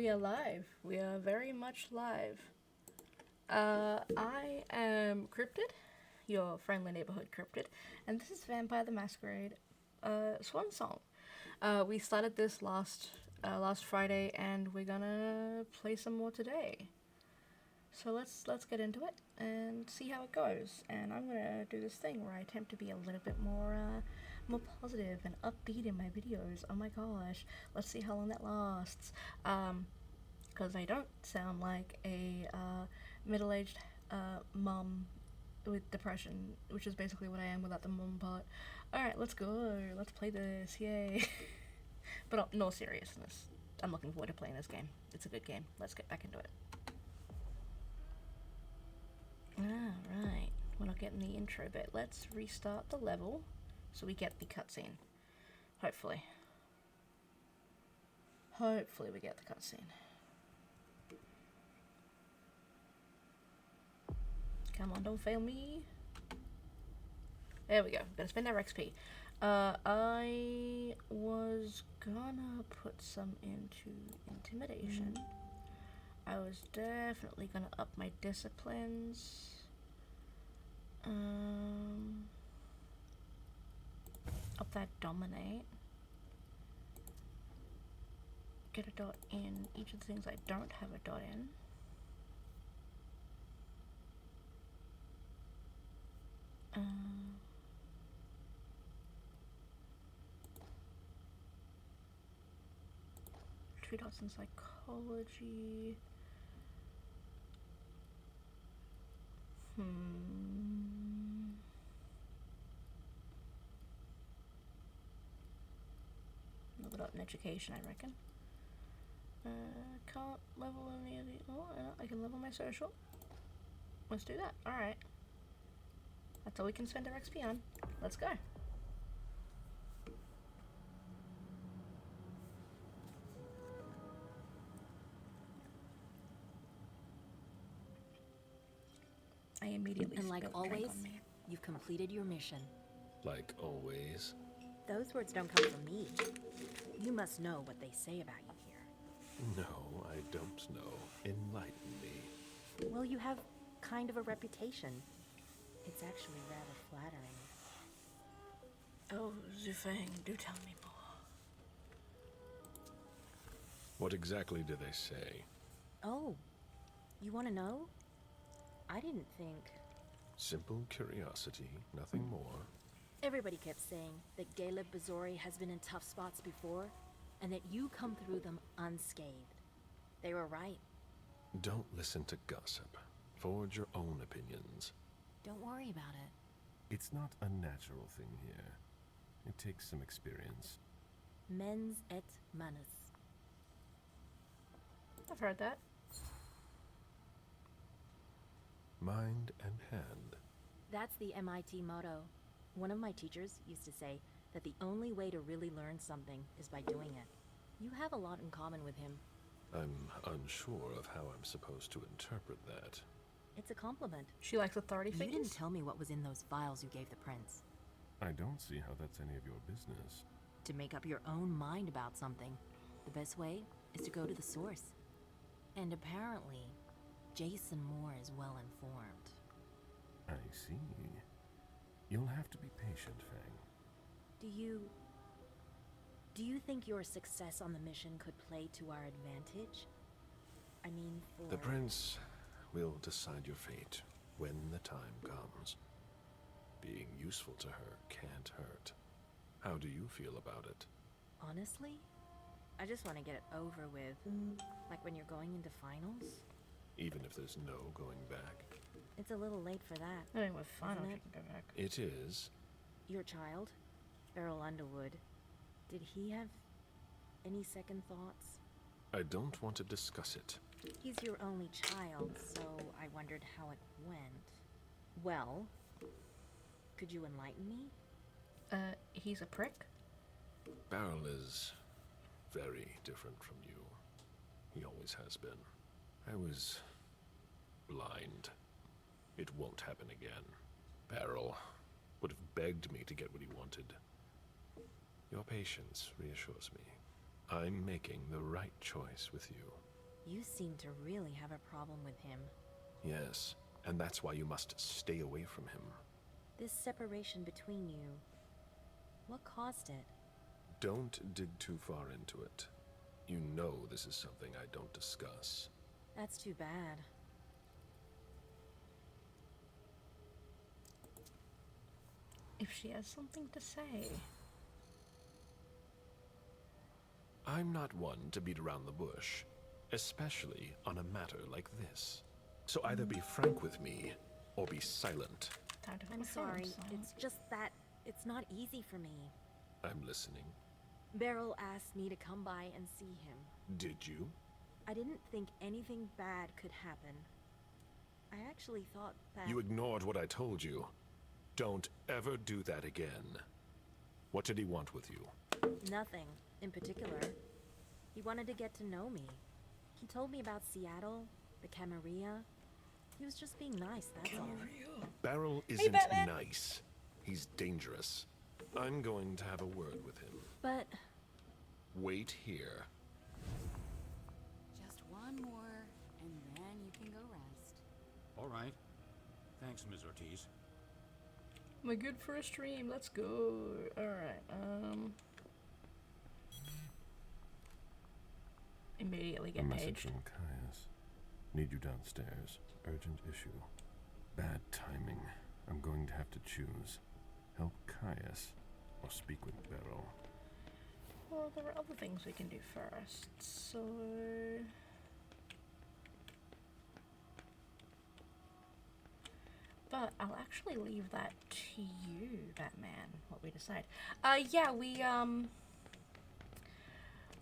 We are live. We are very much live. I am Cryptid, your friendly neighborhood Cryptid, and this is Vampire the Masquerade Swansong. We started this last Friday, and we're gonna play some more today. So let's get into it and see how it goes. And I'm gonna do this thing where I attempt to be a little bit more positive and upbeat in my videos. Oh my gosh, let's see how long that lasts. Because I don't sound like a middle-aged mom with depression, which is basically what I am without the mom part. Alright, let's go. Let's play this. Yay. But in all seriousness, I'm looking forward to playing this game. It's a good game. Let's get back into it. Alright. We're not getting the intro bit. Let's restart the level so we get the cutscene. Hopefully. Hopefully we get the cutscene. Come on, don't fail me. There we go. Gotta spend our XP. I was gonna put some into intimidation. I was definitely gonna up my disciplines. Up that dominate. Get a dot in each of the things I don't have a dot in. Two dots in psychology. Another dot in education, I reckon. Can't level any of the. Oh, I can level my social. Let's do that. Alright. That's all we can spend our XP on. Let's go. I immediately And like spilled drink always, on me. you've completed your mission. Like always? Those words don't come from me. You must know what they say about you here. No, I don't know. Enlighten me. Well, you have kind of a reputation. It's actually rather flattering. Oh, Zufang, do tell me more. What exactly do they say? Oh, you want to know? I didn't think. Simple curiosity, nothing more. Everybody kept saying that Caleb Bazori has been in tough spots before, and that you come through them unscathed. They were right. Don't listen to gossip. Forge your own opinions. Don't worry about it. It's not a natural thing here. It takes some experience. Mens et manus. I've heard that. Mind and hand. That's the MIT motto. One of my teachers used to say that the only way to really learn something is by doing it. You have a lot in common with him. I'm unsure of how I'm supposed to interpret that. It's a compliment. She likes authority You figures. didn't tell me what was in those files you gave the prince. I don't see how that's any of your business. To make up your own mind about something, the best way is to go to the source. And apparently, Jason Moore is well informed. I see. You'll have to be patient, Fang. Do you think your success on the mission could play to our advantage? I mean, for... The prince will decide your fate when the time comes. Being useful to her can't hurt. How do you feel about it? Honestly, I just want to get it over with. Like when you're going into finals. Even if there's no going back? It's a little late for that. I think we're fine. Isn't I it? can go back. It is. Your child, Beryl Underwood, did he have any second thoughts? I don't want to discuss it. He's your only child, so I wondered how it went. Well, could you enlighten me? He's a prick? Beryl is very different from you. He always has been. I was blind. It won't happen again. Beryl would have begged me to get what he wanted. Your patience reassures me. I'm making the right choice with you. You seem to really have a problem with him. Yes, and that's why you must stay away from him. This separation between you, what caused it? Don't dig too far into it. You know this is something I don't discuss. That's too bad. If she has something to say. I'm not one to beat around the bush, especially on a matter like this. So either be frank with me, or be silent. Time to I'm put my phone sorry, on. it's just that it's not easy for me. I'm listening. Beryl asked me to come by and see him. Did you? I didn't think anything bad could happen. I actually thought that... You ignored what I told you. Don't ever do that again. What did he want with you? Nothing in particular. He wanted to get to know me. He told me about Seattle, the Camarilla. He was just being nice, that's all. Beryl isn't Batman. nice. He's dangerous. I'm going to have a word with him. But Wait here. Just one more, and then you can go rest. All right. Thanks, Ms. Ortiz. My good for a stream. Let's go. Alright, immediately get Message paged. from Caius. Need you downstairs. Urgent issue. Bad timing. I'm going to have to choose. Help Caius or speak with Beryl. Well, there are other things we can do first, so... But I'll actually leave that to you, Batman, what we decide. Yeah,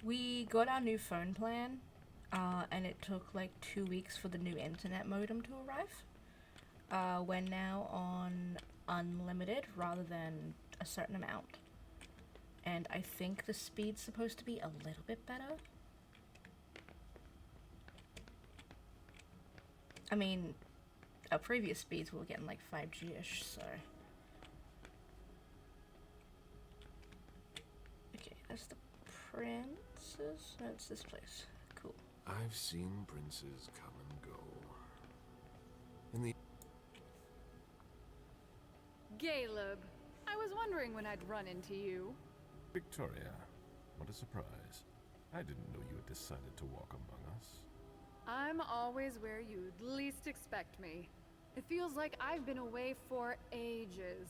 we got our new phone plan, and it took like 2 weeks for the new internet modem to arrive. We're now on unlimited rather than a certain amount. And I think the speed's supposed to be a little bit better. I mean, our previous speeds we were getting like 5G-ish, so... Okay, that's the princess? No, it's this place. Cool. I've seen princes come and go. In the Caleb, I was wondering when I'd run into you. Victoria, what a surprise. I didn't know you had decided to walk among us. I'm always where you'd least expect me. It feels like I've been away for ages.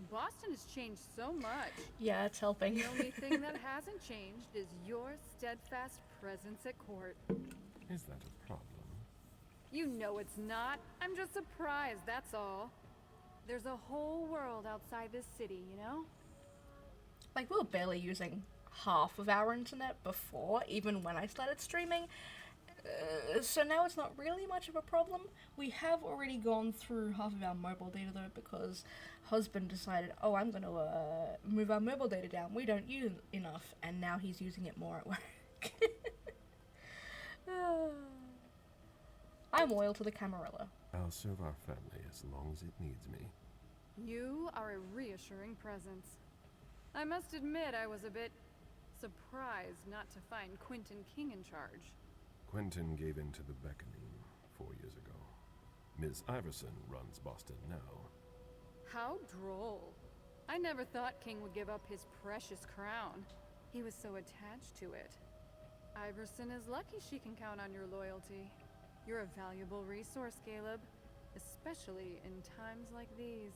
Boston has changed so much. Yeah, it's helping. The only thing that hasn't changed is your steadfast presence at court. Is that a problem? You know it's not. I'm just surprised, that's all. There's a whole world outside this city, you know? Like, we were barely using half of our internet before, even when I started streaming. So now it's not really much of a problem. We have already gone through half of our mobile data though, because husband decided, oh, I'm going to move our mobile data down. We don't use enough, and now he's using it more at work. I'm loyal to the Camarilla. I'll serve our family as long as it needs me. You are a reassuring presence. I must admit I was a bit surprised not to find Quentin King in charge. Quentin gave in to the beckoning 4 years ago. Ms. Iverson runs Boston now. How droll. I never thought King would give up his precious crown. He was so attached to it. Iverson is lucky she can count on your loyalty. You're a valuable resource, Caleb. Especially in times like these.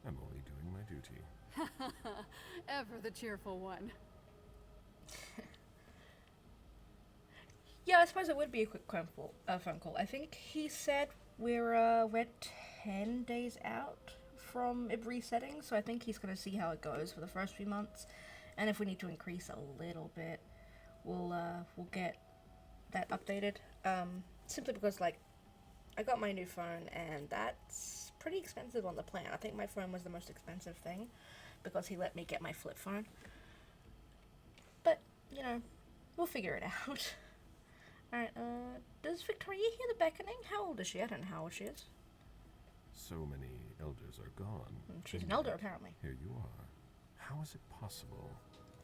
I'm only doing my duty. Ever the cheerful one. Yeah, I suppose it would be a quick phone call. I think he said we're 10 days out from it resetting, so I think he's going to see how it goes for the first few months, and if we need to increase a little bit, we'll get that updated. Simply because, like, I got my new phone, and that's pretty expensive on the plan. I think my phone was the most expensive thing, because he let me get my flip phone. But, you know, we'll figure it out. Alright, does Victoria hear the beckoning? How old is she? I don't know how old she is. So many elders are gone. She's and an elder, yet, apparently. Here you are. How is it possible?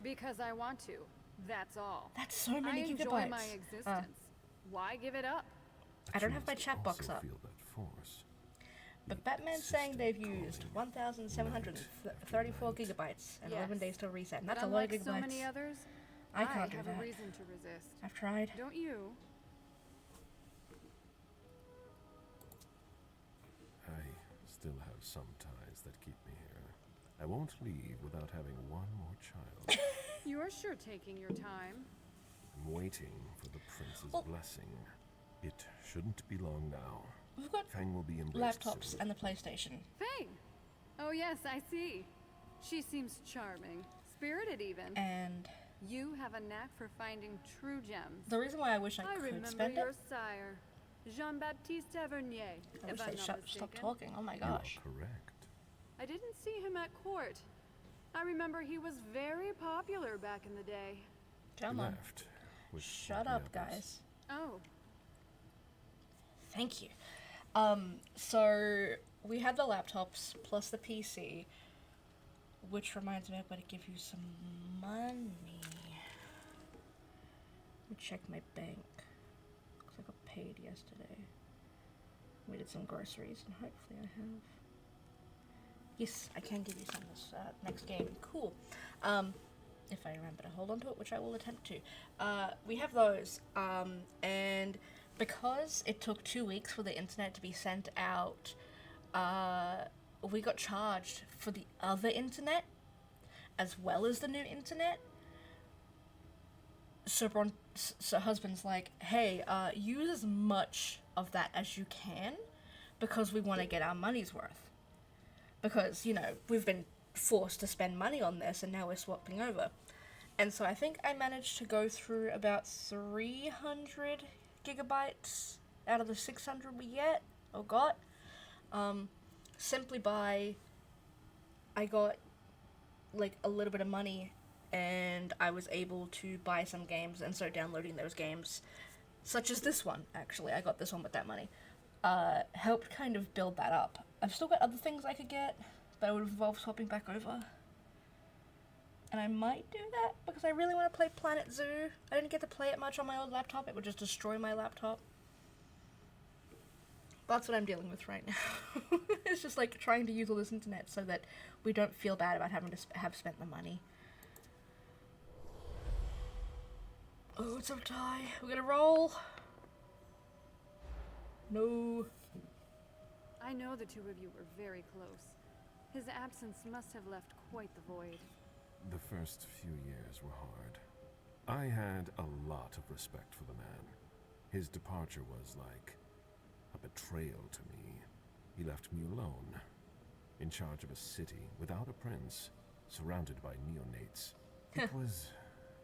Because I want to. That's all. That's so many I gigabytes. enjoy my existence. Why give it up? I don't have my Humans chat box also up. feel that force. But The Batman's saying system they've used calling 1,734 night after gigabytes and Yes. 11 days till reset. And But that's a lot of unlike gigabytes. so many others, I can't do have that. a reason to resist. I've tried. Don't you? I still have some ties that keep me here. I won't leave without having one more child. You're sure taking your time. I'm waiting for the prince's Well- blessing. It shouldn't be long now. We've got Fang will be embraced laptops soon. and the PlayStation. Fang! Oh yes, I see. She seems charming. Spirited even. And You have a knack for finding true gems. the reason why I wish I could remember spend your it... sire, Jean-Baptiste Tavernier, I if wish I'm they not stopped mistaken. talking. Oh my You gosh. are correct. I didn't see him at court. I remember he was very popular back in the day. Come He on. left with Shut the up, others. guys. Oh, Thank you. So we had the laptops plus the PC, which reminds me I've got to give you some money. Let me check my bank. Looks like I got paid yesterday. We did some groceries, and hopefully I have. Yes, I can give you some this next game. Cool. If I remember to hold on to it, which I will attempt to. We have those, and because it took 2 weeks for the internet to be sent out, we got charged for the other internet as well as the new internet. So husband's like, hey, use as much of that as you can because we want to get our money's worth. Because, you know, we've been forced to spend money on this and now we're swapping over. And so I think I managed to go through about 300 gigabytes out of the 600 we get or got. Simply by I got like a little bit of money and I was able to buy some games and start downloading those games, such as this one. Actually, I got this one with that money. Helped kind of build that up. I've still got other things I could get, but it would involve swapping back over. And I might do that because I really want to play Planet Zoo. I didn't get to play it much on my old laptop. It would just destroy my laptop. That's what I'm dealing with right now. It's just like trying to use all this internet so that we don't feel bad about having to have spent the money. Oh, it's up tie. We're gonna roll. No. I know the two of you were very close. His absence must have left quite the void. The first few years were hard. I had a lot of respect for the man. His departure was like a betrayal to me. He left me alone, in charge of a city without a prince, surrounded by neonates. It was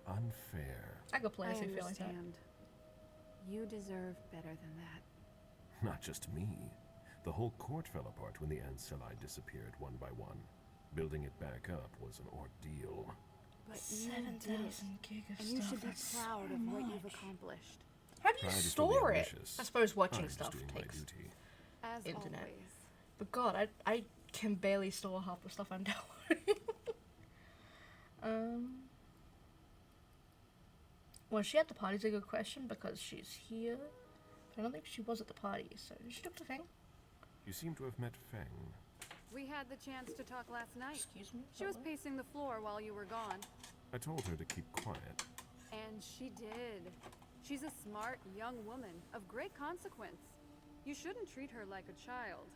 unfair. I go play I as who feel like that. understand. You deserve better than that. Not just me. The whole court fell apart when the Anceli disappeared one by one. Building it back up was an ordeal. But you did it, 7,000 gig of and you stuff. should be That's proud so of what you've much. accomplished. How do you Pride is for the store it? ambitious. I suppose watching I'm just stuff doing my takes. duty. As Internet. always. But God, I can barely store half the stuff I'm downloading. Was she at the party is a good question because she's here. But I don't think she was at the party, so she took the thing. You seem to have met Feng. We had the chance to talk last night. Excuse me. She was hello? pacing the floor while you were gone. I told her to keep quiet. And she did. She's a smart young woman of great consequence. You shouldn't treat her like a child.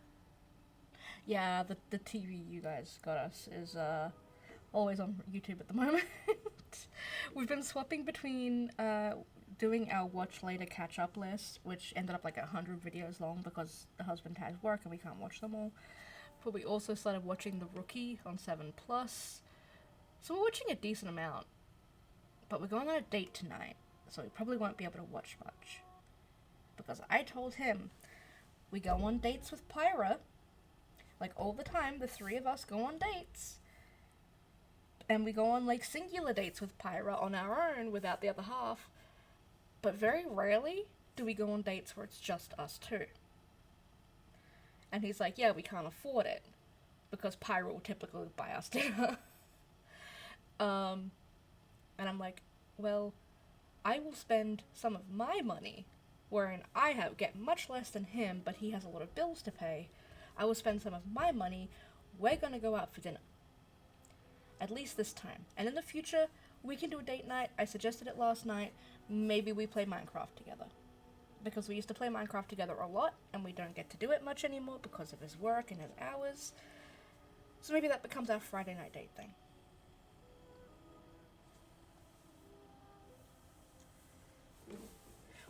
Yeah, the TV you guys got us is always on YouTube at the moment. We've been swapping between doing our watch later catch up list, which ended up like 100 videos long because the husband has work and we can't watch them all. But we also started watching The Rookie on 7 Plus. So we're watching a decent amount. But we're going on a date tonight, so we probably won't be able to watch much. Because I told him we go on dates with Pyra. Like all the time, the three of us go on dates. And we go on like singular dates with Pyra on our own without the other half. But very rarely do we go on dates where it's just us two. And he's like, yeah, we can't afford it. Because Pyra will typically buy us dinner. And I'm like, well, I will spend some of my money wherein get much less than him, but he has a lot of bills to pay. I will spend some of my money. We're gonna go out for dinner. At least this time. And in the future, we can do a date night. I suggested it last night. Maybe we play Minecraft together. Because we used to play Minecraft together a lot, and we don't get to do it much anymore because of his work and his hours. So maybe that becomes our Friday night date thing.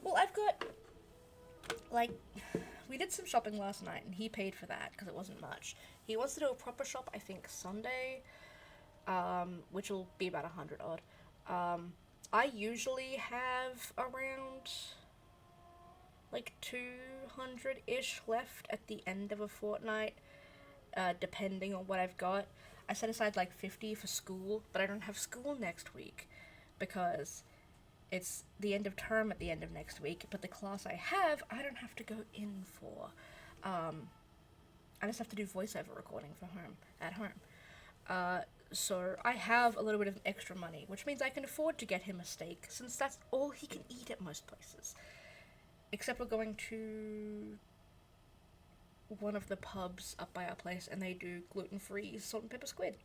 Well, I've got, like, we did some shopping last night, and he paid for that, because it wasn't much. He wants to do a proper shop, I think, Sunday, which will be about 100 odd. I usually have around, like, 200-ish left at the end of a fortnight, depending on what I've got. I set aside, like, 50 for school, but I don't have school next week, because it's the end of term at the end of next week, but the class I have, I don't have to go in for. I just have to do voiceover recording for at home. So I have a little bit of extra money, which means I can afford to get him a steak, since that's all he can eat at most places. Except we're going to one of the pubs up by our place, and they do gluten-free salt and pepper squid.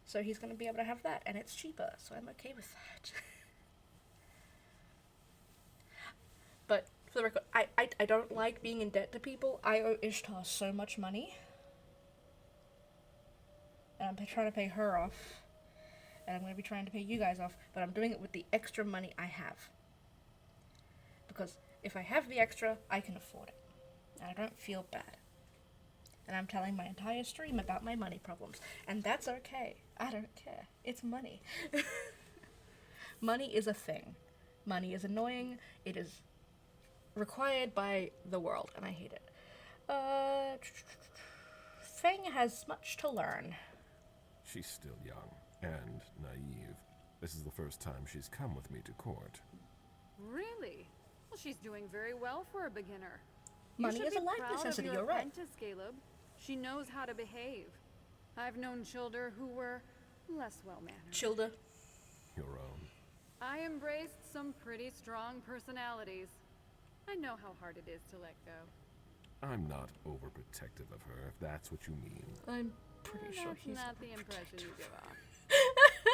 So he's going to be able to have that, and it's cheaper, so I'm okay with that. But, for the record, I don't like being in debt to people. I owe Ishtar so much money. And I'm trying to pay her off. And I'm going to be trying to pay you guys off. But I'm doing it with the extra money I have. Because if I have the extra, I can afford it. And I don't feel bad. And I'm telling my entire stream about my money problems. And that's okay. I don't care. It's money. Money is a thing. Money is annoying. It is required by the world, and I hate it. Feng has much to learn. She's still young and naive. This is the first time she's come with me to court. Really? Well, she's doing very well for a beginner. Money You is should a be life proud necessity, of your you're right. apprentice, Caleb. She knows how to behave. I've known children who were less well-mannered. Childa. Your own. I embraced some pretty strong personalities. I know how hard it is to let go. I'm not overprotective of her, if that's what you mean. I'm pretty sure That's he's not the impression you give off.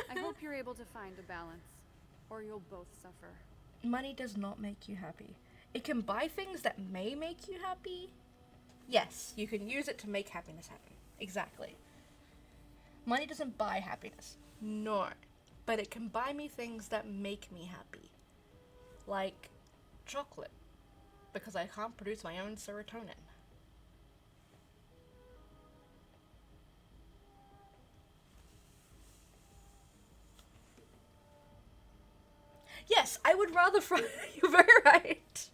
I hope you're able to find a balance, or you'll both suffer. Money does not make you happy. It can buy things that may make you happy. Yes, you can use it to make happiness happen. Exactly. Money doesn't buy happiness. No. But it can buy me things that make me happy. Like chocolate. Because I can't produce my own serotonin. Yes, I would rather you're very right.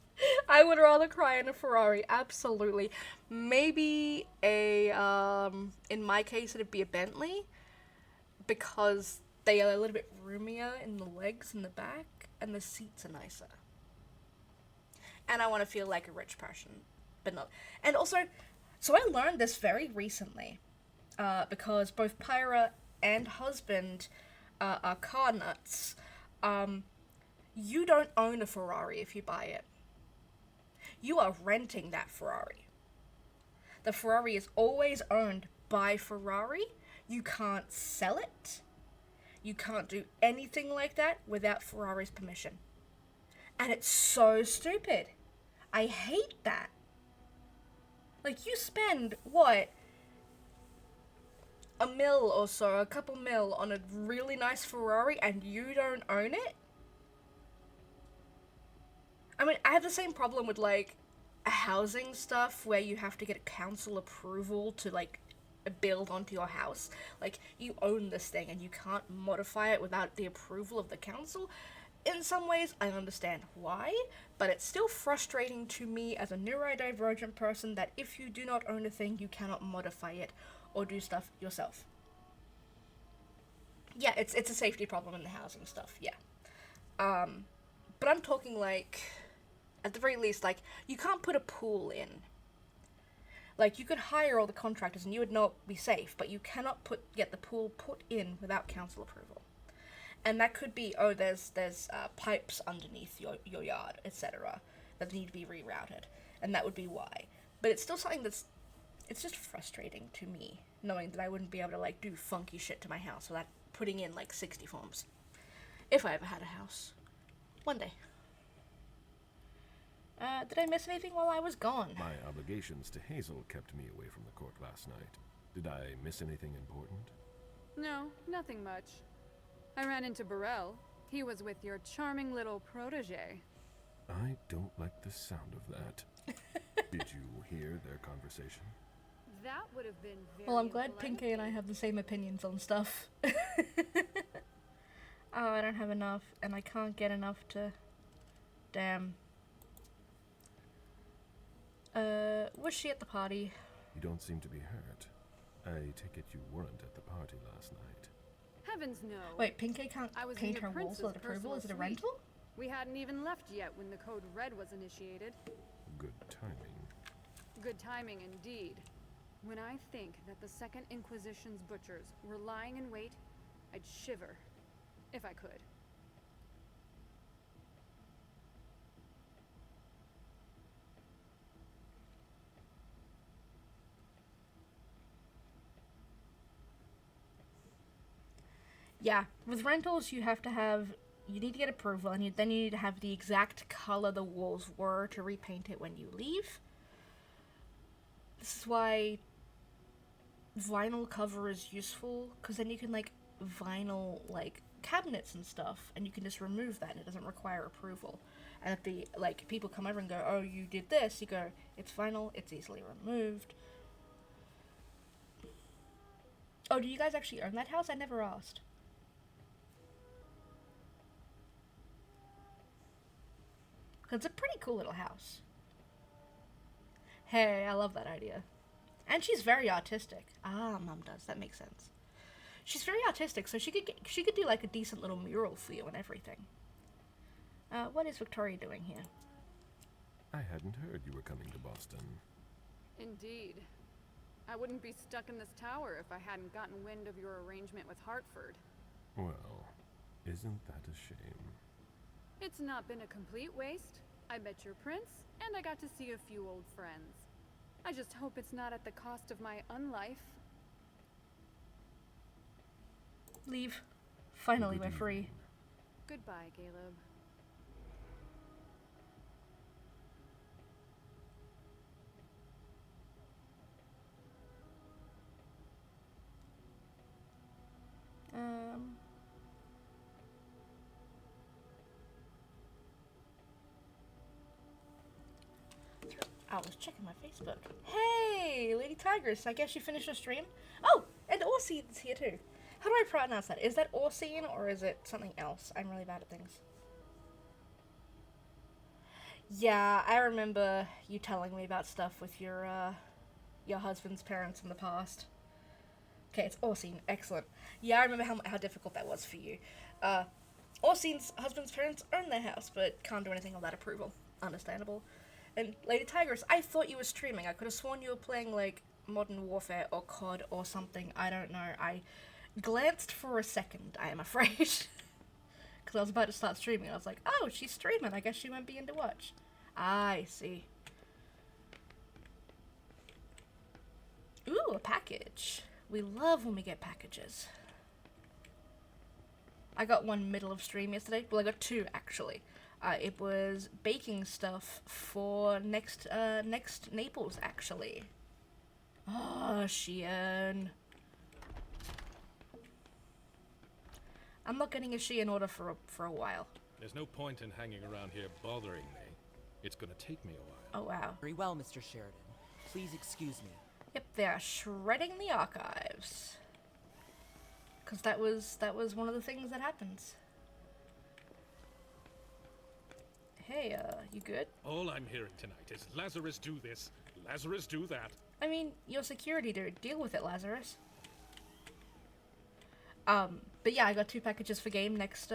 I would rather cry in a Ferrari, absolutely. Maybe in my case it'd be a Bentley, because they are a little bit roomier in the legs and the back, and the seats are nicer. And I want to feel like a rich person, but not. And also, so I learned this very recently, because both Pyra and husband are car nuts. You don't own a Ferrari if you buy it. You are renting that Ferrari. The Ferrari is always owned by Ferrari. You can't sell it. You can't do anything like that without Ferrari's permission. And it's so stupid. I hate that. Like, you spend, what, $1 mil or so, a couple mil on a really nice Ferrari and you don't own it? I mean, I have the same problem with, like, housing stuff where you have to get council approval to, like, build onto your house. Like, you own this thing and you can't modify it without the approval of the council. In some ways, I understand why, but it's still frustrating to me as a neurodivergent person that if you do not own a thing, you cannot modify it or do stuff yourself. Yeah, it's a safety problem in the housing stuff, yeah. But I'm talking, like, at the very least, like, you can't put a pool in. Like, you could hire all the contractors and you would know it would be safe, but you cannot get the pool put in without council approval. And that could be, oh, there's pipes underneath your yard, etc. that need to be rerouted, and that would be why. But it's still something that's, it's just frustrating to me, knowing that I wouldn't be able to, like, do funky shit to my house without putting in, like, 60 forms. If I ever had a house. One day. Did I miss anything while I was gone? My obligations to Hazel kept me away from the court last night. Did I miss anything important? No, nothing much. I ran into Burrell. He was with your charming little protege. I don't like the sound of that. Did you hear their conversation? That would have been very Well, I'm glad impolite Pinky and I of me. have the same opinions on stuff. Oh, I don't have enough, and I can't get enough to... Damn. Was she at the party? You don't seem to be hurt. I take it you weren't at the party last night. Heavens no. Wait, Pinky can't I was in paint your her walls prince's without approval? personal Is it a suite. rental? We hadn't even left yet when the code red was initiated. Good timing. Good timing indeed. When I think that the Second Inquisition's butchers were lying in wait, I'd shiver. If I could. Yeah, with rentals you have to have, you need to get approval, and then you need to have the exact color the walls were to repaint it when you leave. This is why vinyl cover is useful, because then you can, like, vinyl, like, cabinets and stuff, and you can just remove that, and it doesn't require approval. And if the, like, people come over and go, oh, you did this, you go, it's vinyl, it's easily removed. Oh, do you guys actually own that house? I never asked. It's a pretty cool little house. Hey, I love that idea. And she's very artistic. Ah, Mum does. That makes sense. She's very artistic, so she could do like a decent little mural for you and everything. What is Victoria doing here? I hadn't heard you were coming to Boston. Indeed. I wouldn't be stuck in this tower if I hadn't gotten wind of your arrangement with Hartford. Well, isn't that a shame? It's not been a complete waste. I met your prince, and I got to see a few old friends. I just hope it's not at the cost of my unlife. Leave. Finally, Good we're free. evening. Goodbye, Caleb. I was checking my Facebook. Hey, Lady Tigress, I guess you finished your stream? Oh, and Orsine's here too. How do I pronounce that? Is that Orsine or is it something else? I'm really bad at things. Yeah, I remember you telling me about stuff with your husband's parents in the past. Okay, it's Orsine. Excellent. Yeah, I remember how difficult that was for you. Orsine's husband's parents own their house, but can't do anything without approval. Understandable. And Lady Tigress, I thought you were streaming. I could have sworn you were playing, like, Modern Warfare or COD or something. I don't know. I glanced for a second, I am afraid. Because I was about to start streaming. I was like, oh, she's streaming. I guess she won't be in to watch. I see. Ooh, a package. We love when we get packages. I got one middle of stream yesterday. Well, I got two, actually. It was baking stuff for next Naples, actually. Oh, Sheehan. I'm not getting a Sheehan order for a while. There's no point in hanging around here bothering me. It's gonna take me a while. Oh, wow. Very well, Mr. Sheridan. Please excuse me. Yep, they are shredding the archives. Because that was one of the things that happens. Hey, you good? All I'm hearing tonight is Lazarus do this, Lazarus do that. I mean, your security dude. Deal with it, Lazarus. But yeah, I got 2 packages for game next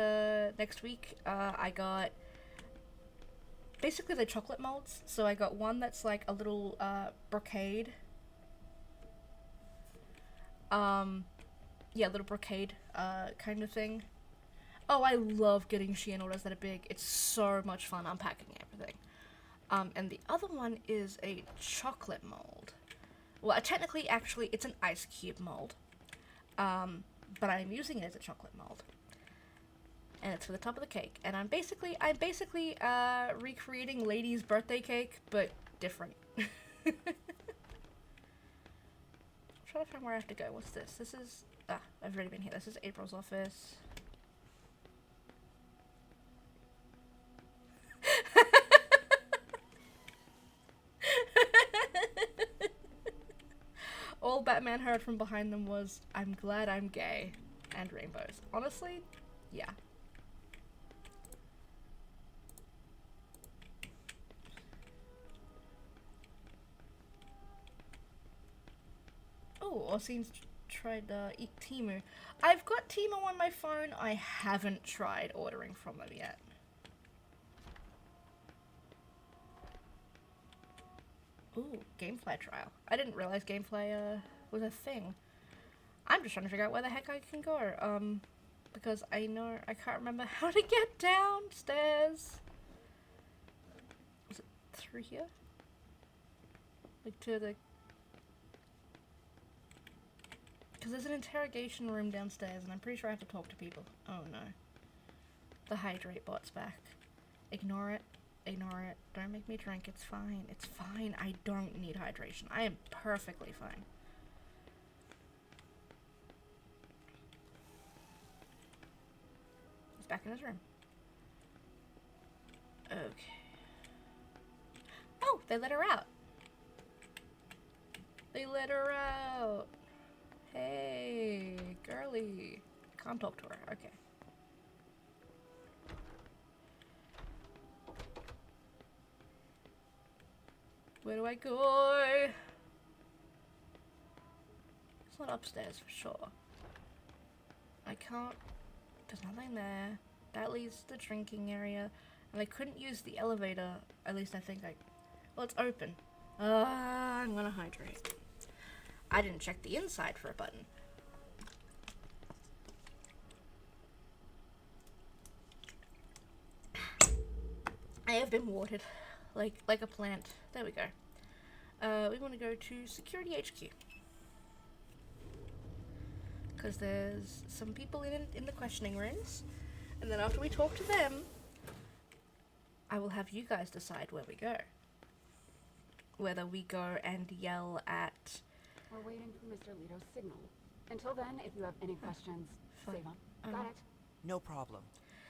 week. I got basically the chocolate molds. So I got one that's like a little brocade. Yeah, little brocade kind of thing. Oh, I love getting Shein orders that are big. It's so much fun unpacking everything. And the other one is a chocolate mold. Well, technically, actually, it's an ice cube mold. But I'm using it as a chocolate mold. And it's for the top of the cake. And I'm basically recreating Lady's birthday cake, but different. I'm trying to find where I have to go. What's this? This is... I've already been here. This is April's office. All Batman heard from behind them was, "I'm glad I'm gay," and rainbows. Honestly, yeah. Oh, Ossine's tried Eat Temu. I've got Temu on my phone. I haven't tried ordering from them yet. Ooh, Gamefly trial. I didn't realize Gamefly was a thing. I'm just trying to figure out where the heck I can go. Because I can't remember how to get downstairs. Was it through here? Like to the... Because there's an interrogation room downstairs and I'm pretty sure I have to talk to people. Oh no. The hydrate bot's back. Ignore it. Ignore it. Don't make me drink. It's fine. It's fine. I don't need hydration. I am perfectly fine. He's back in his room. Okay. Oh, they let her out. They let her out. Hey, girly. Can't talk to her. Okay. Where do I go? It's not upstairs for sure. I can't... There's nothing there. That leads to the drinking area. And I couldn't use the elevator. At least I think I... Well, it's open. I'm gonna hydrate. I didn't check the inside for a button. I have been watered. Like a plant. There we go. We want to go to Security HQ. Because there's some people in the questioning rooms. And then after we talk to them, I will have you guys decide where we go. Whether we go and yell at... We're waiting for Mr. Leto's signal. Until then, if you have any questions, save on. Got it? No problem.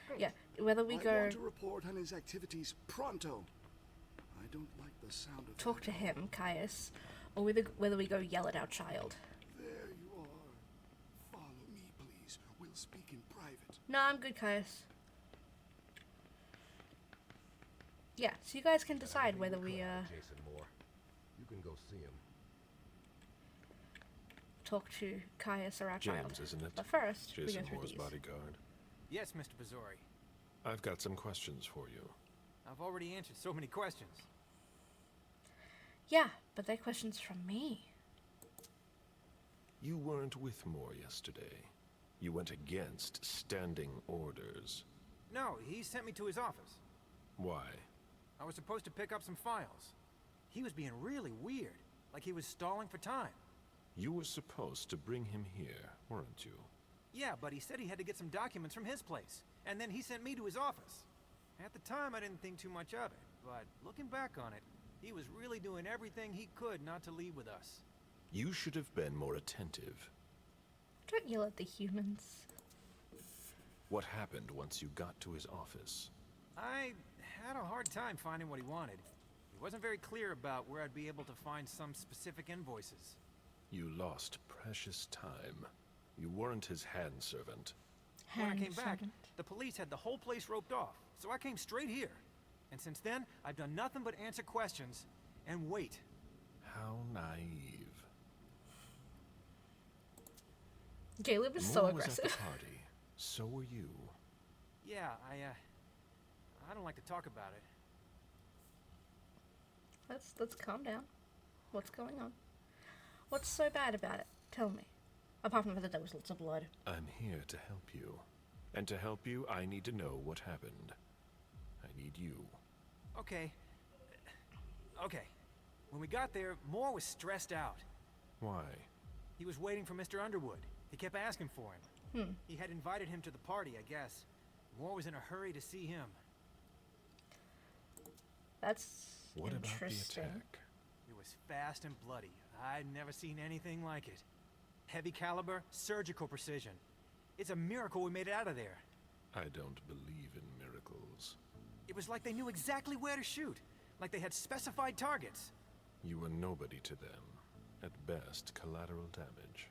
Great. Yeah, whether we go... I want to report on his activities pronto. I don't like the sound of talk to that. him, Caius, or whether we go yell at our child. There you are. Follow me, please. We'll speak in private. No, I'm good, Caius. Yeah, so you guys can decide whether we, Jason Moore. You can go see him. talk to Caius or our child. James, isn't it? But first, we Jason go through Moore's these. bodyguard. Yes, Mr. Bazzori. I've got some questions for you. I've already answered so many questions. Yeah, but they're questions from me. You weren't with Moore yesterday. You went against standing orders. No, he sent me to his office. Why? I was supposed to pick up some files. He was being really weird, like he was stalling for time. You were supposed to bring him here, weren't you? Yeah, but he said he had to get some documents from his place, and then he sent me to his office. At the time, I didn't think too much of it, but looking back on it, he was really doing everything he could not to leave with us. You should have been more attentive. Don't yell at the humans. What happened once you got to his office? I had a hard time finding what he wanted. He wasn't very clear about where I'd be able to find some specific invoices. You lost precious time. You weren't his hand servant. When I came back, the police had the whole place roped off, so I came straight here. And since then, I've done nothing but answer questions and wait. How naive. Caleb is Moore so was aggressive. at the party. So were you. Yeah, I don't like to talk about it. Let's calm down. What's going on? What's so bad about it? Tell me. Apart from that there was lots of blood. I'm here to help you. And to help you, I need to know what happened. I need you. Okay. Okay. When we got there, Moore was stressed out. Why? He was waiting for Mr. Underwood. He kept asking for him. He had invited him to the party, I guess. Moore was in a hurry to see him. That's What about the interesting. attack? It was fast and bloody. I'd never seen anything like it. Heavy caliber, surgical precision. It's a miracle we made it out of there. I don't believe in miracles. It was like they knew exactly where to shoot. Like they had specified targets. You were nobody to them. At best, collateral damage.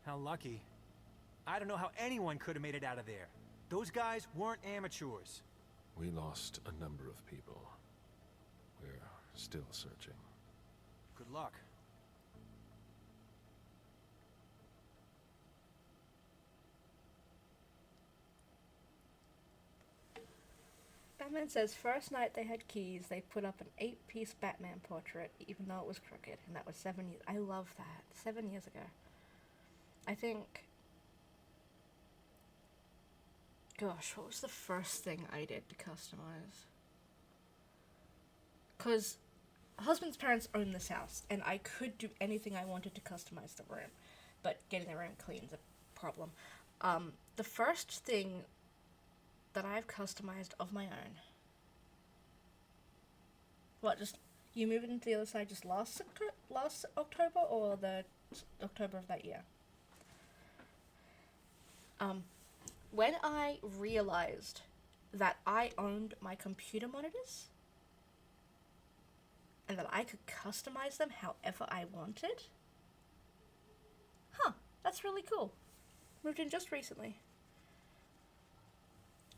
How lucky. I don't know how anyone could have made it out of there. Those guys weren't amateurs. We lost a number of people. We're still searching. Good luck. Batman says first night they had keys, they put up an 8-piece Batman portrait, even though it was crooked, and that was 7 years. I love that. 7 years ago. I think. Gosh, what was the first thing I did to customize? Because husband's parents own this house, and I could do anything I wanted to customize the room, but getting the room clean is a problem. The first thing that I've customized of my own. What, just, you moved into the other side just last October, or the October of that year? When I realized that I owned my computer monitors, and that I could customize them however I wanted, that's really cool. Moved in just recently.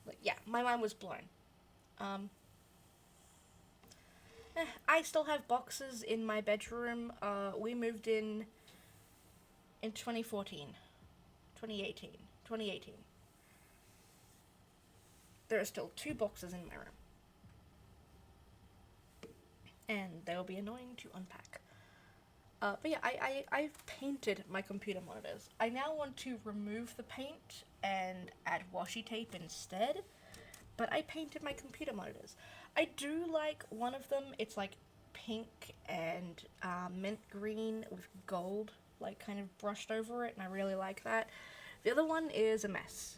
Like, yeah, my mind was blown. I still have boxes in my bedroom. We moved in 2014. 2018. There are still 2 boxes in my room. And they'll be annoying to unpack. But yeah, I've painted my computer monitors. I now want to remove the paint and add washi tape instead. But I painted my computer monitors. I do like one of them. It's like pink and mint green with gold, like kind of brushed over it, and I really like that. The other one is a mess.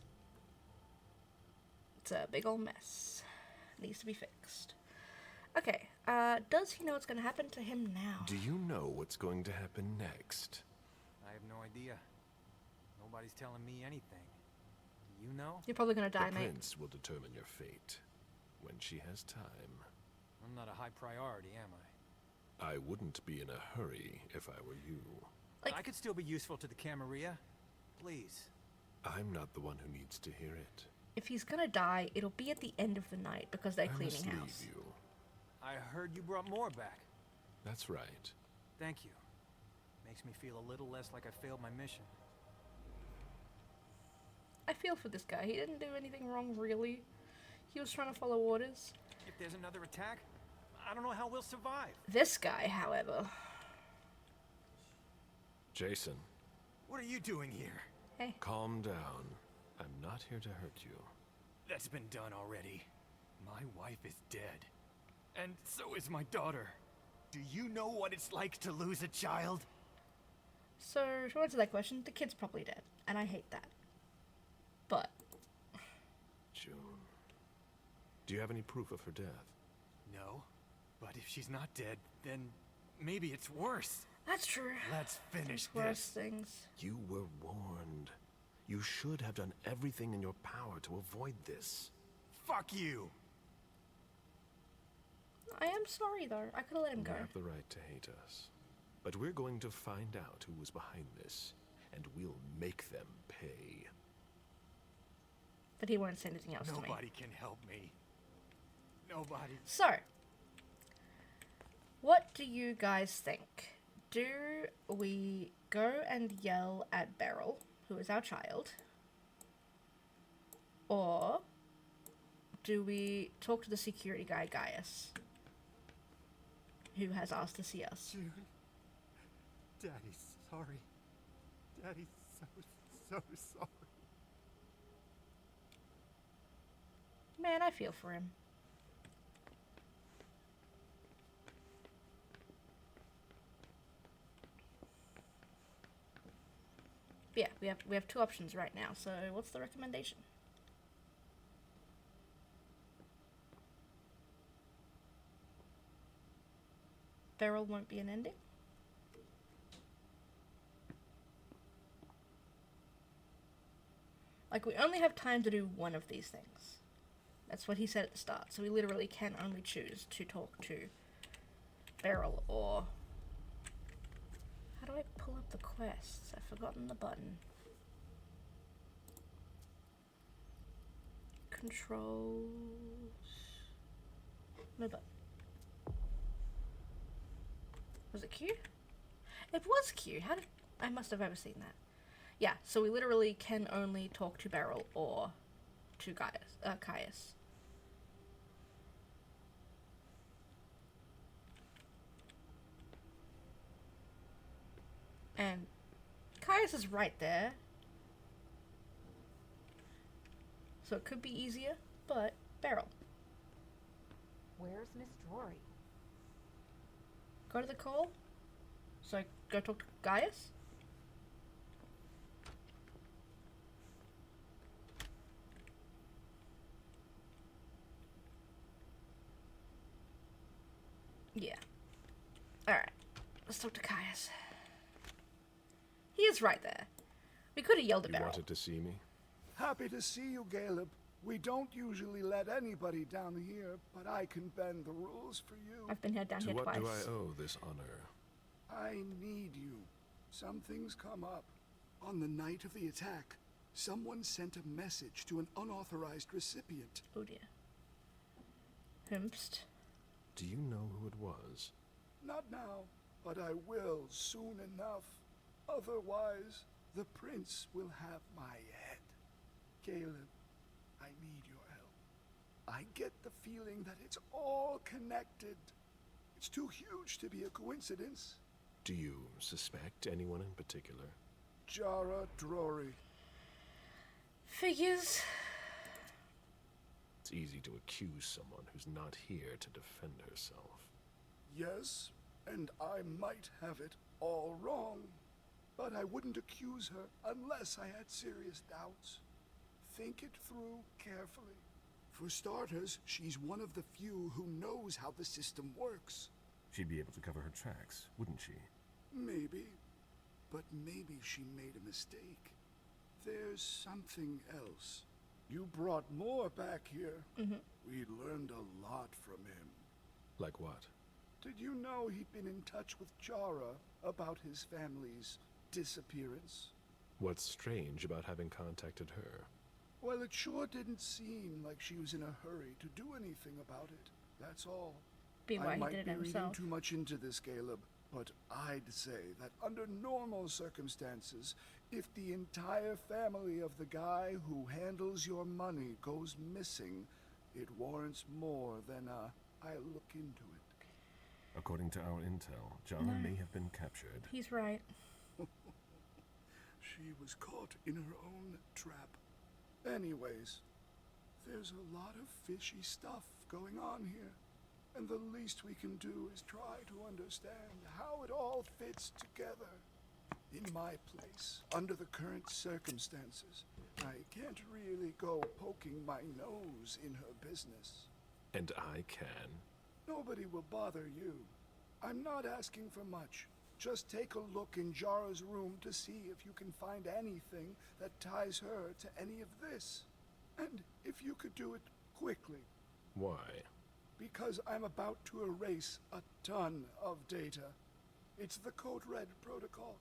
It's a big old mess. Needs to be fixed. Okay, does he know what's going to happen to him now? Do you know what's going to happen next? I have no idea. Nobody's telling me anything. Do you know? You're probably going to die, The mate. prince will determine your fate when she has time. I'm not a high priority, am I? I wouldn't be in a hurry if I were you. Like- I could still be useful to the Camarilla. Please. I'm not the one who needs to hear it. If he's going to die, it'll be at the end of the night because they're I cleaning must house. leave you. I heard you brought more back. That's right. Thank you. Makes me feel a little less like I failed my mission. I feel for this guy. He didn't do anything wrong, really. He was trying to follow orders. If there's another attack, I don't know how we'll survive. This guy, however... Jason, What are you doing here? Hey. calm down. I'm not here to hurt you. That's been done already. My wife is dead. And so is my daughter. Do you know what it's like to lose a child? So, to answer that question, the kid's probably dead. And I hate that. But... June. Do you have any proof of her death? No. But if she's not dead, then maybe it's worse. That's true. Let's finish Worse this. things. You were warned. You should have done everything in your power to avoid this. Fuck you. I am sorry, though. I could have let him You go. have the right to hate us. But we're going to find out who was behind this, and we'll make them pay. But he won't say anything else to me. Nobody can help me. Nobody. So, what do you guys think? Do we go and yell at Beryl, who is our child? Or do we talk to the security guy, Gaius, who has asked to see us? June. Daddy's sorry. Daddy's so sorry. Man, I feel for him. We have two options right now. So what's the recommendation? Beryl won't be an ending. Like, we only have time to do one of these things. That's what he said at the start. So we literally can only choose to talk to Beryl or... How do I pull up the quests? I've forgotten the button. Controls... No button. Was it Q? It was Q. How did... I must have overseen that. Yeah, so we literally can only talk to Beryl or to Caius. And Caius is right there. So it could be easier, but Beryl. Where's Miss Drory? Go to the call. So go talk to Caius. Yeah. Alright. Let's talk to Caius. He is right there. We could have yelled at You Beryl. wanted to see me? Happy to see you, Caleb. We don't usually let anybody down here, but I can bend the rules for you. I've been down To here what twice. do I owe this honor? I need you. Something's come up. On the night of the attack, someone sent a message to an unauthorized recipient. Oh dear. Himst. Do you know who it was? Not now, but I will soon enough. Otherwise, the prince will have my head. Caleb, I need your help. I get the feeling that it's all connected. It's too huge to be a coincidence. Do you suspect anyone in particular? Jara Drory. Figures. It's easy to accuse someone who's not here to defend herself. Yes, and I might have it all wrong. But I wouldn't accuse her unless I had serious doubts. Think it through carefully. For starters, she's one of the few who knows how the system works. She'd be able to cover her tracks, wouldn't she? Maybe. But maybe she made a mistake. There's something else. You brought more back here. We learned a lot from him. Like what? Did you know he'd been in touch with Jara about his family's disappearance? What's strange about having contacted her? Well, it sure didn't seem like she was in a hurry to do anything about it. That's all. Be why I he might did it be reading himself. too much into this, Caleb, but I'd say that under normal circumstances, if the entire family of the guy who handles your money goes missing, it warrants more than I'll look into it. According to our intel, Jara No. may have been captured. He's right. She was caught in her own trap. Anyways, there's a lot of fishy stuff going on here, and the least we can do is try to understand how it all fits together. In my place, under the current circumstances, I can't really go poking my nose in her business. And I can. Nobody will bother you. I'm not asking for much. Just take a look in Jara's room to see if you can find anything that ties her to any of this. And if you could do it quickly. Why? Because I'm about to erase a ton of data. It's the Code Red protocol.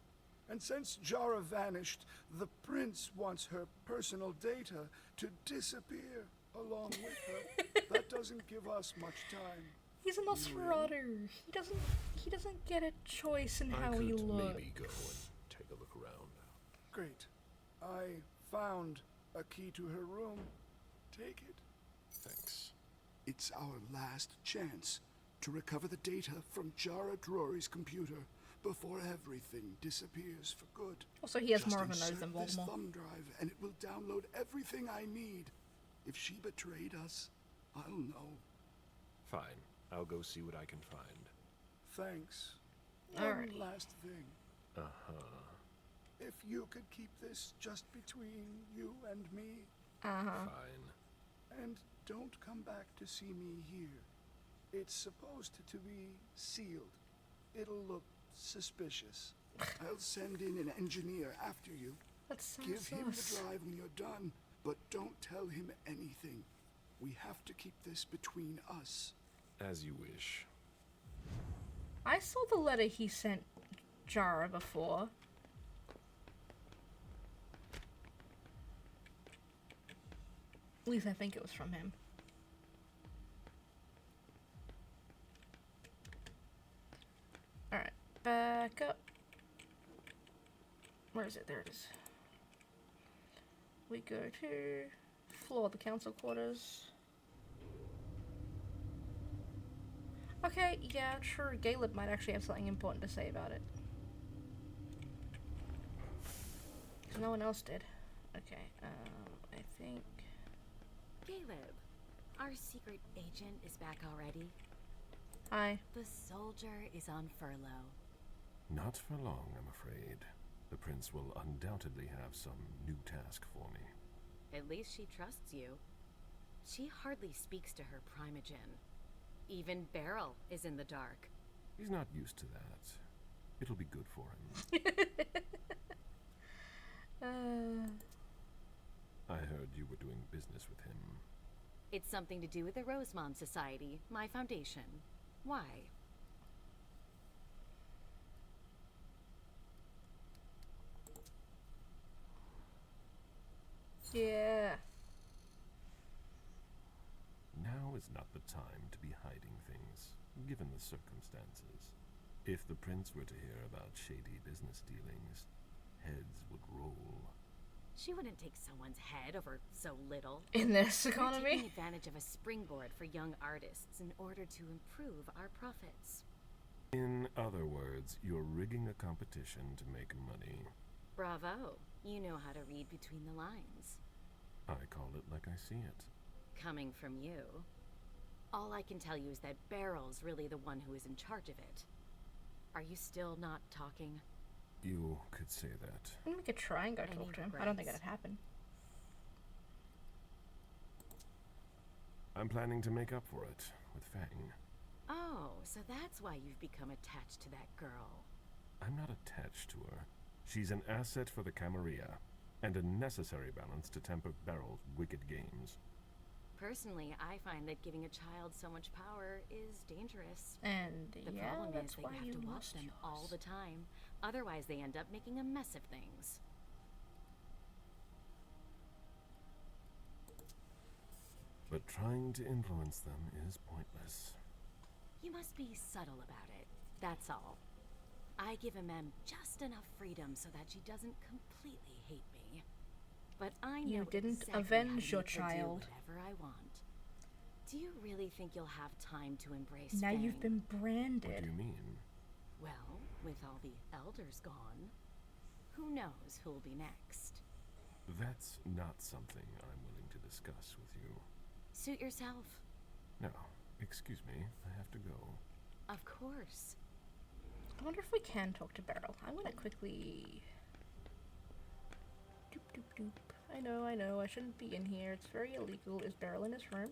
And since Jara vanished, the prince wants her personal data to disappear along with her. That doesn't give us much time. He's a Nosferatu. He doesn't get a choice in how he could looks. maybe go and take a look around. Great. I found a key to her room. Take it. Thanks. It's our last chance to recover the data from Jara Drory's computer before everything disappears for good. Also, he has Just more of a nose than insert this Voldemort. thumb drive and it will download everything I need. If she betrayed us, I'll know. Fine. I'll go see what I can find. Thanks. Alrighty. One last thing. Uh-huh. If you could keep this just between you and me. Fine. And don't come back to see me here. It's supposed to be sealed. It'll look suspicious. I'll send in an engineer after you. Give him the drive when you're done, but don't tell him anything. We have to keep this between us. As you wish. I saw the letter he sent Jara before. At least I think it was from him. Alright, back up. Where is it? There it is. We go to floor of the council quarters. Okay, yeah, sure, Caleb might actually have something important to say about it. Because no one else did. Okay, I think... Caleb, our secret agent is back already. Hi. The soldier is on furlough. Not for long, I'm afraid. The prince will undoubtedly have some new task for me. At least she trusts you. She hardly speaks to her primogen. Even Beryl is in the dark. He's not used to that. It'll be good for him. I heard you were doing business with him. It's something to do with the Rosemont Society, my foundation. Why? Yeah. Now is not the time to be hiding things, given the circumstances. If the prince were to hear about shady business dealings, heads would roll. She wouldn't take someone's head over so little. In this We're economy? taking advantage of a springboard for young artists in order to improve our profits. In other words, you're rigging a competition to make money. Bravo. You know how to read between the lines. I call it like I see it. Coming from you. All I can tell you is that Beryl's really the one who is in charge of it. Are you still not talking? You could say that. I'm gonna try and go Any talk to him. I don't think regrets? that'd happen. I'm planning to make up for it with Fang. Oh, so that's why you've become attached to that girl. I'm not attached to her. She's an asset for the Camarilla, and a necessary balance to temper Beryl's wicked games. Personally, I find that giving a child so much power is dangerous. And The yeah, problem that's is that why you have to watch lost them yours. all the time. Otherwise, they end up making a mess of things. But trying to influence them is pointless. You must be subtle about it. That's all. I give Amem just enough freedom so that she doesn't completely hate me. But I know You didn't exactly avenge how to your make her do child. whatever I want. Do you really think you'll have time to embrace Now Fang? you've been branded. What do you mean? Well, with all the elders gone, who knows who'll be next? That's not something I'm willing to discuss with you. Suit yourself. No, excuse me, I have to go. Of course. I wonder if we can talk to Beryl. I'm gonna quickly... Doop doop doop. I know, I shouldn't be in here. It's very illegal. Is Beryl in his room?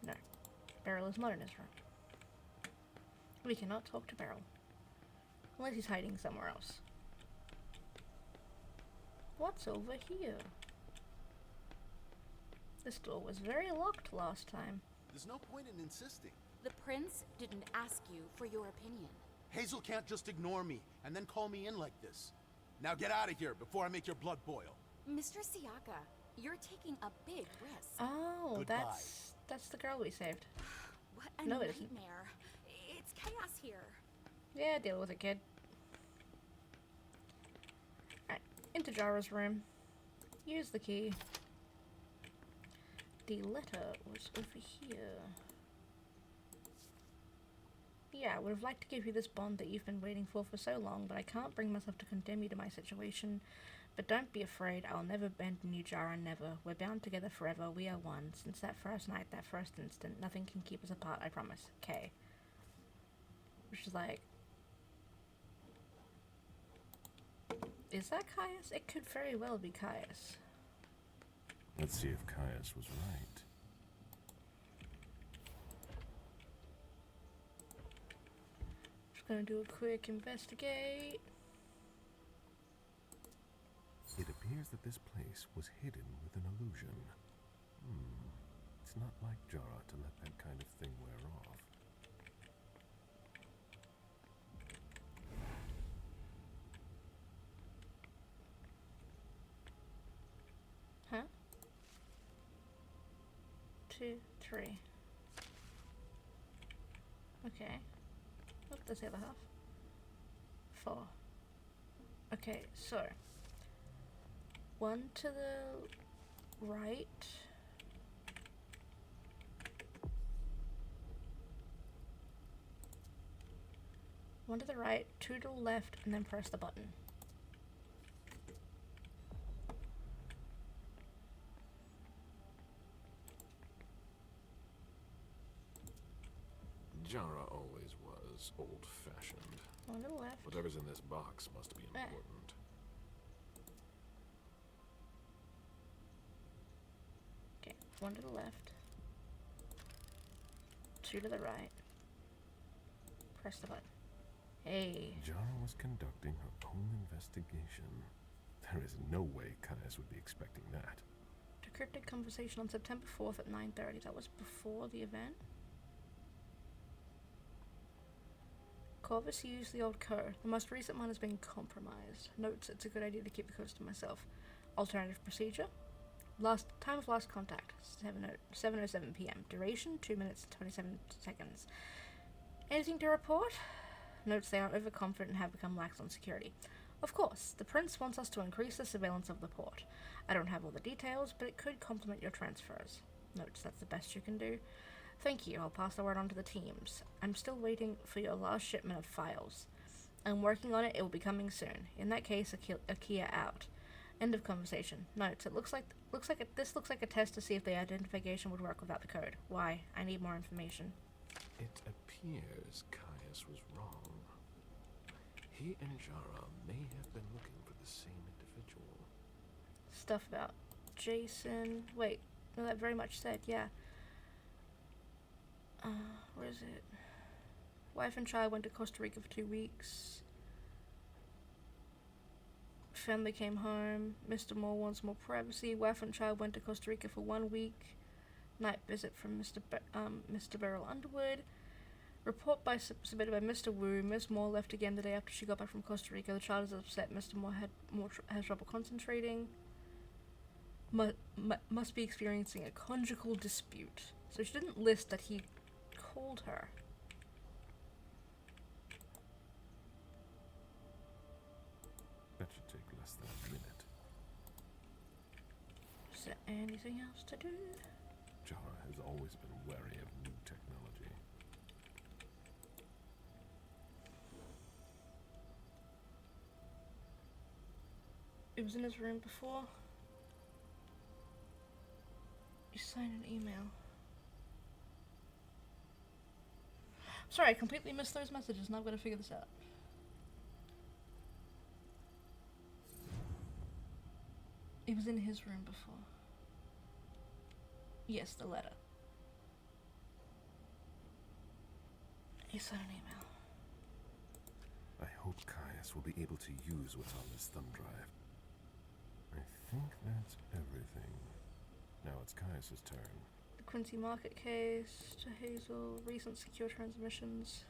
No. Beryl is not in his room. We cannot talk to Beryl. Unless he's hiding somewhere else. What's over here? This door was very locked last time. There's no point in insisting. The prince didn't ask you for your opinion. Hazel can't just ignore me and then call me in like this. Now get out of here before I make your blood boil. Mr. Siaka, you're taking a big risk. Oh, Goodbye. that's the girl we saved. What a No, it isn't. nightmare. It's chaos here. Yeah, deal with it, kid. Alright, into Jara's room. Use the key. The letter was over here. Yeah, I would have liked to give you this bond that you've been waiting for so long, but I can't bring myself to condemn you to my situation. But don't be afraid, I'll never abandon you, Jara, never. We're bound together forever, we are one. Since that first night, that first instant, nothing can keep us apart, I promise. K. Which is like... Is that Caius? It could very well be Caius. Let's see if Caius was right. Just gonna do a quick investigate. It appears that this place was hidden with an illusion. It's not like Jara to let that kind of thing wear off. Huh? 2, 3. Okay. Oh, there's the other half. 4. Okay, so 1 to the right. One to the right, 2 to the left, and then press the button. Jara always was old-fashioned. 1 to the left. Whatever's in this box must be important. Okay, 1 to the left. 2 to the right. Press the button. Hey. Jara was conducting her own investigation. There is no way Caius would be expecting that. Decrypted conversation on September 4th at 9:30. That was before the event. Corvus used the old code. The most recent one has been compromised. Notes it's a good idea to keep the codes to myself. Alternative procedure. Time of last contact 7:07 p.m. Duration 2 minutes and 27 seconds. Anything to report? Notes they are overconfident and have become lax on security. Of course, the prince wants us to increase the surveillance of the port. I don't have all the details, but it could complement your transfers. Notes that's the best you can do. Thank you, I'll pass the word on to the teams. I'm still waiting for your last shipment of files. I'm working on it, it will be coming soon. In that case, Akia out. End of conversation. Notes, this looks like a test to see if the identification would work without the code. Why? I need more information. It appears Caius was wrong. He and Jara may have been looking for the same individual. Stuff about Jason. Wait, no, that very much said, yeah. Where is it? Wife and child went to Costa Rica for 2 weeks. Family came home. Mr. Moore wants more privacy. Wife and child went to Costa Rica for 1 week. Night visit from Mr. Beryl Underwood. Report submitted by Mr. Wu. Miss Moore left again the day after she got back from Costa Rica. The child is upset. Mr. Moore has trouble concentrating. Must be experiencing a conjugal dispute. So she didn't list that he called her. That should take less than a minute. Is there anything else to do? Jara has always been wary of new technology. It was in his room before. You signed an email. Sorry, I completely missed those messages. Now I've got to figure this out. It was in his room before. Yes, the letter. He sent an email. I hope Caius will be able to use what's on this thumb drive. I think that's everything. Now it's Caius's turn. The Quincy Market case, to Hazel, recent secure transmissions.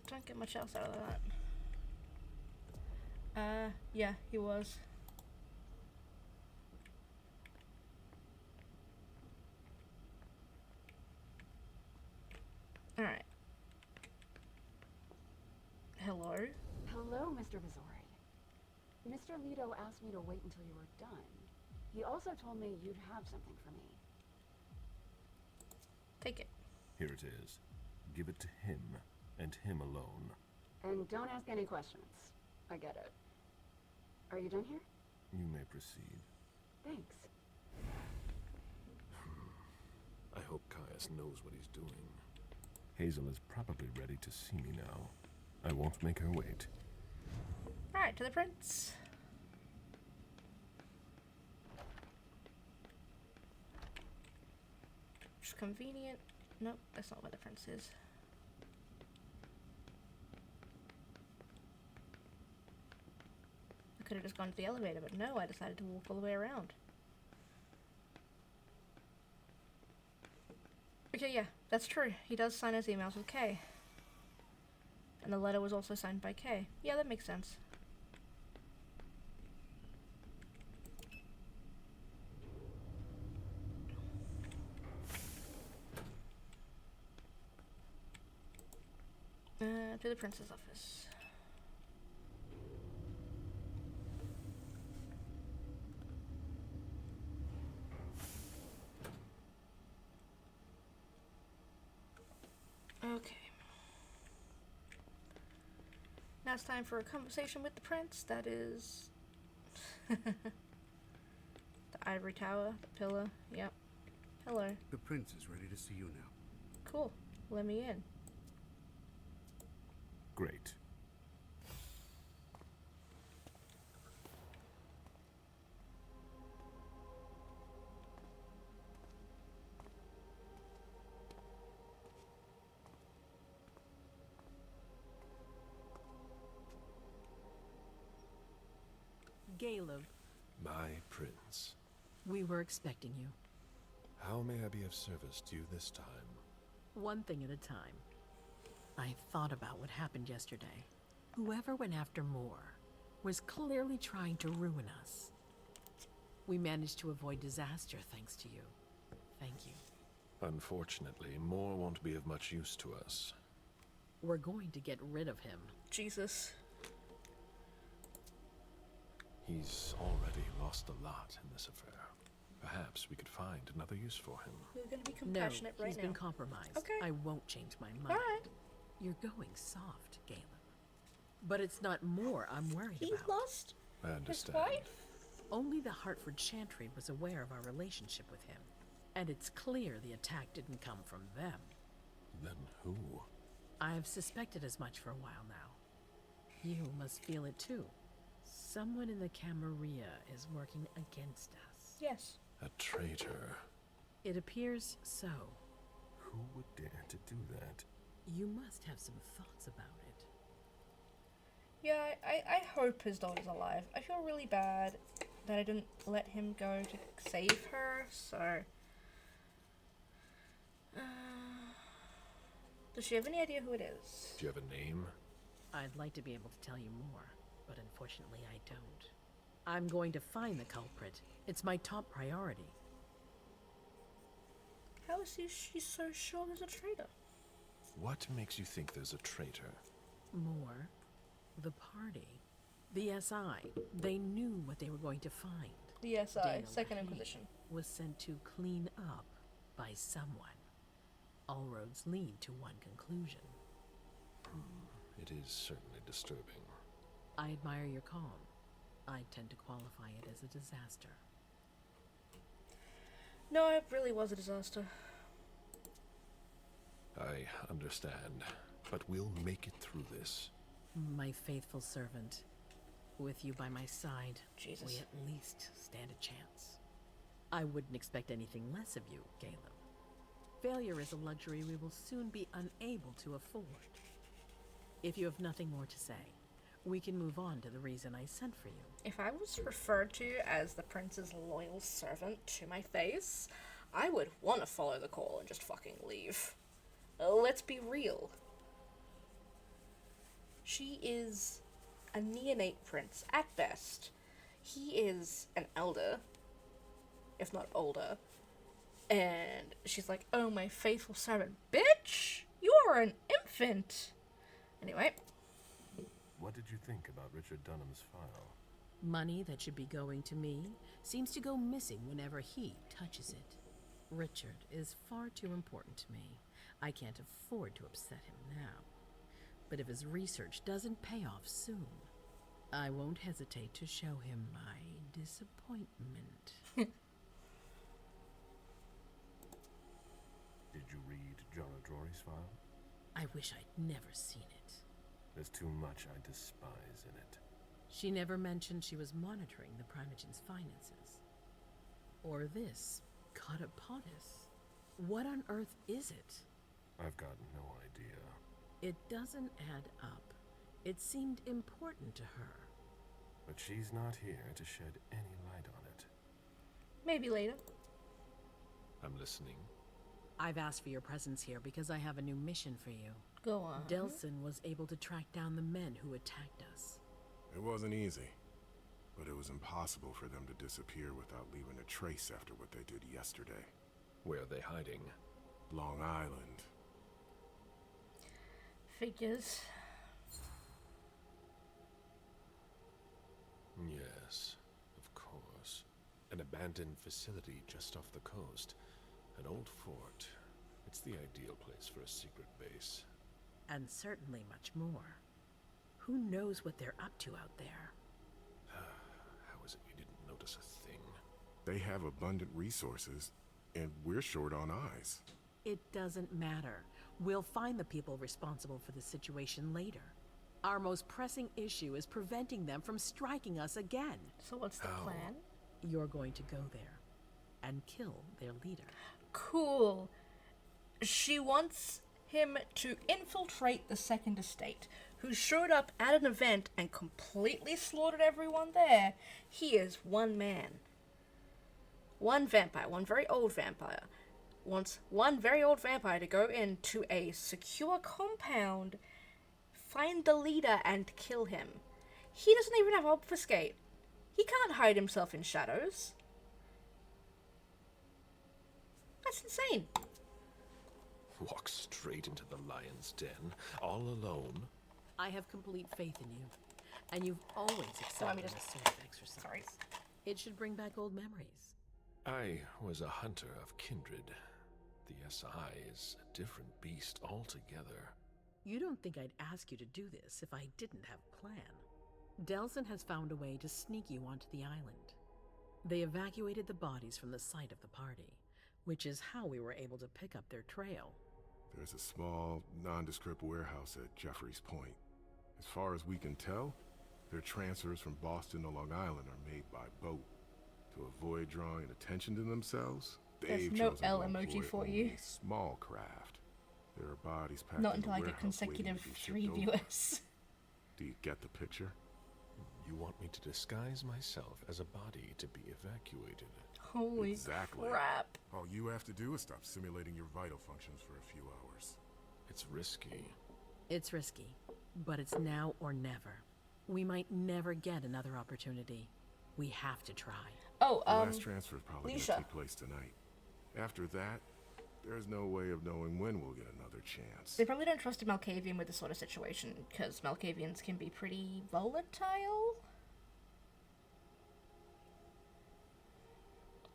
Don't get much else out of that. Yeah, he was. Alright. Hello? Hello, Mr. Vizori. Mr. Leto asked me to wait until you were done. He also told me you'd have something for me. Take it. Here it is. Give it to him, and him alone. And don't ask any questions. I get it. Are you done here? You may proceed. Thanks. I hope Caius knows what he's doing. Hazel is probably ready to see me now. I won't make her wait. Alright, to the prince. Just convenient. Nope, that's not where the prince is. I could have just gone to the elevator, but no, I decided to walk all the way around. Okay, yeah, that's true. He does sign his emails with K. And the letter was also signed by K. Yeah, that makes sense. To the prince's office. Okay. Now it's time for a conversation with the prince. That is the ivory tower, the pillar. Yep. Hello. The prince is ready to see you now. Cool. Let me in. Great. Caleb. My prince. We were expecting you. How may I be of service to you this time? One thing at a time. I thought about what happened yesterday. Whoever went after Moore was clearly trying to ruin us. We managed to avoid disaster thanks to you. Thank you. Unfortunately, Moore won't be of much use to us. We're going to get rid of him. Jesus. He's already lost a lot in this affair. Perhaps we could find another use for him. We're gonna be compassionate right now. He's been compromised. Okay. I won't change my mind. Alright. You're going soft, Caleb. But it's not Moore I'm worried He's about. lost I understand. his wife? Only the Hartford Chantry was aware of our relationship with him. And it's clear the attack didn't come from them. Then who? I've suspected as much for a while now. You must feel it too. Someone in the Camarilla is working against us. Yes. A traitor. It appears so. Who would dare to do that? You must have some thoughts about it. Yeah, I hope his daughter's alive. I feel really bad that I didn't let him go to save her, so... does she have any idea who it is? Do you have a name? I'd like to be able to tell you more, but unfortunately I don't. I'm going to find the culprit. It's my top priority. How is she so sure there's a traitor? What makes you think there's a traitor? More. The party. The SI. They knew what they were going to find. The SI, Dana Second LaHaye Inquisition. Was sent to clean up by someone. All roads lead to one conclusion. It is certainly disturbing. I admire your calm. I tend to qualify it as a disaster. No, it really was a disaster. I understand, but we'll make it through this. My faithful servant. With you by my side, Jesus. we at least stand a chance. I wouldn't expect anything less of you, Caleb. Failure is a luxury we will soon be unable to afford. If you have nothing more to say, we can move on to the reason I sent for you. If I was referred to as the prince's loyal servant to my face, I would want to follow the call and just fucking leave. Let's be real. She is a neonate prince at best. He is an elder, if not older. And she's like, oh, my faithful servant. Bitch! You are an infant! Anyway. What did you think about Richard Dunham's file? Money that should be going to me seems to go missing whenever he touches it. Richard is far too important to me. I can't afford to upset him now. But if his research doesn't pay off soon, I won't hesitate to show him my disappointment. Did you read John O'Drory's file? I wish I'd never seen it. There's too much I despise in it. She never mentioned she was monitoring the Primogen's finances. Or this, Catapotis. What on earth is it? I've got no idea. It doesn't add up. It seemed important to her. But she's not here to shed any light on it. Maybe later. I'm listening. I've asked for your presence here because I have a new mission for you. Go on. Delsin was able to track down the men who attacked us. It wasn't easy, but it was impossible for them to disappear without leaving a trace after what they did yesterday. Where are they hiding? Long Island. Figures. Yes, of course. An abandoned facility just off the coast. An old fort. It's the ideal place for a secret base. And certainly much more. Who knows what they're up to out there? How is it we didn't notice a thing? They have abundant resources, and we're short on eyes. It doesn't matter. We'll find the people responsible for the situation later. Our most pressing issue is preventing them from striking us again. So what's the plan? You're going to go there and kill their leader. Cool. She wants him to infiltrate the Second Estate, who showed up at an event and completely slaughtered everyone there. He is one man. One vampire, one very old vampire, wants one very old vampire to go into a secure compound, find the leader, and kill him. He doesn't even have obfuscate. He can't hide himself in shadows. That's insane. Walk straight into the lion's den, all alone. I have complete faith in you, and you've always excelled in this sort of exercise. Sorry. It should bring back old memories. I was a hunter of kindred. The SI is a different beast altogether. You don't think I'd ask you to do this if I didn't have a plan. Delsin has found a way to sneak you onto the island. They evacuated the bodies from the site of the party, which is how we were able to pick up their trail. There's a small, nondescript warehouse at Jeffrey's Point. As far as we can tell, their transfers from Boston to Long Island are made by boat. To avoid drawing attention to themselves, they've There's no chosen L to emoji employ for only you. small craft. There are bodies packed Not in the until I get warehouse consecutive waiting to be 3 shipped over. viewers. Do you get the picture? You want me to disguise myself as a body to be evacuated? Holy Exactly. crap. All you have to do is stop simulating your vital functions for a few hours. It's risky. It's risky, but it's now or never. We might never get another opportunity. We have to try. Oh, the last transfer is probably going to take place tonight. After that, there's no way of knowing when we'll get another chance. They probably don't trust a Malkavian with this sort of situation, because Malkavians can be pretty volatile.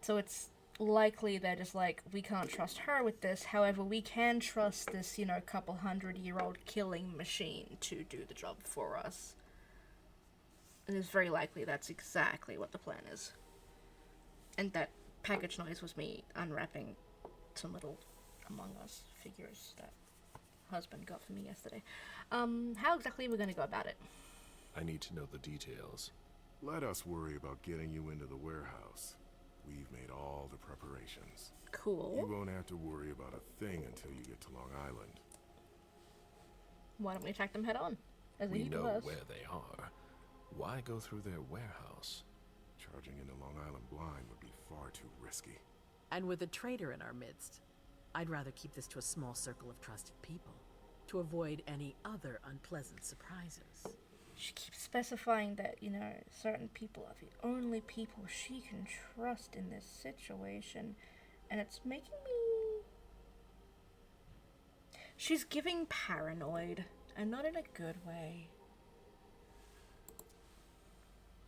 So it's likely they're just like, we can't trust her with this, however, we can trust this, you know, couple 100-year-old killing machine to do the job for us. And it's very likely that's exactly what the plan is. And that package noise was me unwrapping some little Among Us figures that husband got for me yesterday. How exactly are we going to go about it? I need to know the details. Let us worry about getting you into the warehouse. We've made all the preparations. Cool. You won't have to worry about a thing until you get to Long Island. Why don't we attack them head on? As We he know does. where they are. Why go through their warehouse? Charging into Long Island blind would be far too risky. And with a traitor in our midst, I'd rather keep this to a small circle of trusted people, to avoid any other unpleasant surprises. She keeps specifying that, you know, certain people are the only people she can trust in this situation, and it's making me... She's giving paranoid, and not in a good way.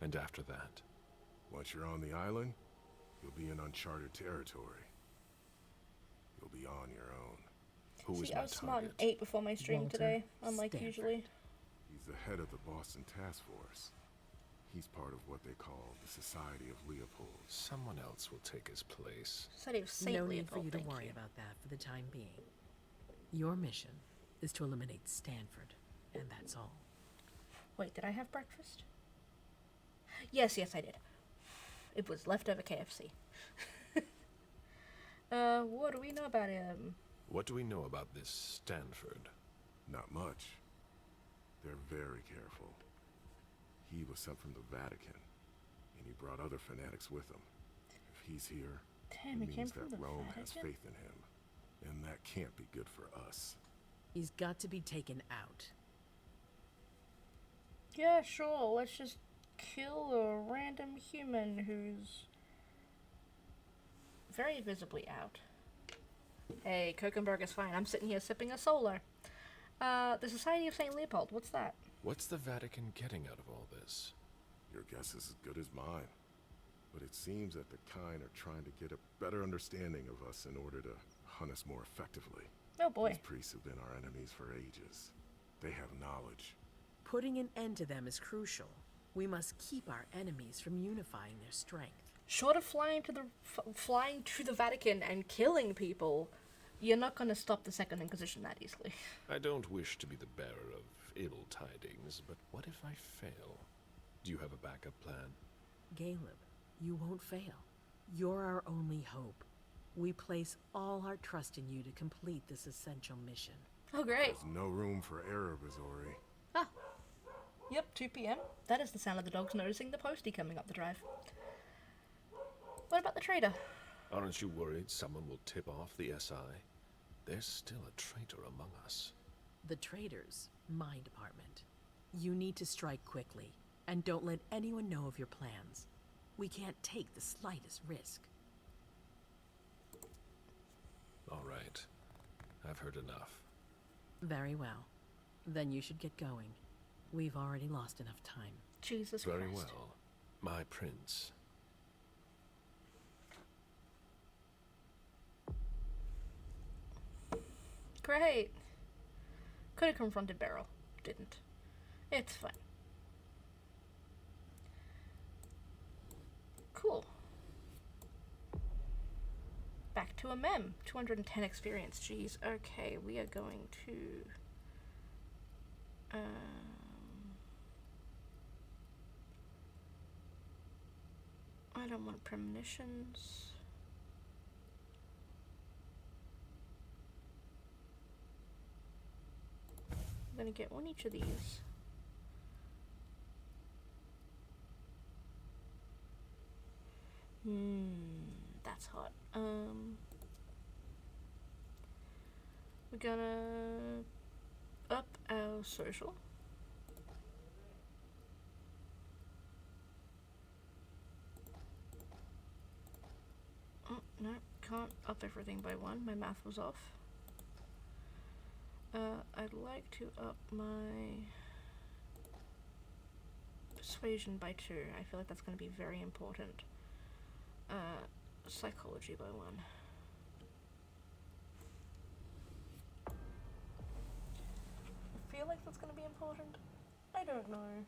And after that? Once you're on the island, you'll be in uncharted territory. You'll be on your own. Who is See, my I was smart and target? ate before my stream Walter today, unlike Stanford. usually. He's the head of the Boston Task Force. He's part of what they call the Society of Leopold. Someone else will take his place. Society of Saint No Leopold, need for you to thank worry you. about that for the time being. Your mission is to eliminate Stanford. and that's all. Wait, did I have breakfast? Yes, I did. It was leftover KFC. What do we know about him? What do we know about this Stanford? Not much. They're very careful. He was sent from the Vatican, and he brought other fanatics with him. If he's here, Damn, it he came means from that the Rome has Vatican? faith in him, and that can't be good for us. He's got to be taken out. Yeah, sure. Let's just kill a random human who's very visibly out. Hey, Kokenberg is fine. I'm sitting here sipping a solar. The Society of St. Leopold, what's that? What's the Vatican getting out of all this? Your guess is as good as mine. But it seems that the kind are trying to get a better understanding of us in order to hunt us more effectively. Oh boy. These priests have been our enemies for ages. They have knowledge. Putting an end to them is crucial. We must keep our enemies from unifying their strength. Short of flying to the Vatican and killing people, you're not going to stop the Second Inquisition that easily. I don't wish to be the bearer of ill tidings, but what if I fail? Do you have a backup plan? Caleb, you won't fail. You're our only hope. We place all our trust in you to complete this essential mission. Oh, great. There's no room for error, Bizori. Ah. Yep, 2 p.m. That is the sound of the dogs noticing the postie coming up the drive. What about the trader? Aren't you worried someone will tip off the SI? There's still a traitor among us. The traitors, my department. You need to strike quickly, and don't let anyone know of your plans. We can't take the slightest risk. All right. I've heard enough. Very well. Then you should get going. We've already lost enough time. Jesus Christ. Very well. My prince. Great. Could have confronted Beryl. Didn't. It's fine. Cool. Back to a mem. 210 experience. Jeez. Okay, we are going to... I don't want premonitions. I'm gonna get one each of these. That's hot. We're gonna up our social. Oh, no, can't up everything by one. My math was off. I'd like to up my persuasion by 2. I feel like that's going to be very important. Psychology by 1. I feel like that's going to be important. I don't know.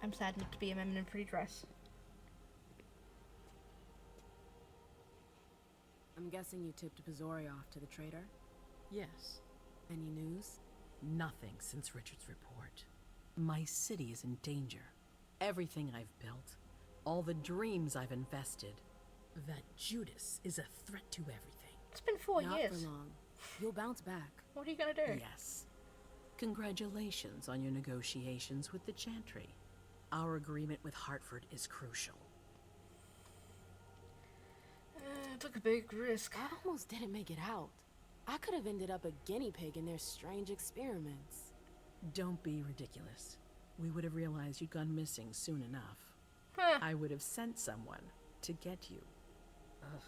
I'm sad not to be a mem in a pretty dress. I'm guessing you tipped Bizori off to the traitor? Yes. Any news? Nothing since Richard's report. My city is in danger. Everything I've built, all the dreams I've invested. That Judas is a threat to everything. It's been 4 years. Not for long. You'll bounce back. What are you gonna do? Yes. Congratulations on your negotiations with the Chantry. Our agreement with Hartford is crucial. Took a big risk. I almost didn't make it out. I could have ended up a guinea pig in their strange experiments. Don't be ridiculous. We would have realized you'd gone missing soon enough. Huh. I would have sent someone to get you. Ugh,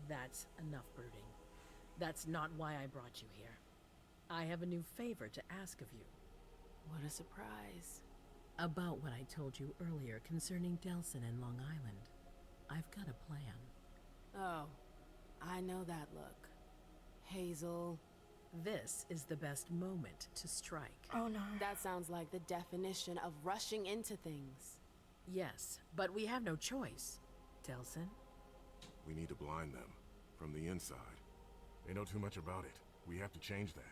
that's enough brooding. That's not why I brought you here. I have a new favor to ask of you. What a surprise. About what I told you earlier concerning Delson and Long Island. I've got a plan. Oh, I know that look. Hazel, This is the best moment to strike. Oh no. That sounds like the definition of rushing into things. Yes, but we have no choice. Delsin? We need to blind them. From the inside. They know too much about it. We have to change that.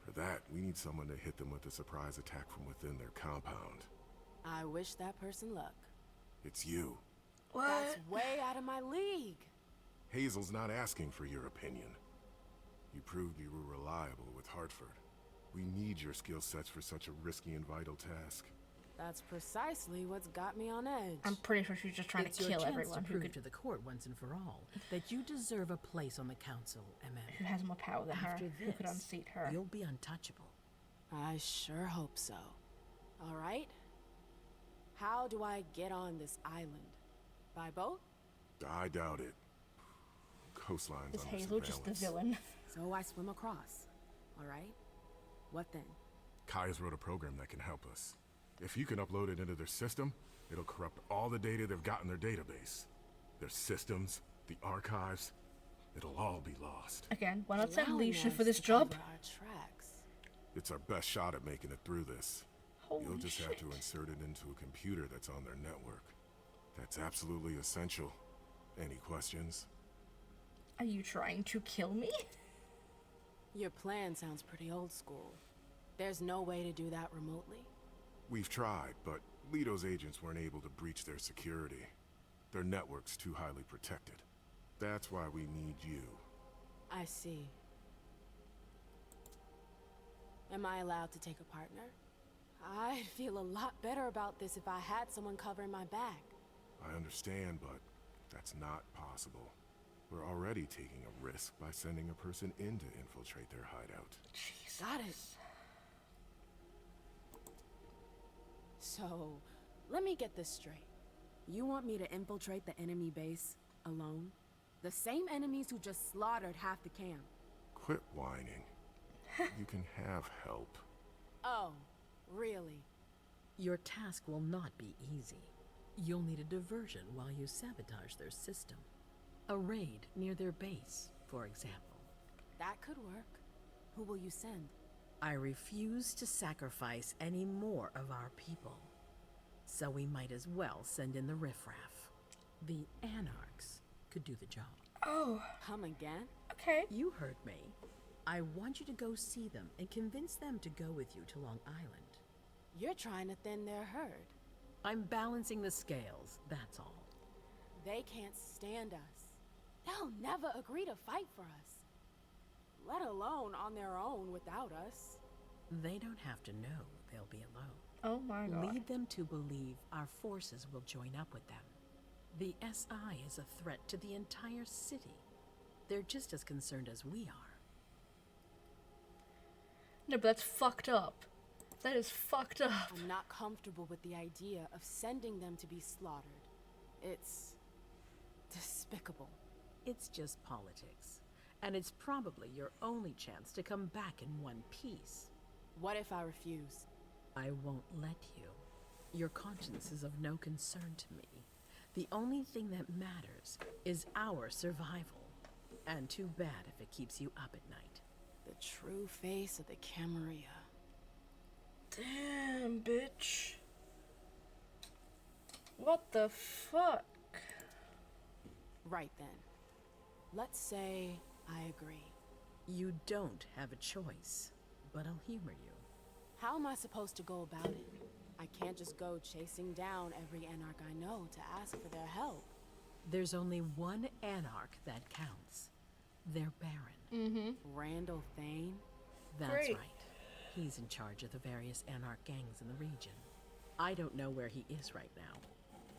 For that, we need someone to hit them with a surprise attack from within their compound. I wish that person luck. It's you. What? That's way out of my league. Hazel's not asking for your opinion. You proved you were reliable with Hartford. We need your skill sets for such a risky and vital task. That's precisely what's got me on edge. I'm pretty sure she's just trying It's to your kill chance everyone to who prove to the court once and for all that you deserve a place on the council, MM. who has more power than her, After who could this, unseat her. you'll be untouchable. I sure hope so. All right. How do I get on this island? By boat? I doubt it. Coastline's Is under Hazel just the surveillance. villain? So I swim across. All right. What then? Kaya's wrote a program that can help us. If you can upload it into their system, it'll corrupt all the data they've got in their database. Their systems, the archives, it'll all be lost. Again, why not send Allowing Leisha us for this to job? cover our tracks. It's our best shot at making it through this. Holy You'll just have shit. to insert it into a computer that's on their network. That's absolutely essential. Any questions? Are you trying to kill me? Your plan sounds pretty old school. There's no way to do that remotely. We've tried, but Leto's agents weren't able to breach their security. Their network's too highly protected. That's why we need you. I see. Am I allowed to take a partner? I'd feel a lot better about this if I had someone covering my back. I understand, but that's not possible. We're already taking a risk by sending a person in to infiltrate their hideout. Jesus. Got it. So, let me get this straight. You want me to infiltrate the enemy base alone? The same enemies who just slaughtered half the camp. Quit whining. You can have help. Oh, really? Your task will not be easy. You'll need a diversion while you sabotage their system. A raid near their base, for example. That could work. Who will you send? I refuse to sacrifice any more of our people. So we might as well send in the riffraff. The Anarchs could do the job. Oh. Come again? Okay. You heard me. I want you to go see them and convince them to go with you to Long Island. You're trying to thin their herd. I'm balancing the scales, that's all. They can't stand us. They'll never agree to fight for us. Let alone on their own without us. They don't have to know they'll be alone. Oh my god. Lead them to believe our forces will join up with them. The SI is a threat to the entire city. They're just as concerned as we are. No, but that's fucked up. That is fucked up. I'm not comfortable with the idea of sending them to be slaughtered. It's despicable. It's just politics. And it's probably your only chance to come back in one piece. What if I refuse? I won't let you. Your conscience is of no concern to me. The only thing that matters is our survival. And too bad if it keeps you up at night. The true face of the Camarilla. Damn, bitch. What the fuck? Right then. Let's say I agree. You don't have a choice, but I'll humor you. How am I supposed to go about it? I can't just go chasing down every Anarch I know to ask for their help. There's only one Anarch that counts. Their Baron. Mm-hmm. Randall Thane? That's Great. right. He's in charge of the various Anarch gangs in the region. I don't know where he is right now.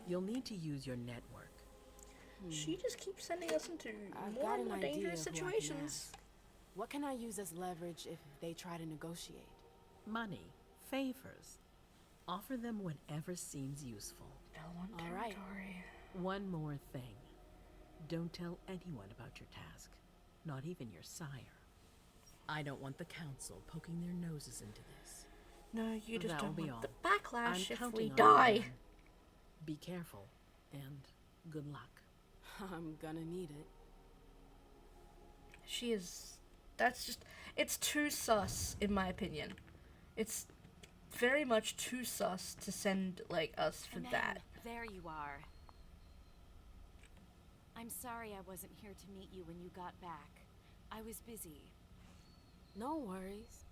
You'll need to use your network. She just keeps sending us into I've more got and more an idea dangerous of who I can situations. ask. What can I use as leverage if they try to negotiate? Money, favors. Offer them whatever seems useful. Belmont All right. territory. One more thing. Don't tell anyone about your task, not even your sire. I don't want the council poking their noses into this. No, you just That'll don't be want all. the backlash I'm if counting we on die. you. Be careful, and good luck. I'm gonna need it. She is that's just, it's too sus, in my opinion. It's very much too sus to send, like, us for Amen, that. there you are. I'm sorry I wasn't here to meet you when you got back. I was busy. No worries.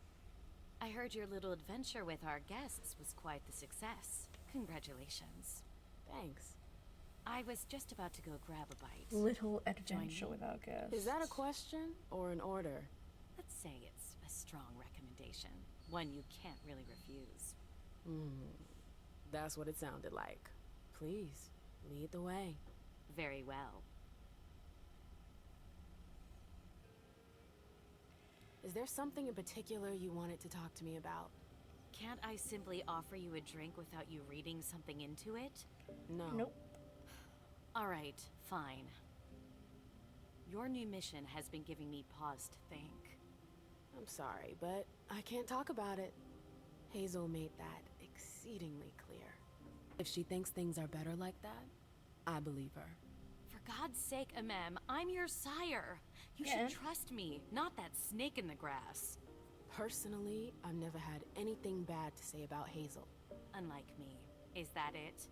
I heard your little adventure with our guests was quite the success. Congratulations. Thanks. I was just about to go grab a bite. Little adventure with our guests. Is that a question or an order? Let's say it's a strong recommendation. One you can't really refuse. That's what it sounded like. Please, lead the way. Very well. Is there something in particular you wanted to talk to me about? Can't I simply offer you a drink without you reading something into it? No. Nope. All right, fine. Your new mission has been giving me pause to think. I'm sorry, but I can't talk about it. Hazel made that exceedingly clear. If she thinks things are better like that, I believe her. For God's sake, Amem, I'm your sire. You should trust me, not that snake in the grass. Personally, I've never had anything bad to say about Hazel. Unlike me. Is that it?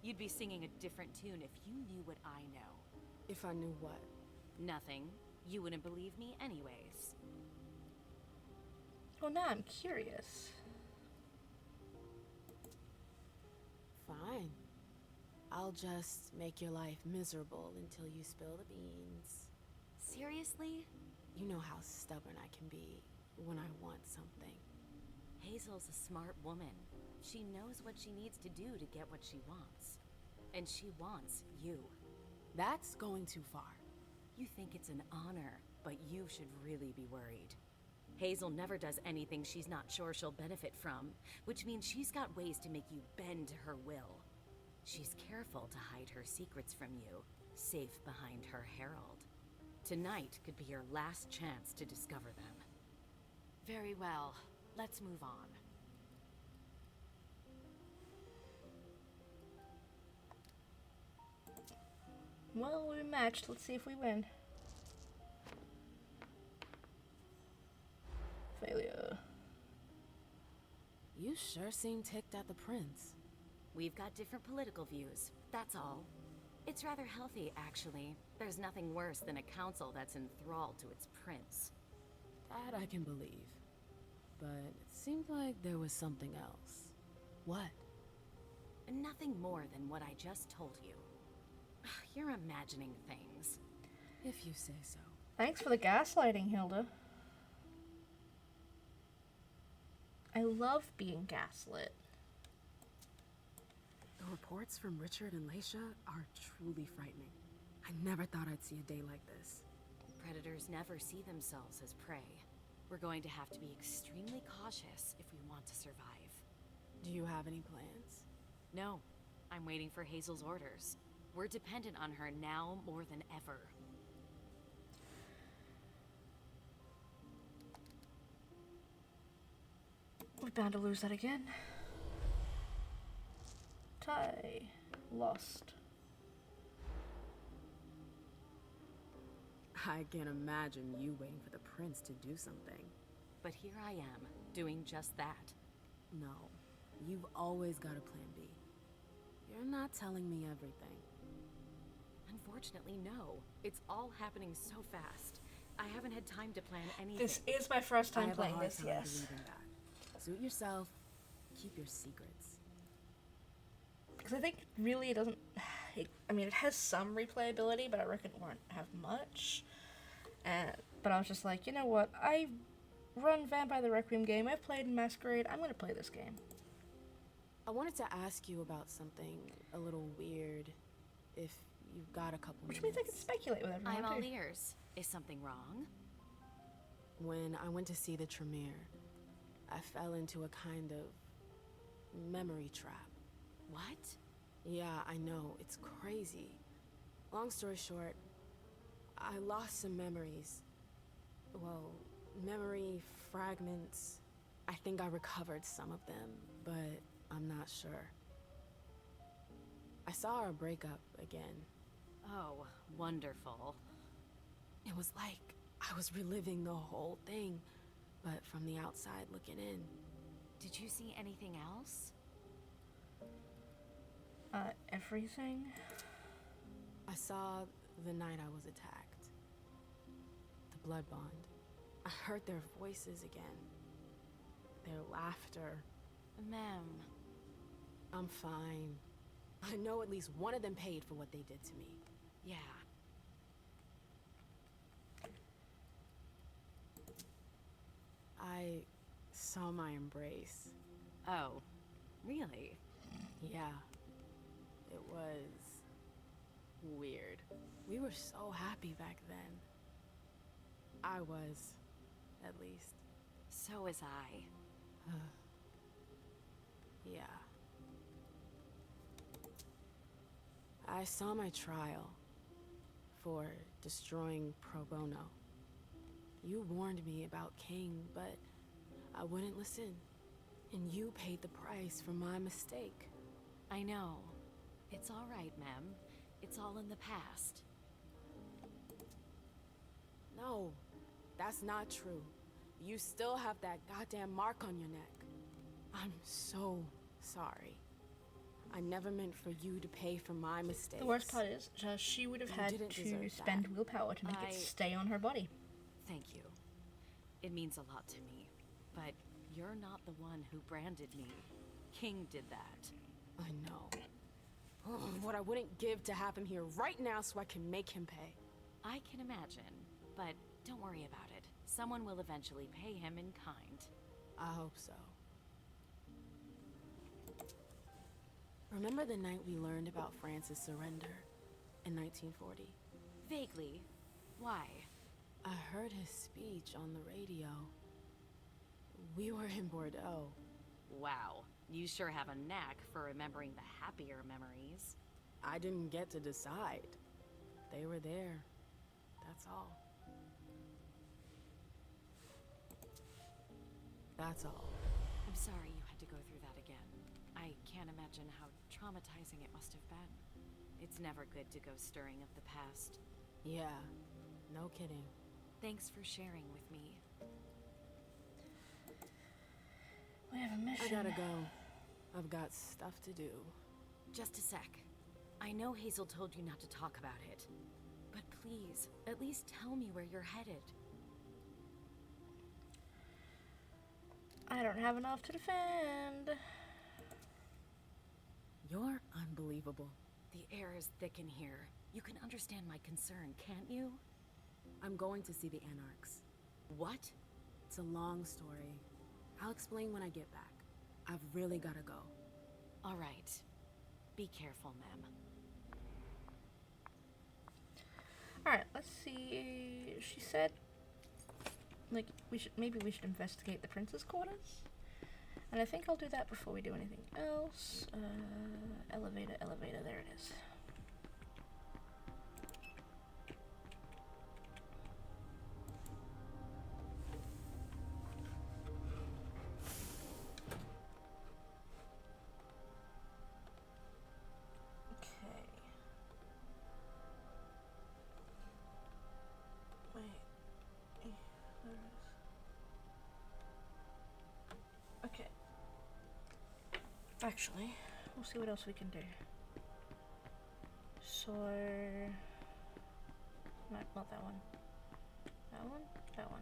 You'd be singing a different tune if you knew what I know. If I knew what? Nothing. You wouldn't believe me anyways. Well, now I'm curious. Fine. I'll just make your life miserable until you spill the beans. Seriously? You know how stubborn I can be when I want something. Hazel's a smart woman. She knows what she needs to do to get what she wants. And she wants you. That's going too far. You think it's an honor, but you should really be worried. Hazel never does anything she's not sure she'll benefit from, which means she's got ways to make you bend to her will. She's careful to hide her secrets from you, safe behind her herald. Tonight could be your last chance to discover them. Very well, let's move on. Well, we matched. Let's see if we win. Failure. You sure seem ticked at the prince. We've got different political views, that's all. It's rather healthy, actually. There's nothing worse than a council that's enthralled to its prince. That I can believe. But it seemed like there was something else. What? Nothing more than what I just told you. You're imagining things. If you say so. Thanks for the gaslighting, Hilda. I love being gaslit. The reports from Richard and Leisha are truly frightening. I never thought I'd see a day like this. Predators never see themselves as prey. We're going to have to be extremely cautious if we want to survive. Do you have any plans? No. I'm waiting for Hazel's orders. We're dependent on her now more than ever. We're bound to lose that again. Tie. Lost. I can't imagine you waiting for the prince to do something. But here I am, doing just that. No, you've always got a plan B. You're not telling me everything. Unfortunately, no. It's all happening so fast. I haven't had time to plan anything. This is my first time playing this, yes. Believing that. Suit yourself. Keep your secrets. Because I think really it doesn't... I mean, it has some replayability, but I reckon it won't have much. But I was just like, you know what? I run Vampire the Requiem game. I've played Masquerade. I'm going to play this game. I wanted to ask you about something a little weird, if you've got a couple Which minutes. means I can speculate with everyone, I'm all too. ears. Is something wrong? When I went to see the Tremere, I fell into a kind of memory trap. What? Yeah, I know. It's crazy. Long story short, I lost some memories. Well, memory fragments. I think I recovered some of them, but I'm not sure. I saw our breakup again. Oh, wonderful. It was like I was reliving the whole thing, but from the outside looking in. Did you see anything else? Everything? I saw the night I was attacked. The blood bond. I heard their voices again. Their laughter. Ma'am. I'm fine. I know at least one of them paid for what they did to me. Yeah. I saw my embrace. Oh, really? Yeah. It was weird. We were so happy back then. I was, at least. So was I. Yeah. I saw my trial for destroying pro bono. You warned me about King, but I wouldn't listen. And you paid the price for my mistake. I know. It's all right, ma'am. It's all in the past. No, that's not true. You still have that goddamn mark on your neck. I'm so sorry. I never meant for you to pay for my mistakes. The worst part is, she would have had to spend willpower to make it stay on her body. Thank you. It means a lot to me. But you're not the one who branded me. King did that. I know. What I wouldn't give to have him here right now so I can make him pay. I can imagine, but don't worry about it. Someone will eventually pay him in kind. I hope so. Remember the night we learned about France's surrender in 1940? Vaguely. Why? I heard his speech on the radio. We were in Bordeaux. Wow. You sure have a knack for remembering the happier memories. I didn't get to decide. They were there. That's all. That's all. I'm sorry you had to go through that again. I can't imagine how traumatizing it must have been. It's never good to go stirring up the past. Yeah, no kidding. Thanks for sharing with me. We have a mission. I gotta go. I've got stuff to do. Just a sec. I know Hazel told you not to talk about it. But please, at least tell me where you're headed. I don't have enough to defend. You're unbelievable. The air is thick in here. You can understand my concern, can't you? I'm going to see the Anarchs. What? It's a long story. I'll explain when I get back. I've really gotta go. All right. Be careful, ma'am. Alright, let's see. She said, like, maybe we should investigate the prince's quarters. And I think I'll do that before we do anything else. Elevator, there it is. Okay. Actually, we'll see what else we can do. So, not that one. That one? That one.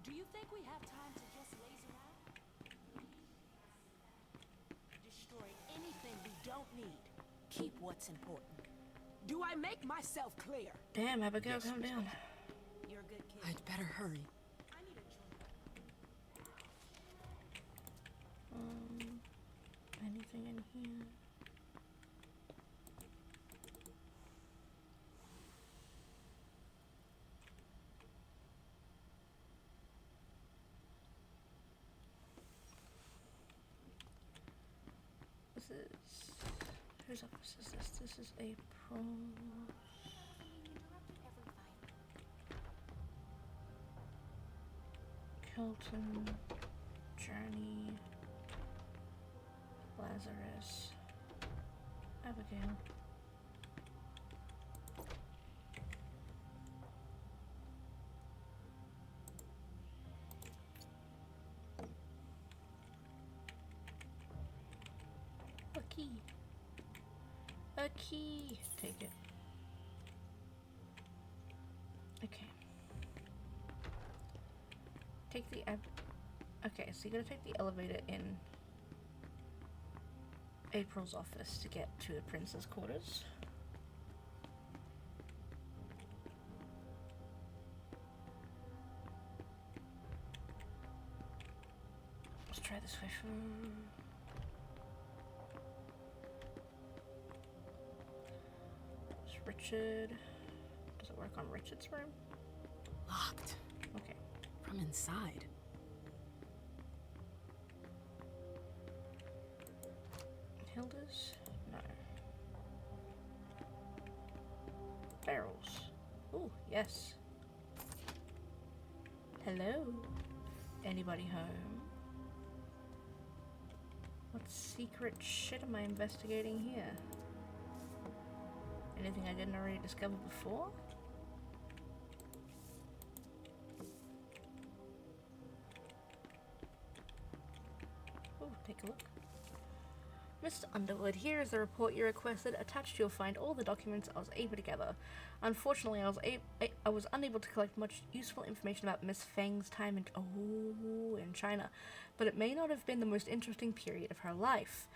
Do you think we have time to just laze around? Destroy anything we don't need. Keep what's important. Do I make myself clear? Damn, Abigail, calm down. You're a good kid. I'd better hurry. I need a drink. Anything in here? Whose office is this? This is April. Kelton, Journey, Lazarus, Abigail. key. A key. Take it. Okay. Take the okay, so you're gonna take the elevator in April's office to get to the prince's quarters. Let's try this way for... It's Richard. Does it work on Richard's room? Locked. Okay. From inside. Hilda's? No. Barrels. Oh, yes. Hello? Anybody home? What secret shit am I investigating here? Anything I didn't already discover before? Oh, take a look. Mr. Underwood, here is the report you requested. Attached you'll find all the documents I was able to gather. Unfortunately, I was unable to collect much useful information about Miss Fang's time in China, but it may not have been the most interesting period of her life.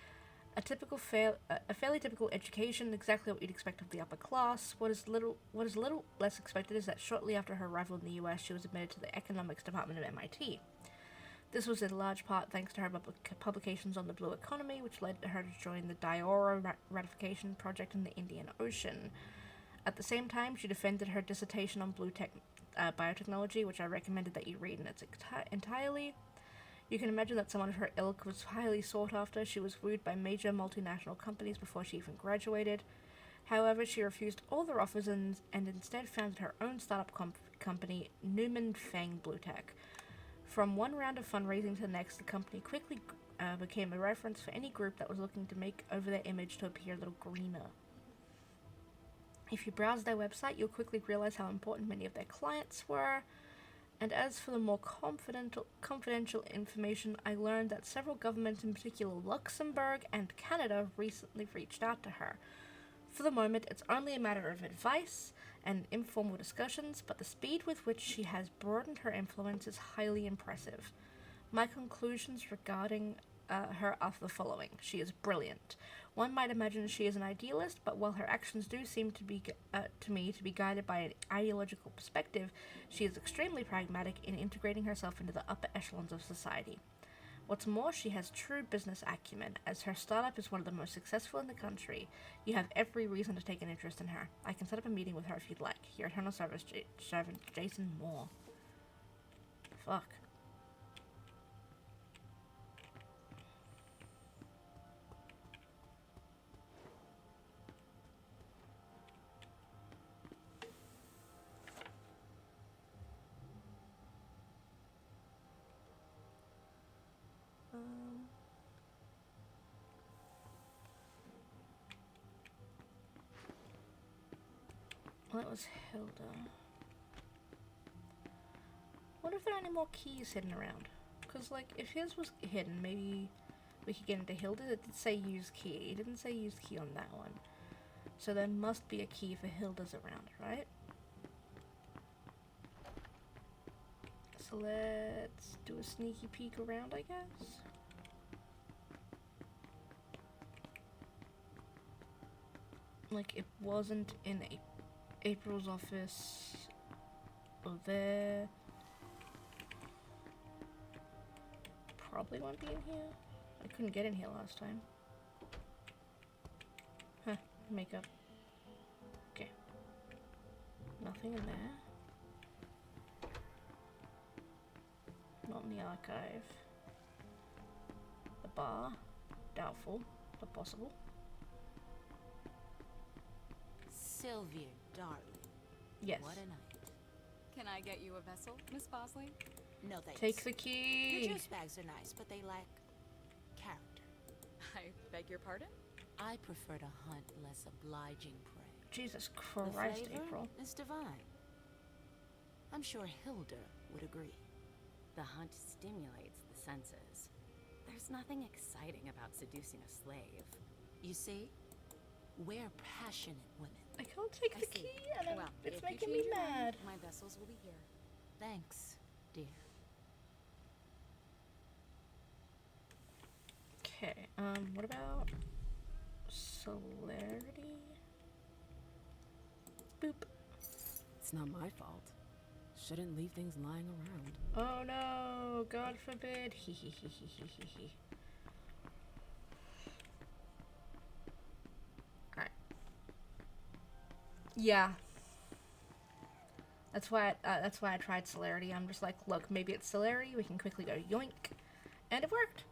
A fairly typical education, exactly what you'd expect of the upper class. What is a little less expected is that shortly after her arrival in the US, she was admitted to the economics department of MIT. This was in large part thanks to her publications on the blue economy, which led her to join the Diora ratification project in the Indian Ocean. At the same time, she defended her dissertation on biotechnology, which I recommended that you read in its entirety. You can imagine that someone of her ilk was highly sought after. She was wooed by major multinational companies before she even graduated. However, she refused all their offers and instead founded her own startup company, Newman Fang Blue Tech. From one round of fundraising to the next, the company quickly became a reference for any group that was looking to make over their image to appear a little greener. If you browse their website, you'll quickly realize how important many of their clients were. And as for the more confidential information, I learned that several governments, in particular Luxembourg and Canada, recently reached out to her. For the moment, it's only a matter of advice and informal discussions, but the speed with which she has broadened her influence is highly impressive. My conclusions regarding her are the following. She is brilliant. One might imagine she is an idealist, but while her actions do seem to be guided by an ideological perspective, she is extremely pragmatic in integrating herself into the upper echelons of society. What's more, she has true business acumen. As her startup is one of the most successful in the country, you have every reason to take an interest in her. I can set up a meeting with her if you'd like. Your eternal service, servant Jason Moore. Fuck. Well, that was Hilda. Wonder if there are any more keys hidden around. Because, like, if his was hidden, maybe we could get into Hilda. It did say use key. It didn't say use key on that one. So there must be a key for Hilda's around, right? So let's do a sneaky peek around, I guess. Like, it wasn't in April's office or there. Probably won't be in here. I couldn't get in here last time. Huh, makeup. Okay. Nothing in there. Not in the archive. The bar. Doubtful, but possible. Sylvia, darling. Yes. What a night. Can I get you a vessel, Miss Bosley? No thanks. Take the key. Your juice bags are nice, but they lack character. I beg your pardon? I prefer to hunt less obliging prey. Jesus The Christ, flavor April. is divine. I'm sure Hilda would agree. The hunt stimulates the senses. There's nothing exciting about seducing a slave. You see? We're passionate women. I can't take the key, and well, it's if you making me change your mind, mad. my vessels will be here. Thanks, dear. Okay, what about celerity? Boop. It's not my fault. Shouldn't leave things lying around. Oh no, God forbid. Hee hee hee hee hee hee hee. Alright. Yeah. That's why I tried celerity. I'm just like, look, maybe it's celerity, we can quickly go yoink. And it worked.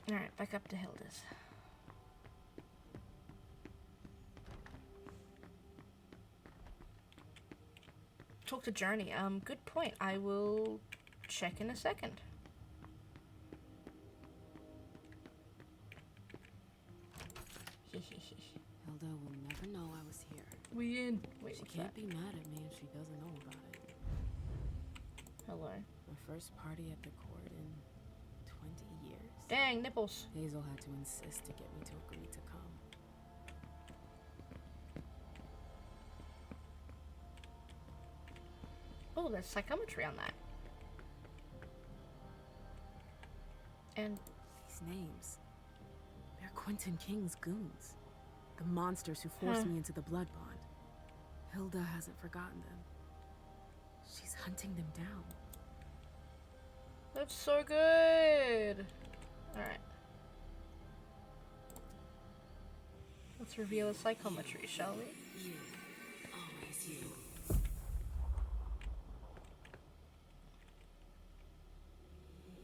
Alright, back up to Hilda's. Talk to Journey. Good point. I will check in a second. Hilda will never know I was here. We in. Wait, she what's can't that? be mad at me if she doesn't know about it. Hello. My first party at the court in 20 years. Dang, nipples. Hazel had to insist to get me to agree to come. Oh, there's psychometry on that. And these names. They're Quentin King's goons. The monsters who forced me into the blood bond. Hilda hasn't forgotten them. She's hunting them down. That's so good. Alright. Let's reveal the psychometry, shall we? You. Always you.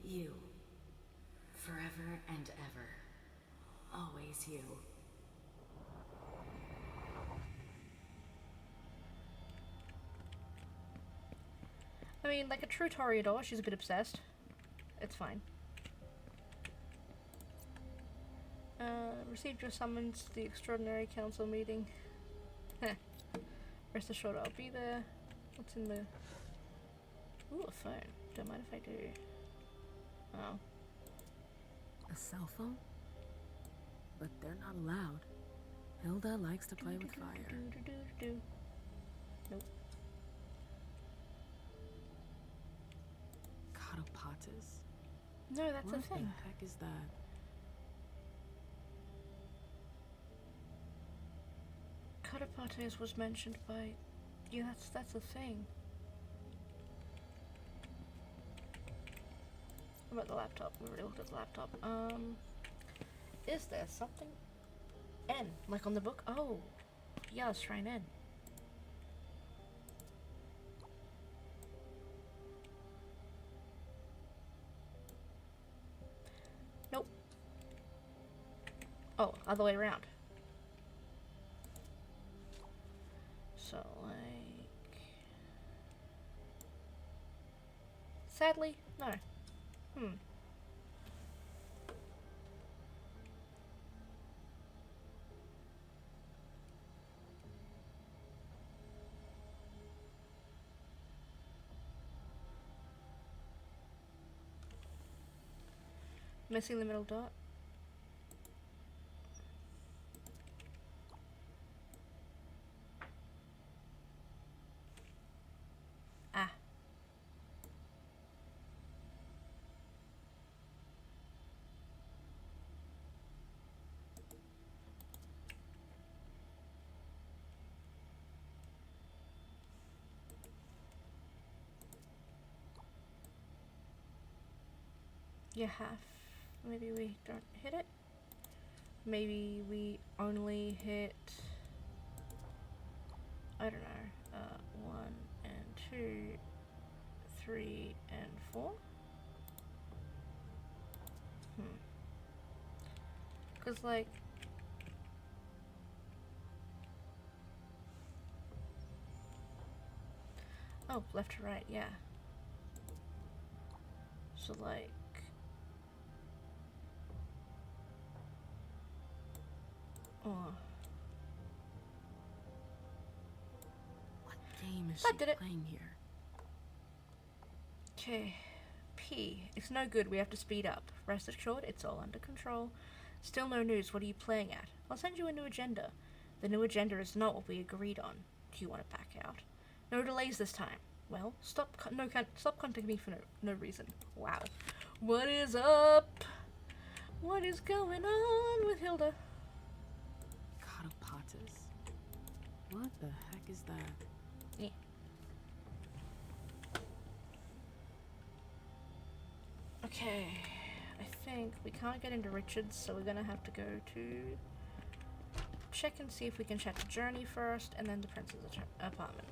You. Forever and ever. Always you. I mean, like a true Toreador, she's a bit obsessed. It's fine. Received your summons to the Extraordinary Council meeting. Heh. Rest assured I'll be there. What's in the... Ooh, a phone. Don't mind if I do. Oh. A cell phone? But they're not allowed. Hilda likes to play with fire. Nope. Catapatas? No, that's what a thing. What the heck is that? Catapates was mentioned by... Yeah, that's a thing. What about the laptop? We already looked at the laptop. Is there something? N, like on the book? Oh, yeah, let's try an N. Nope. Oh, other way around. So, like... Sadly, no. Missing the middle dot. Ah. Yeah, half. Maybe we don't hit it. Maybe we only hit, I don't know, 1 and 2, 3 and 4. Cause like, oh, left to right, yeah. So like, oh. What game is That she did it. playing here? Okay, P. It's no good, we have to speed up. Rest assured, it's all under control. Still no news, what are you playing at? I'll send you a new agenda. The new agenda is not what we agreed on. Do you want to back out? No delays this time. Well, stop contacting me for no reason. Wow. What is up? What is going on with Hilda? Catapatas? What the heck is that? Yeah. Okay, I think we can't get into Richard's, so we're gonna have to go to check and see if we can chat to Journey first, and then the prince's apartment.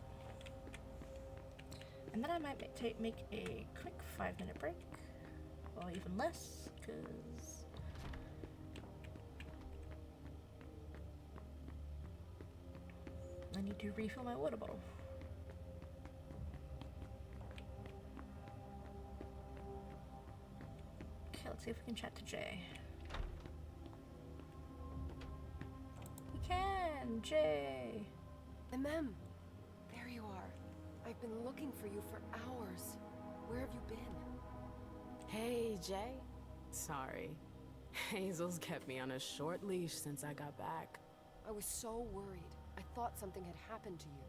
And then I might make a quick 5-minute break, or even less, because I need to refill my water bottle. Okay, let's see if we can chat to Jay. We can, Jay. Mem, there you are. I've been looking for you for hours. Where have you been? Hey, Jay. Sorry. Hazel's kept me on a short leash since I got back. I was so worried. I thought something had happened to you.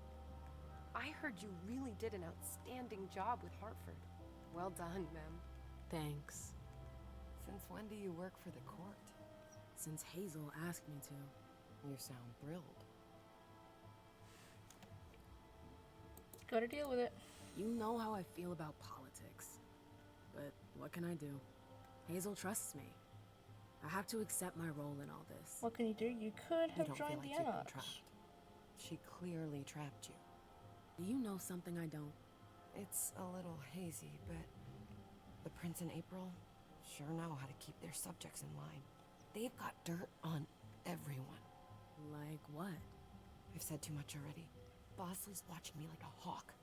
I heard you really did an outstanding job with Hartford. Well done, Mem. Thanks. Since when do you work for the court? Since Hazel asked me to. You sound thrilled. Gotta deal with it. You know how I feel about politics. But what can I do? Hazel trusts me. I have to accept my role in all this. What can you do? You could have You don't feel joined like the you've been Anarchs. trapped. She clearly trapped you. Do you know something I don't? It's a little hazy, but the Prince and April sure know how to keep their subjects in line. They've got dirt on everyone. Like what? I've said too much already. Bosley's watching me like a hawk.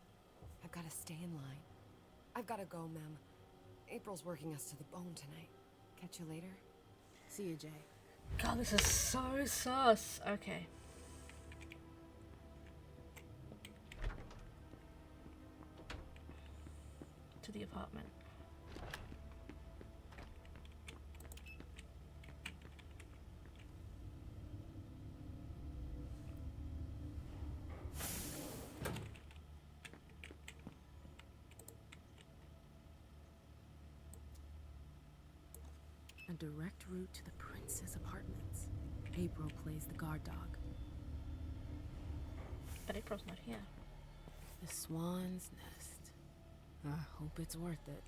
I've got to stay in line. I've got to go, Mem. April's working us to the bone tonight. Catch you later. See you, Jay. God, this is so sus. Okay. To the apartment. A direct route to the prince's apartments. April plays the guard dog. But April's not here. The Swan's Nest. I hope it's worth it.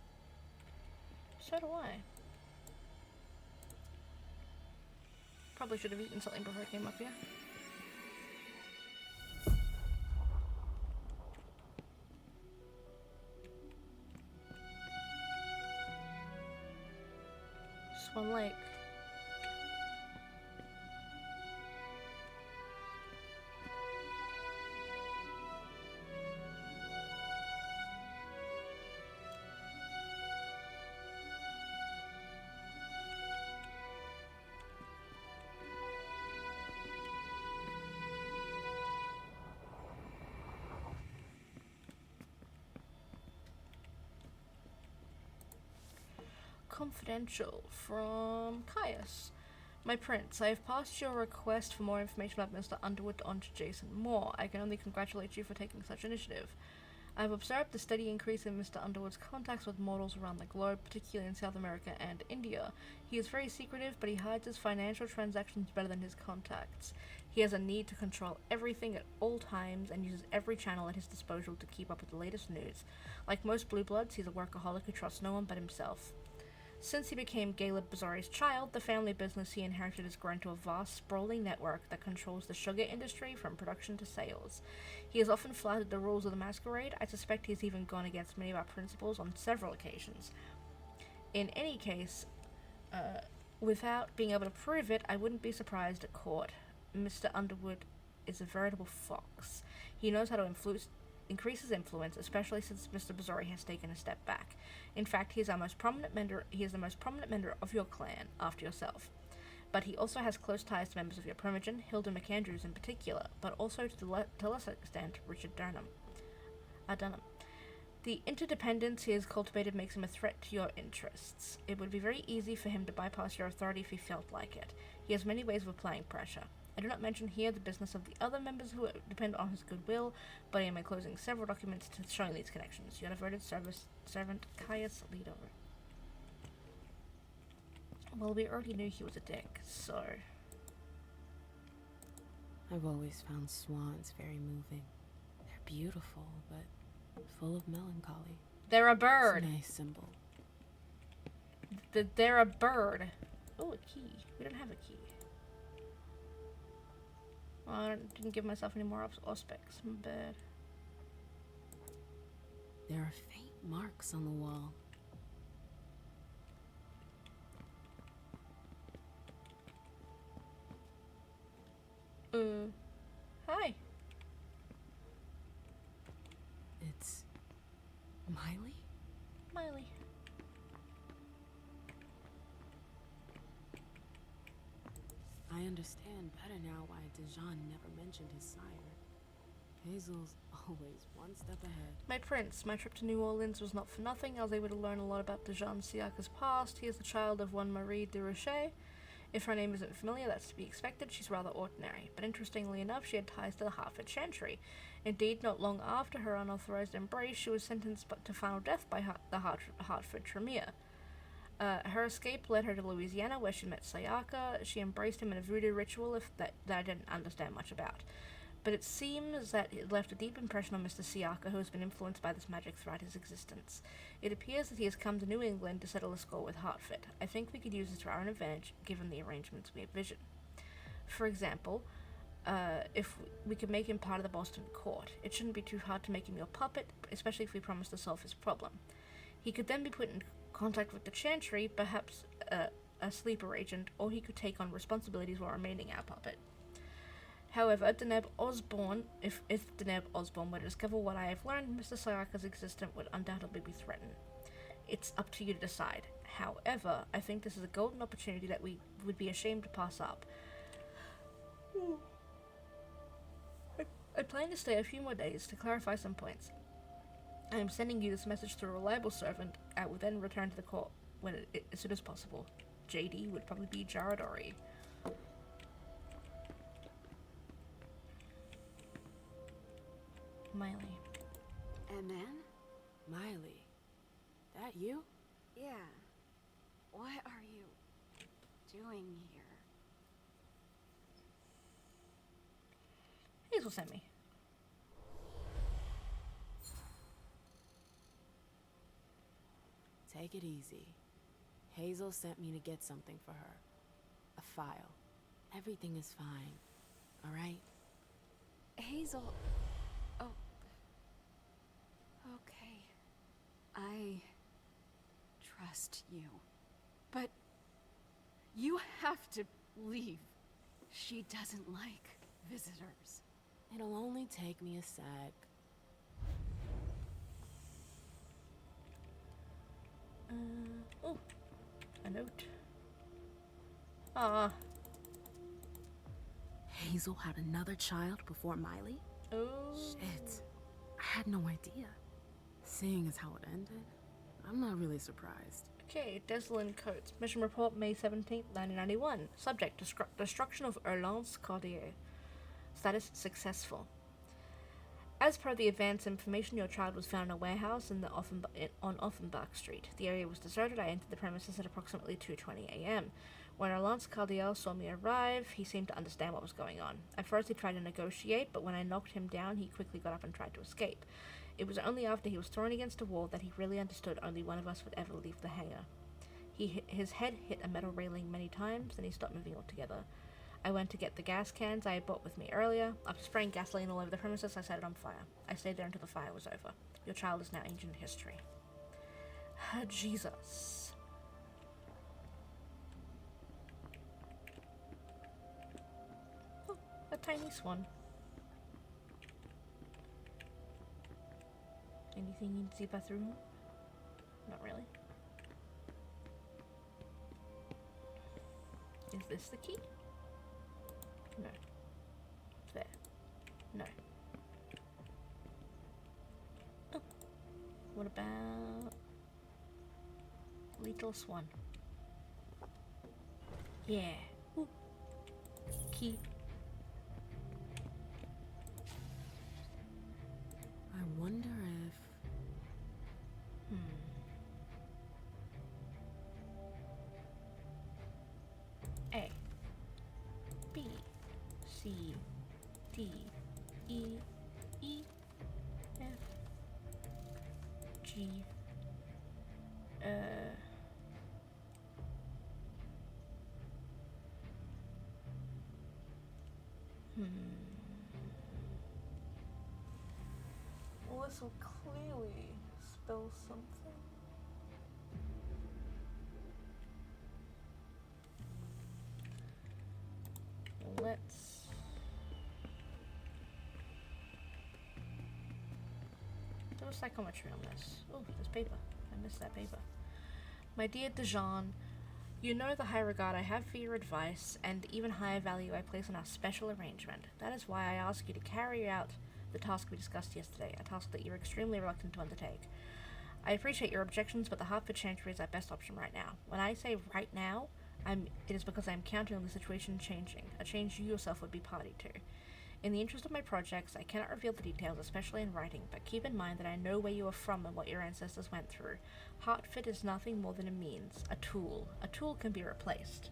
So do I. Probably should have eaten something before I came up here. Swan Lake. Confidential from Caius. My prince, I have passed your request for more information about Mr. Underwood on to Jason Moore. I can only congratulate you for taking such initiative. I have observed the steady increase in Mr. Underwood's contacts with mortals around the globe, particularly in South America and India. He is very secretive, but he hides his financial transactions better than his contacts. He has a need to control everything at all times and uses every channel at his disposal to keep up with the latest news. Like most blue bloods, he's a workaholic who trusts no one but himself. Since he became Caleb Bazari's child, the family business he inherited has grown to a vast, sprawling network that controls the sugar industry from production to sales. He has often flouted the rules of the Masquerade. I suspect he's even gone against many of our principles on several occasions. In any case, without being able to prove it, I wouldn't be surprised at court. Mr. Underwood is a veritable fox. He knows how to increase his influence, especially since Mr. Bazari has taken a step back. In fact, he is the most prominent member of your clan, after yourself. But he also has close ties to members of your primogen, Hilda McAndrews in particular, but also to a lesser extent, Richard Dunham. The interdependence he has cultivated makes him a threat to your interests. It would be very easy for him to bypass your authority if he felt like it. He has many ways of applying pressure. I do not mention here the business of the other members who depend on his goodwill, but I am enclosing several documents showing these connections. Your devoted servant, Caius Leto. Well, we already knew he was a dick, so... I've always found swans very moving. They're beautiful, but full of melancholy. They're a bird! It's a nice symbol. They're a bird. Oh, a key. We don't have a key. Oh, I didn't give myself any more auspex. I'm bad. There are faint marks on the wall. Hi. It's... Miley? Miley. I understand better now why Dijon never mentioned his sire. Hazel's always one step ahead. My prince, my trip to New Orleans was not for nothing. I was able to learn a lot about Dijon Siaka's past. He is the child of one Marie de Rocher. If her name isn't familiar, that's to be expected. She's rather ordinary. But interestingly enough, she had ties to the Hartford Chantry. Indeed, not long after her unauthorized embrace, she was sentenced to final death by the Hartford Tremere. Her escape led her to Louisiana, where she met Sayaka. She embraced him in a voodoo ritual that I didn't understand much about. But it seems that it left a deep impression on Mr. Sayaka, who has been influenced by this magic throughout his existence. It appears that he has come to New England to settle a score with Hartford. I think we could use this to our own advantage, given the arrangements we envision. For example, if we could make him part of the Boston court, it shouldn't be too hard to make him your puppet, especially if we promise to solve his problem. He could then be put in contact with the Chantry, perhaps a sleeper agent, or he could take on responsibilities while remaining our puppet. However, Deneb Osborne, if Deneb Osborne were to discover what I have learned, Mr. Sayaka's existence would undoubtedly be threatened. It's up to you to decide. However, I think this is a golden opportunity that we would be ashamed to pass up. I plan to stay a few more days to clarify some points. I am sending you this message through a reliable servant. I will then return to the court as soon as possible. JD would probably be Jaradori. Miley. And then? Miley. That you? Yeah. What are you doing here? Hazel sent me. Take it easy. Hazel sent me to get something for her. A file. Everything is fine. Alright? Hazel... Oh. Okay. I trust you. But you have to leave. She doesn't like visitors. It'll only take me a sec. Oh, a note. Ah. Hazel had another child before Miley? Oh. Shit. I had no idea. Seeing as how it ended, I'm not really surprised. Okay, Deslin Coates. Mission report, May 17th, 1991. Subject, destruction of Erlance Cartier. Status, successful. As per the advance information, your child was found in a warehouse on Offenbach Street. The area was deserted. I entered the premises at approximately 2:20 a.m. When Erlance Cardiel saw me arrive, he seemed to understand what was going on. At first he tried to negotiate, but when I knocked him down, he quickly got up and tried to escape. It was only after he was thrown against a wall that he really understood only one of us would ever leave the hangar. His head hit a metal railing many times, then he stopped moving altogether. I went to get the gas cans I had brought with me earlier. After spraying gasoline all over the premises, I set it on fire. I stayed there until the fire was over. Your child is now ancient history. Jesus. Oh, a tiny swan. Anything you need to see about the room? Not really. Is this the key? No. There. No. Oh. What about Little Swan? Yeah. Ooh. Key. I wonder if... A. B. C. D. E. E. F. G. Well, this will clearly spell something. Let's do a psychometry on this. Oh, there's paper. I missed that paper. My dear Dijon, you know the high regard I have for your advice, and even higher value I place on our special arrangement. That is why I ask you to carry out the task we discussed yesterday, a task that you're extremely reluctant to undertake. I appreciate your objections, but the Hartford Chancery is our best option right now. When I say right now, it is because I am counting on the situation changing, a change you yourself would be party to. In the interest of my projects, I cannot reveal the details, especially in writing, but keep in mind that I know where you are from and what your ancestors went through. Hartford is nothing more than a means, a tool. A tool can be replaced.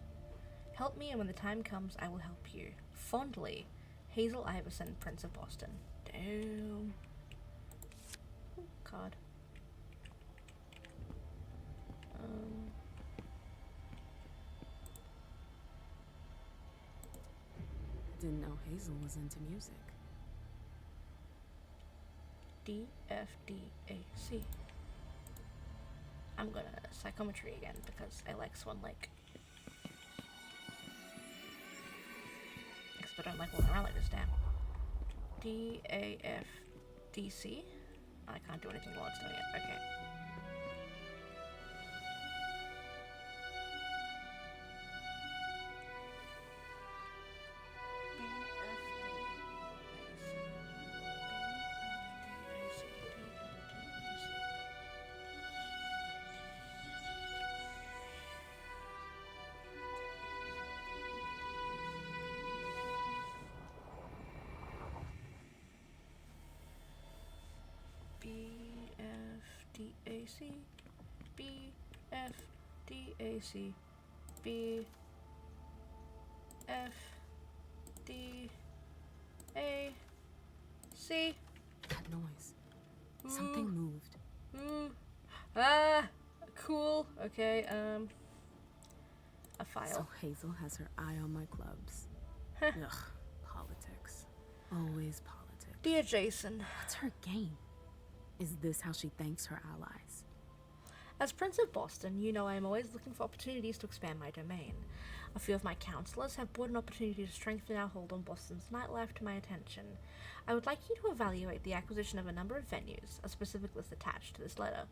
Help me, and when the time comes, I will help you. Fondly, Hazel Iverson, Prince of Boston. Damn. Ooh, card. Didn't know Hazel was into music. D, F, D, A, C. I'm gonna psychometry again because I like Swan Lake. Except I don't like walking around like this, damn. D, A, F, D, C. I can't do anything while it's doing it. Okay. C, B, F, D, A, C, B, F, D, A, C. That noise. Something moved. Cool. Okay, a file. So Hazel has her eye on my clubs. Ugh, politics. Always politics. Dear Jason. What's her game? Is this how she thanks her allies? As Prince of Boston, you know I am always looking for opportunities to expand my domain. A few of my counselors have brought an opportunity to strengthen our hold on Boston's nightlife to my attention. I would like you to evaluate the acquisition of a number of venues, a specific list attached to this letter.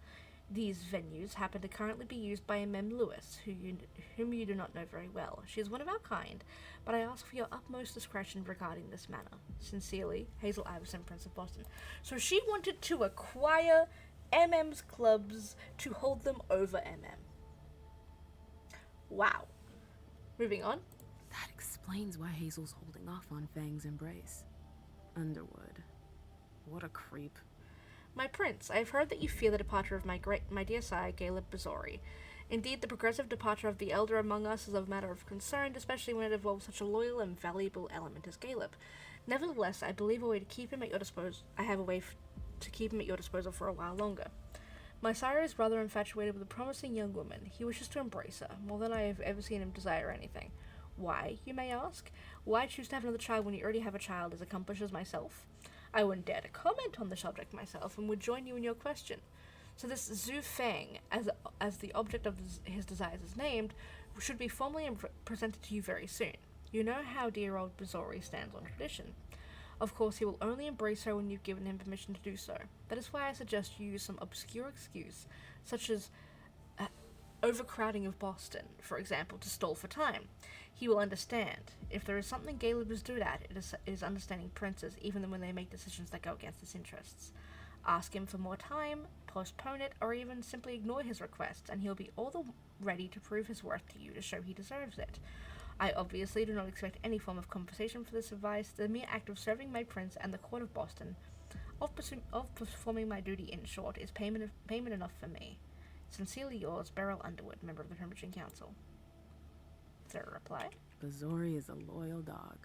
These venues happen to currently be used by a Mem Lewis, whom you do not know very well. She is one of our kind, but I ask for your utmost discretion regarding this matter. Sincerely, Hazel Iverson, Prince of Boston. So she wanted to acquire MM's clubs to hold them over MM. Wow. Moving on. That explains why Hazel's holding off on Fang's embrace. Underwood. What a creep. My prince, I have heard that you fear the departure of my dear sire, Caleb Bazori. Indeed, the progressive departure of the elder among us is a matter of concern, especially when it involves such a loyal and valuable element as Caleb. Nevertheless, I believe a way to keep him at your disposal. I have a way to keep him at your disposal for a while longer. My sire is rather infatuated with a promising young woman. He wishes to embrace her, more than I have ever seen him desire anything. Why, you may ask? Why choose to have another child when you already have a child as accomplished as myself? I wouldn't dare to comment on the subject myself, and would join you in your question. So this Zhu Fang, as the object of his desires is named, should be formally presented to you very soon. You know how dear old Bazori stands on tradition. Of course, he will only embrace her when you've given him permission to do so. That is why I suggest you use some obscure excuse, such as overcrowding of Boston, for example, to stall for time. He will understand. If there is something Caleb is good at, it is understanding princes, even when they make decisions that go against his interests. Ask him for more time, postpone it, or even simply ignore his requests, and he'll be all the ready to prove his worth to you to show he deserves it. I obviously do not expect any form of compensation for this advice. The mere act of serving my prince and the court of Boston, of performing my duty, in short, is payment enough for me. Sincerely yours, Beryl Underwood, member of the Pemberton Council. Is there a reply? Bazori is a loyal dog,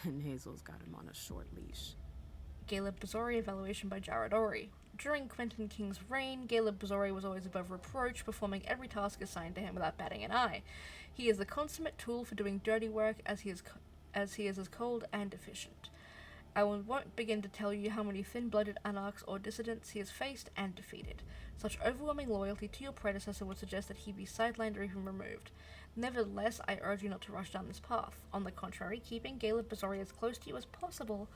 and Hazel's got him on a short leash. Caleb Bazori, evaluation by Jared Ory. During Quentin King's reign, Caleb Bazori was always above reproach, performing every task assigned to him without batting an eye. He is the consummate tool for doing dirty work, as he is as cold and efficient. I won't begin to tell you how many thin-blooded anarchs or dissidents he has faced and defeated. Such overwhelming loyalty to your predecessor would suggest that he be sidelined or even removed. Nevertheless, I urge you not to rush down this path. On the contrary, keeping Caleb Bazori as close to you as possible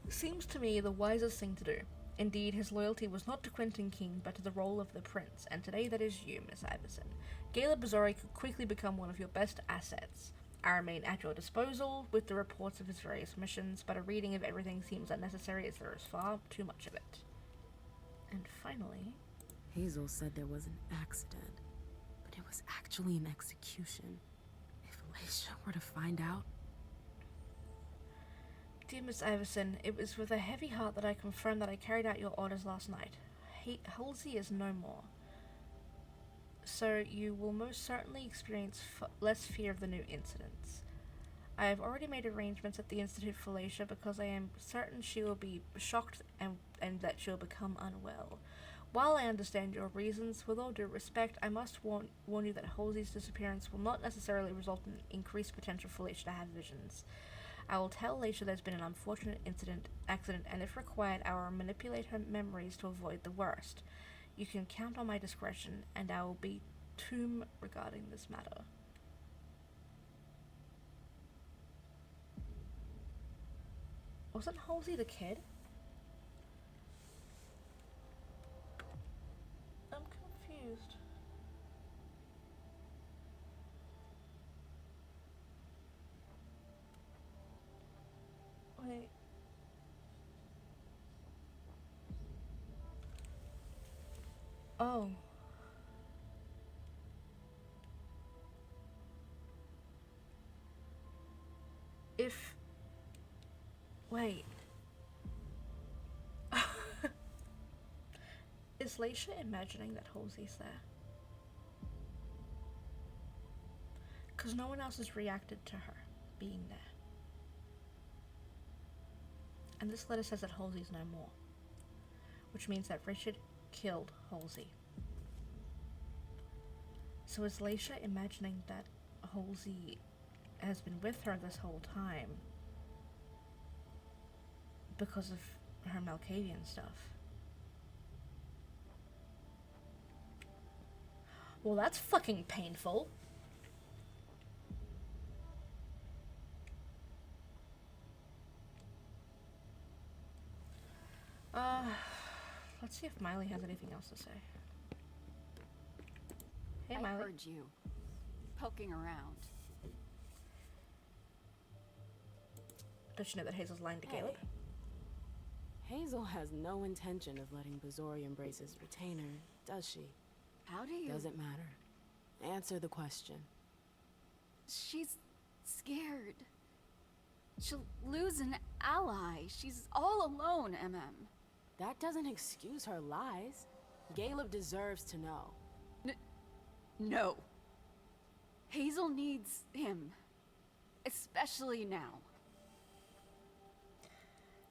seems to me the wisest thing to do. Indeed, his loyalty was not to Quentin King, but to the role of the prince, and today that is you, Miss Iverson. Caleb Bazori could quickly become one of your best assets. I remain at your disposal with the reports of his various missions, but a reading of everything seems unnecessary as there is far too much of it. And finally... Hazel said there was an accident, but it was actually an execution. If Alicia were to find out... Dear Miss Iverson, it was with a heavy heart that I confirm that I carried out your orders last night. Halsey is no more. So you will most certainly experience less fear of the new incidents. I have already made arrangements at the Institute for Laisha because I am certain she will be shocked and that she'll become unwell. While I understand your reasons, with all due respect, I must warn you that Halsey's disappearance will not necessarily result in increased potential for Laisha to have visions. I will tell Laisha there's been an unfortunate accident, and if required, I will manipulate her memories to avoid the worst. You can count on my discretion, and I will be tomb regarding this matter. Wasn't Halsey the kid? I'm confused. Wait. Oh. If... Wait. Is Laisha imagining that Halsey's there? Because no one else has reacted to her being there. And this letter says that Halsey's no more. Which means that Richard killed Halsey. So is Laisha imagining that Halsey has been with her this whole time because of her Malkavian stuff? Well, that's fucking painful. Let's see if Miley has anything else to say. Hey, Miley. I heard you poking around. Does she know that Hazel's lying to Caleb? Hazel has no intention of letting Bazori embrace his retainer, does she? How do you... Doesn't matter. Answer the question. She's scared. She'll lose an ally. She's all alone, MM. That doesn't excuse her lies. Caleb deserves to know. No. Hazel needs him. Especially now.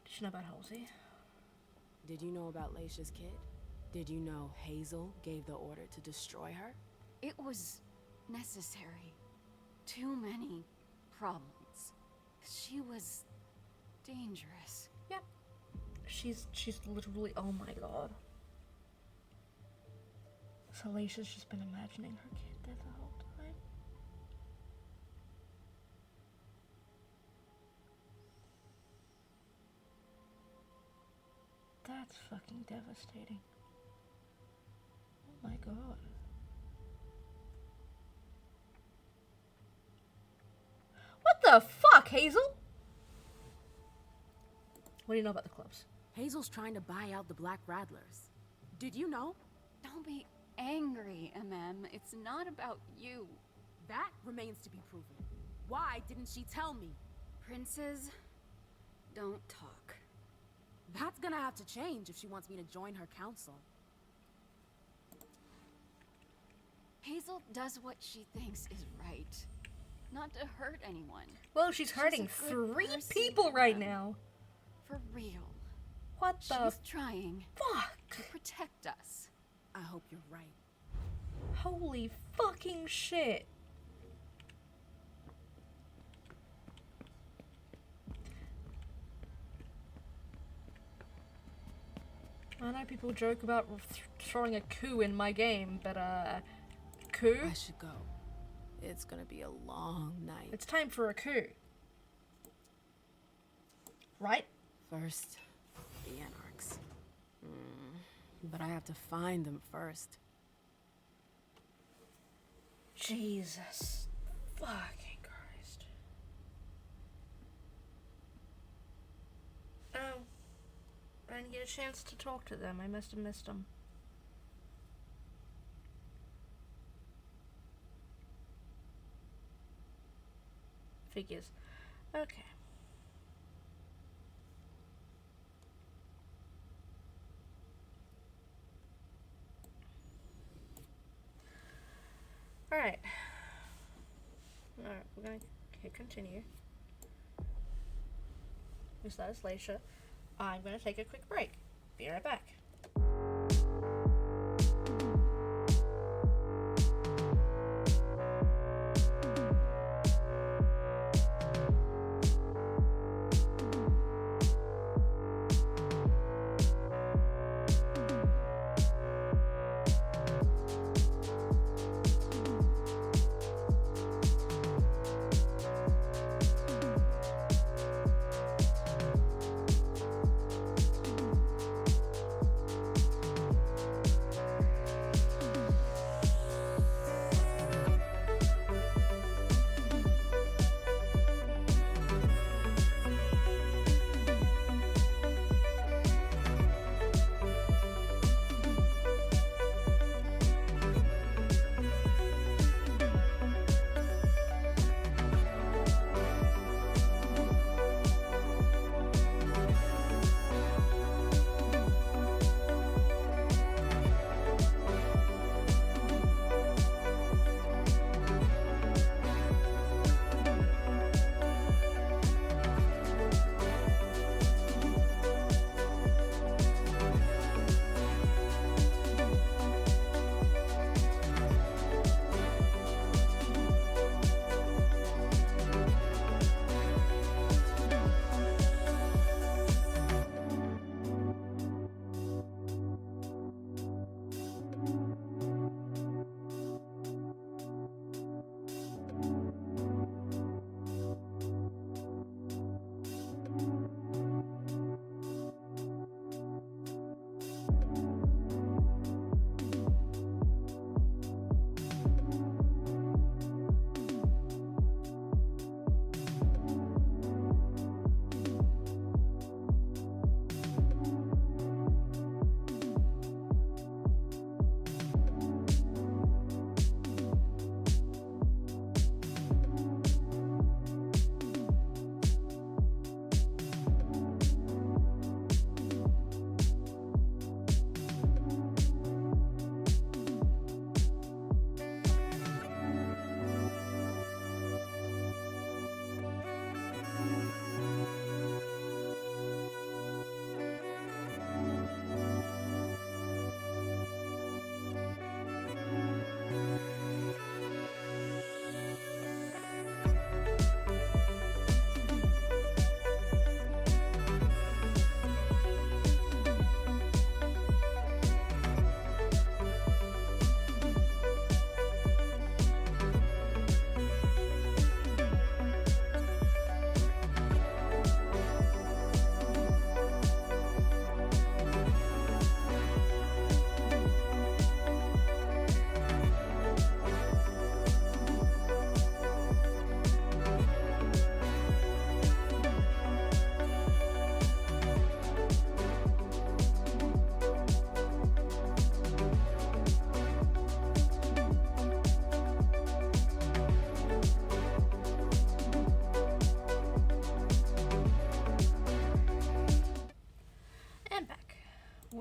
Did you know about Halsey? Did you know about Laisha's kid? Did you know Hazel gave the order to destroy her? It was necessary. Too many problems. She was dangerous. Yep. She's literally, oh my god. So Laisha's just been imagining her kid there the whole time. That's fucking devastating. Oh my god. What the fuck, Hazel? What do you know about the clubs? Hazel's trying to buy out the Black Rattlers. Did you know? Don't be angry, MM. It's not about you. That remains to be proven. Why didn't she tell me? Princes don't talk. That's gonna have to change if she wants me to join her council. Hazel does what she thinks is right. Not to hurt anyone. Well, she's hurting a good 3 person, people right MM. now. For real. What the She's trying fuck? to protect us. I hope you're right. Holy fucking shit. I know people joke about throwing a coup in my game, but coup? I should go. It's gonna be a long night. It's time for a coup. Right? First, the Anarchs. But I have to find them first. Jesus fucking Christ. Oh. I didn't get a chance to talk to them. I must have missed them. Figures. Okay. Alright. Alright, we're gonna hit continue. We start as Leisha. I'm gonna take a quick break. Be right back.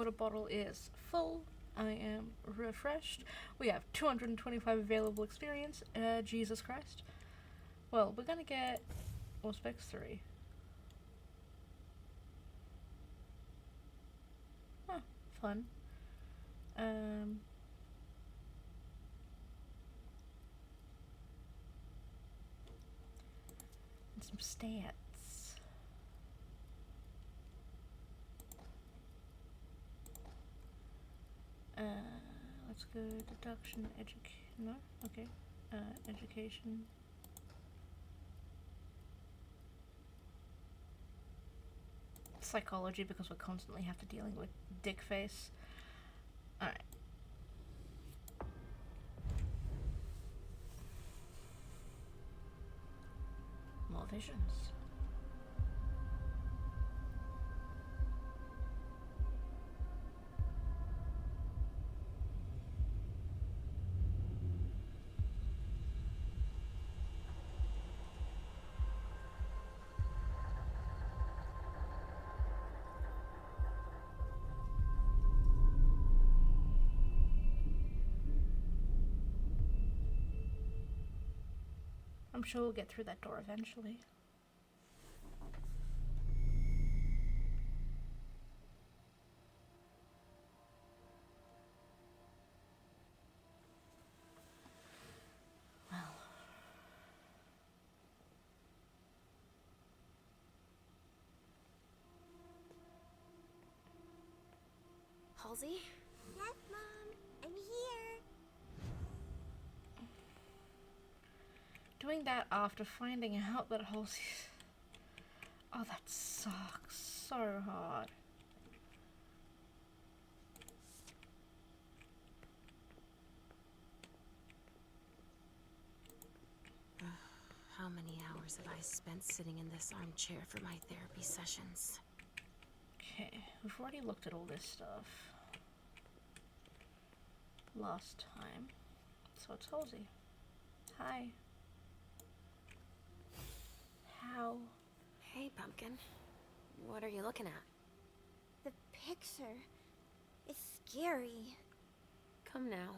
water bottle is full. I am refreshed. We have 225 available experience. Jesus Christ. Well, we're gonna get Specs 3. Huh, fun. And some stats. Let's go deduction, no, okay. Education. Psychology, because we're constantly have to dealing with dick face. Alright. More visions. I'm sure we'll get through that door eventually. Well. Halsey? Yes, Mom. I'm here. Doing that after finding out that Halsey's... Oh, that sucks so hard. How many hours have I spent sitting in this armchair for my therapy sessions? Okay, we've already looked at all this stuff last time. So it's Halsey. Hi. How? Hey, Pumpkin. What are you looking at? The picture is scary. Come now.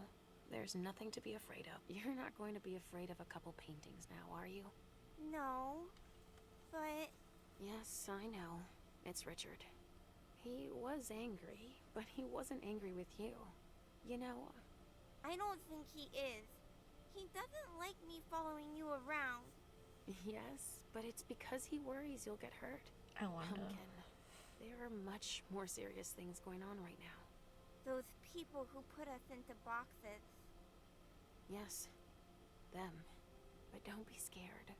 There's nothing to be afraid of. You're not going to be afraid of a couple paintings now, are you? No, but... Yes, I know. It's Richard. He was angry, but he wasn't angry with you. You know... I don't think he is. He doesn't like me following you around. Yes, but it's because he worries you'll get hurt. I wonder. Pumpkin, there are much more serious things going on right now. Those people who put us into boxes. Yes, them. But don't be scared.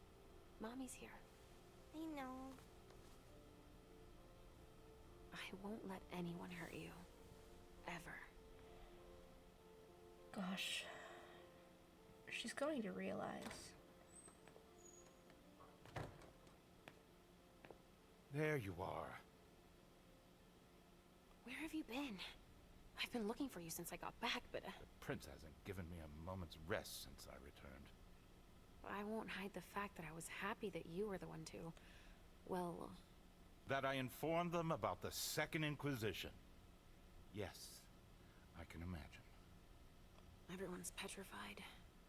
Mommy's here. I know. I won't let anyone hurt you. Ever. Gosh. She's going to realize. There you are. Where have you been? I've been looking for you since I got back, but... The prince hasn't given me a moment's rest since I returned. I won't hide the fact that I was happy that you were the one to... Well... That I informed them about the Second Inquisition. Yes, I can imagine. Everyone's petrified.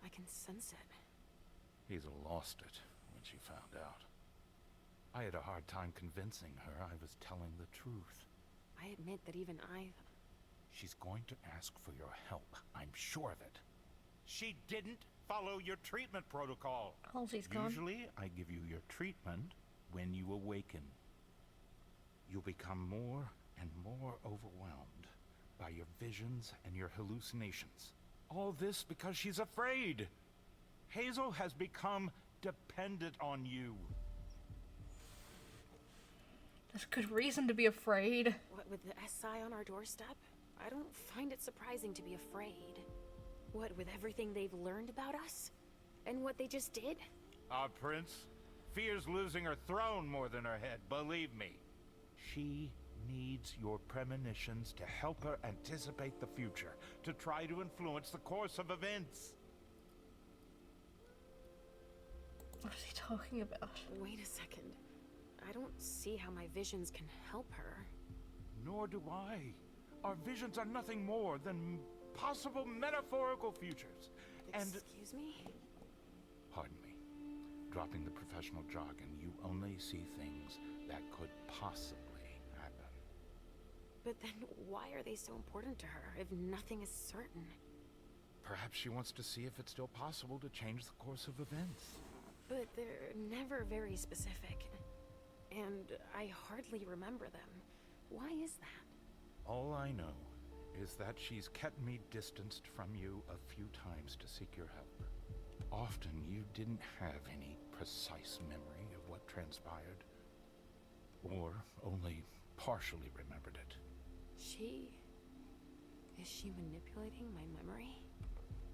I can sense it. He's lost it when she found out. I had a hard time convincing her I was telling the truth. I admit that even I... She's going to ask for your help. I'm sure of it. She didn't follow your treatment protocol. Halsey's gone. Usually, I give you your treatment when you awaken. You'll become more and more overwhelmed by your visions and your hallucinations. All this because she's afraid. Hazel has become dependent on you. There's good reason to be afraid. What, with the SI on our doorstep? I don't find it surprising to be afraid. What, with everything they've learned about us? And what they just did? Our prince fears losing her throne more than her head, believe me. She needs your premonitions to help her anticipate the future, to try to influence the course of events. What is he talking about? Wait a second. I don't see how my visions can help her. Nor do I. Our visions are nothing more than possible metaphorical futures. Excuse me? Pardon me. Dropping the professional jargon, you only see things that could possibly happen. But then why are they so important to her if nothing is certain? Perhaps she wants to see if it's still possible to change the course of events. But they're never very specific. And I hardly remember them. Why is that? All I know is that she's kept me distanced from you a few times to seek your help. Often you didn't have any precise memory of what transpired, or only partially remembered it. Is she manipulating my memory?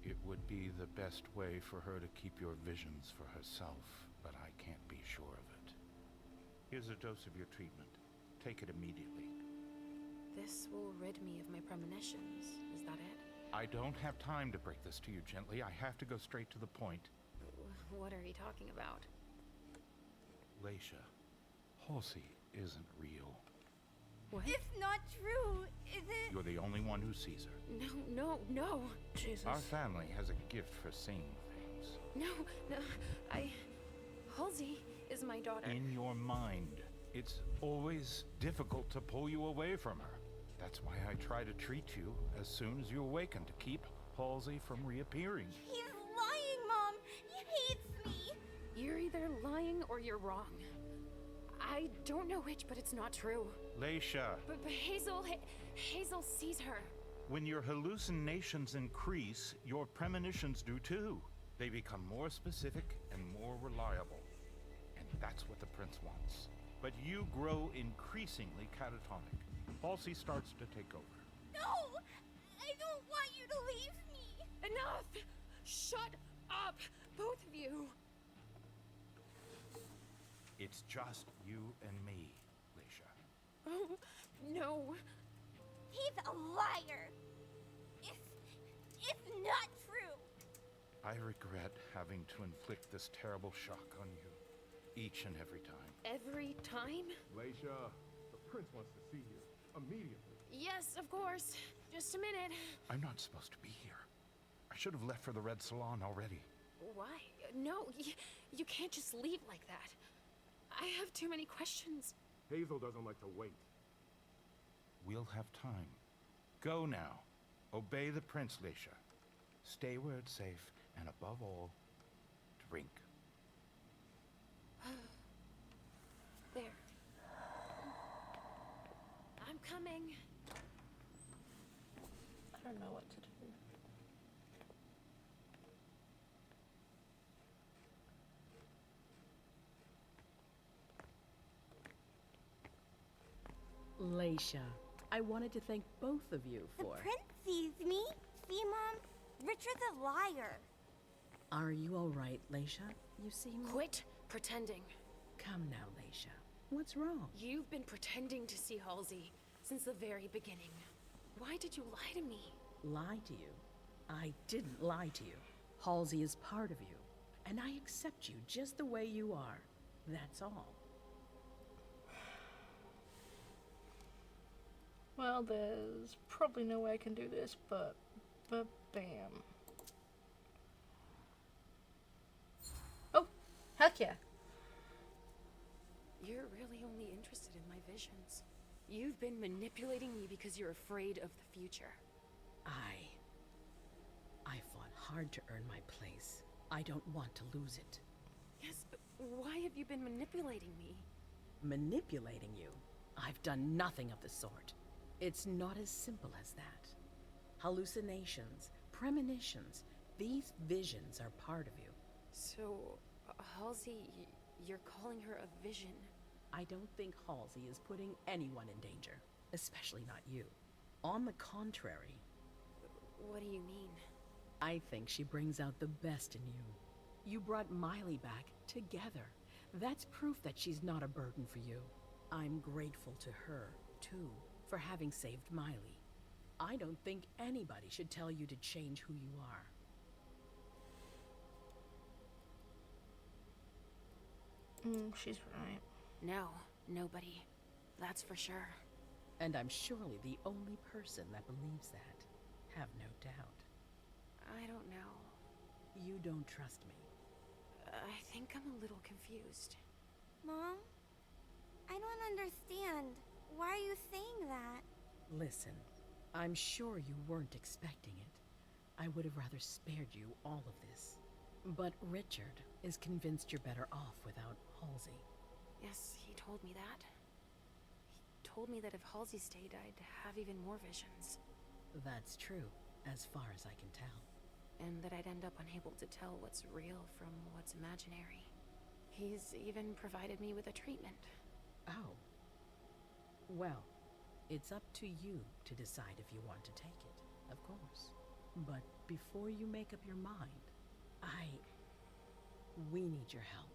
It would be the best way for her to keep your visions for herself, but I can't be sure of it. Here's a dose of your treatment. Take it immediately. This will rid me of my premonitions, is that it? I don't have time to break this to you gently. I have to go straight to the point. What are you talking about? Leisha, Halsey isn't real. What? It's not true, is it? You're the only one who sees her. No. Jesus. Our family has a gift for seeing things. No, Halsey is my daughter. In your mind. It's always difficult to pull you away from her. That's why I try to treat you as soon as you awaken to keep Halsey from reappearing. He's lying, Mom. He hates me. You're either lying or you're wrong. I don't know which, but it's not true. Leisha. But Hazel sees her. When your hallucinations increase, your premonitions do too. They become more specific and more reliable. And that's what the prince wants. But you grow increasingly catatonic. Halsey starts to take over. No! I don't want you to leave me! Enough! Shut up, both of you! It's just you and me, Leisha. Oh, no. He's a liar! It's not true! I regret having to inflict this terrible shock on you, each and every time. Every time? Leisha, the prince wants to see you. Immediately. Yes, of course. Just a minute. I'm not supposed to be here. I should have left for the Red Salon already. Why? No, you can't just leave like that. I have too many questions. Hazel doesn't like to wait. We'll have time. Go now. Obey the prince, Leisha. Stay where it's safe, and above all, drink. There. I'm coming. I don't know what to do. Leisha, I wanted to thank both of you for... The prince sees me. See, Mom? Richard's a liar. Are you all right, Leisha? You seem... Quit pretending. Come now, Leisha. What's wrong? You've been pretending to see Halsey since the very beginning. Why did you lie to me? Lie to you? I didn't lie to you. Halsey is part of you, and I accept you just the way you are. That's all. Well, there's probably no way I can do this, but bam. Oh, heck yeah. You're really only interested in my visions. You've been manipulating me because you're afraid of the future. I fought hard to earn my place. I don't want to lose it. Yes, but why have you been manipulating me? Manipulating you? I've done nothing of the sort. It's not as simple as that. Hallucinations, premonitions, these visions are part of you. So, Halsey, you're calling her a vision? I don't think Halsey is putting anyone in danger, especially not you. On the contrary. What do you mean? I think she brings out the best in you. You brought Miley back together. That's proof that she's not a burden for you. I'm grateful to her, too, for having saved Miley. I don't think anybody should tell you to change who you are. She's right. No, nobody. That's for sure. And I'm surely the only person that believes that. Have no doubt. I don't know. You don't trust me. I think I'm a little confused. Mom? I don't understand. Why are you saying that? Listen, I'm sure you weren't expecting it. I would have rather spared you all of this. But Richard is convinced you're better off without Halsey. Yes, he told me that. He told me that if Halsey stayed, I'd have even more visions. That's true, as far as I can tell. And that I'd end up unable to tell what's real from what's imaginary. He's even provided me with a treatment. Oh. Well, it's up to you to decide if you want to take it, of course. But before you make up your mind, we need your help.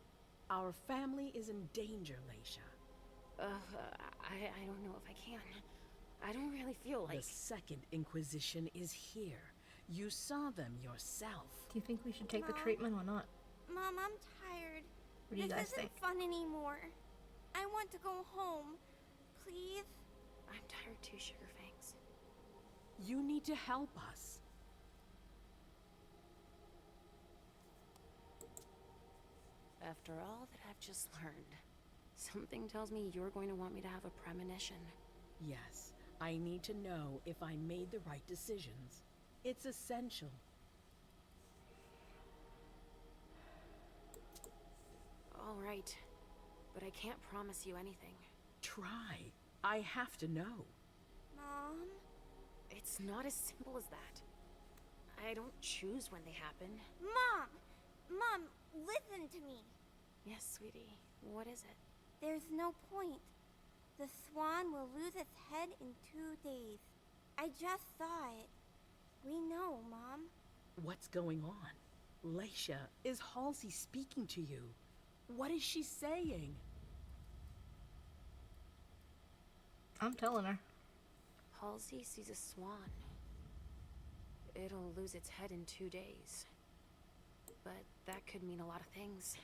Our family is in danger, Leisha. I don't know if I can. I don't really feel like... The Second Inquisition is here. You saw them yourself. Do you think we should take the Mom? treatment or not? Mom, I'm tired. What do you guys This think? isn't fun anymore. I want to go home. Please? I'm tired too, Sugarfangs. You need to help us. After all that I've just learned, something tells me you're going to want me to have a premonition. Yes, I need to know if I made the right decisions. It's essential. All right, but I can't promise you anything. Try. I have to know. Mom? It's not as simple as that. I don't choose when they happen. Mom! Mom, listen to me. Yes, sweetie. What is it? There's no point. The swan will lose its head in 2 days. I just saw it. We know, Mom. What's going on? Leisha, is Halsey speaking to you? What is she saying? I'm telling her. Halsey sees a swan. It'll lose its head in 2 days. But that could mean a lot of things.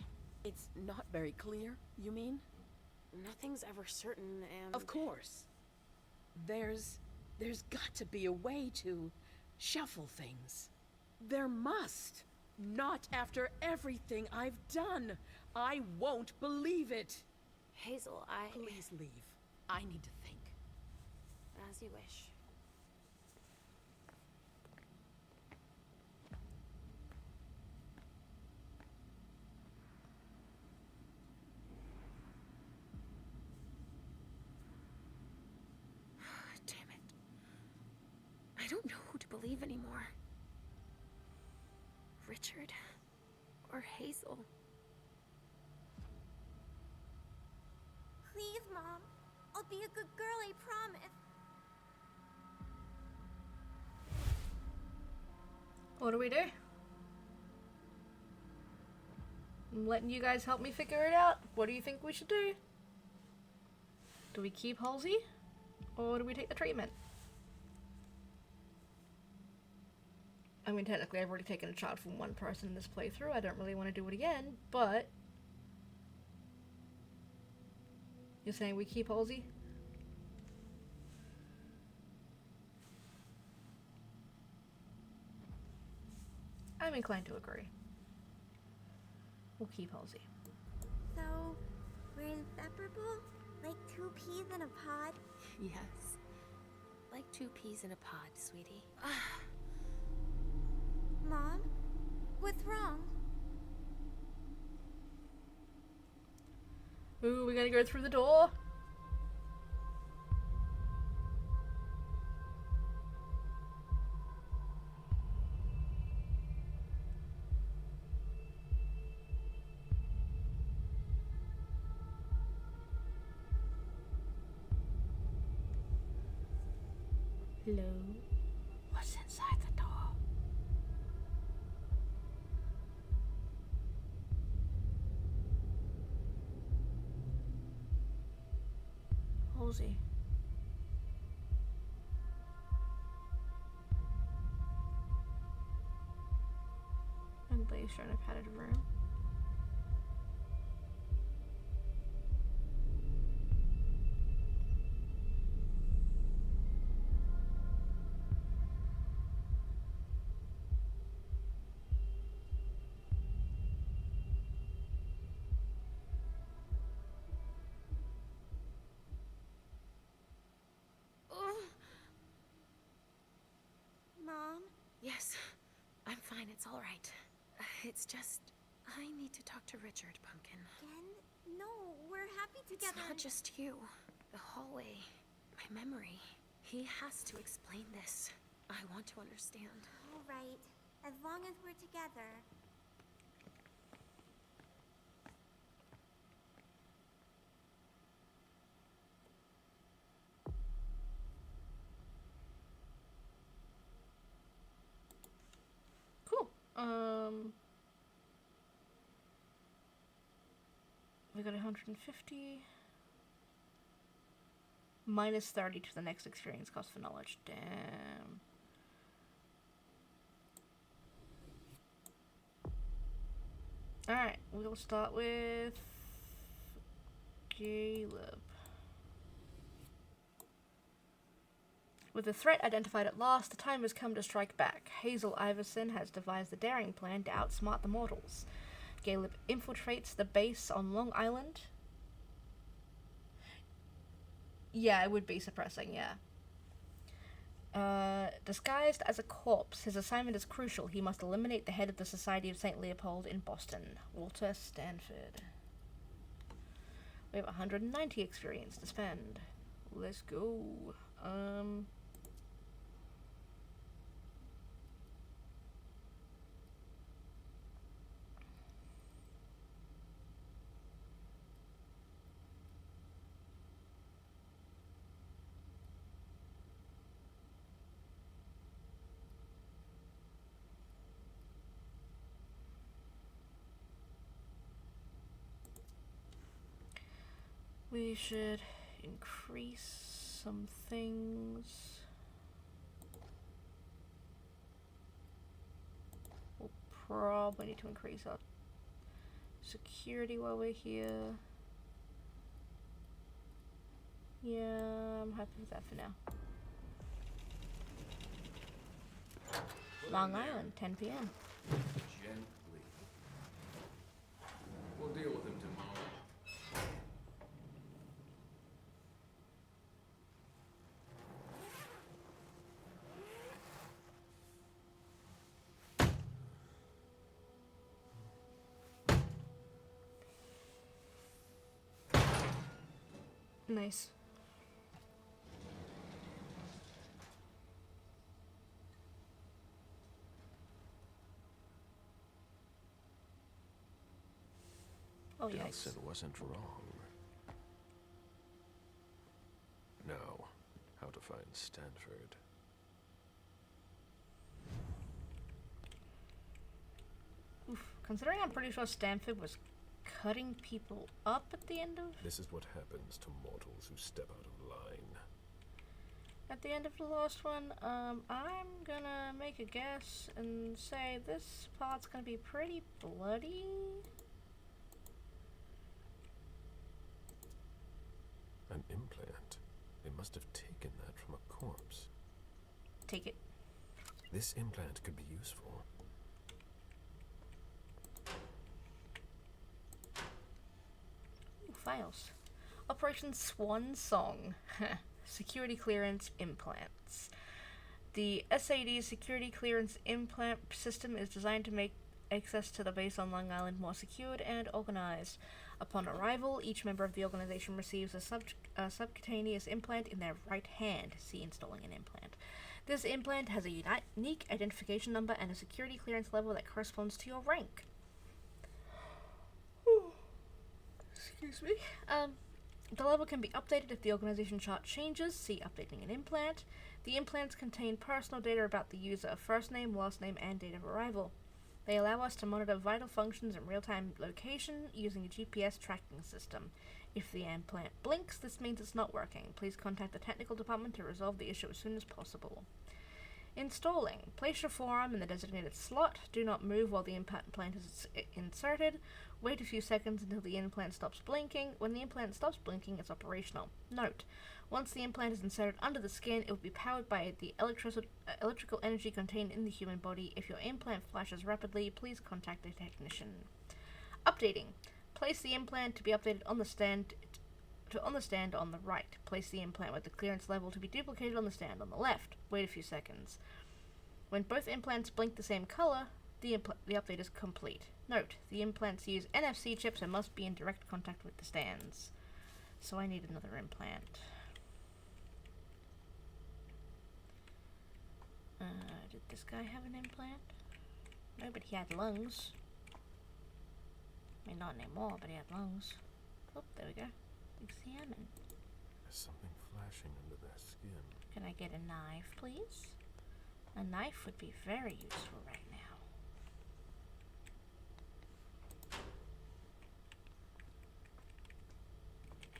It's not very clear, you mean? Nothing's ever certain, and... Of course. There's got to be a way to shuffle things. There must. Not after everything I've done. I won't believe it. Hazel, Please leave. I need to think. As you wish. Damn it. I don't know who to believe anymore. Richard or Hazel. Please, Mom. I'll be a good girl, I promise. What do we do? I'm letting you guys help me figure it out. What do you think we should do? Do we keep Halsey? Or do we take the treatment? I mean, technically I've already taken a child from one person in this playthrough. I don't really want to do it again, but... You're saying we keep Halsey? I'm inclined to agree. We'll keep Halsey. So, we're inseparable? Like 2 peas in a pod? Yes. Like 2 peas in a pod, sweetie. Mom? What's wrong? Ooh, we gotta go through the door. Hello? What's inside the door? Halsey. And Leisha in a padded room. It's just... I need to talk to Richard, Pumpkin. Again? No, we're happy together. It's not just you. The hallway. My memory. He has to explain this. I want to understand. All right. As long as we're together. Cool. We got 150. Minus 30 to the next experience cost for knowledge. Damn. Alright, we'll start with Caleb. With the threat identified at last, the time has come to strike back. Hazel Iverson has devised a daring plan to outsmart the mortals. Caleb infiltrates the base on Long Island. Yeah, it would be suppressing, yeah. Disguised as a corpse, his assignment is crucial. He must eliminate the head of the Society of St. Leopold in Boston, Walter Stanford. We have 190 experience to spend. Let's go. We should increase some things. We'll probably need to increase our security while we're here. Yeah, I'm happy with that for now. Long Island, 10 p.m. Gently. We'll deal with him tomorrow. Nice. Oh, yeah. Delson wasn't wrong. Now, how to find Stanford. Oof. Considering I'm pretty sure Stanford was cutting people up at the end of... This is what happens to mortals who step out of line. At the end of the last one, I'm gonna make a guess and say this part's gonna be pretty bloody. An implant. They must have taken that from a corpse. Take it. This implant could be useful. Ooh, files. Operation Swansong. Security clearance implants. The SAD security clearance implant system is designed to make access to the base on Long Island more secured and organized. Upon arrival, each member of the organization receives a subcutaneous implant in their right hand. See installing an implant. This implant has a unique identification number and a security clearance level that corresponds to your rank. Excuse me. The level can be updated if the organization chart changes. See updating an implant. The implants contain personal data about the user, first name, last name, and date of arrival. They allow us to monitor vital functions in real-time location using a GPS tracking system. If the implant blinks, this means it's not working. Please contact the technical department to resolve the issue as soon as possible. Installing. Place your forearm in the designated slot. Do not move while the implant is inserted. Wait a few seconds until the implant stops blinking. When the implant stops blinking, it's operational. Note: once the implant is inserted under the skin, it will be powered by the electrical energy contained in the human body. If your implant flashes rapidly, please contact a technician. Updating. Place the implant to be updated on the stand on the right. Place the implant with the clearance level to be duplicated on the stand on the left. Wait a few seconds. When both implants blink the same color, The update is complete. Note, the implants use NFC chips and must be in direct contact with the stands. So I need another implant. Did this guy have an implant? No, but he had lungs. I mean, not anymore, but he had lungs. Oh, there we go. Examine. There's something flashing under their skin. Can I get a knife, please? A knife would be very useful right now.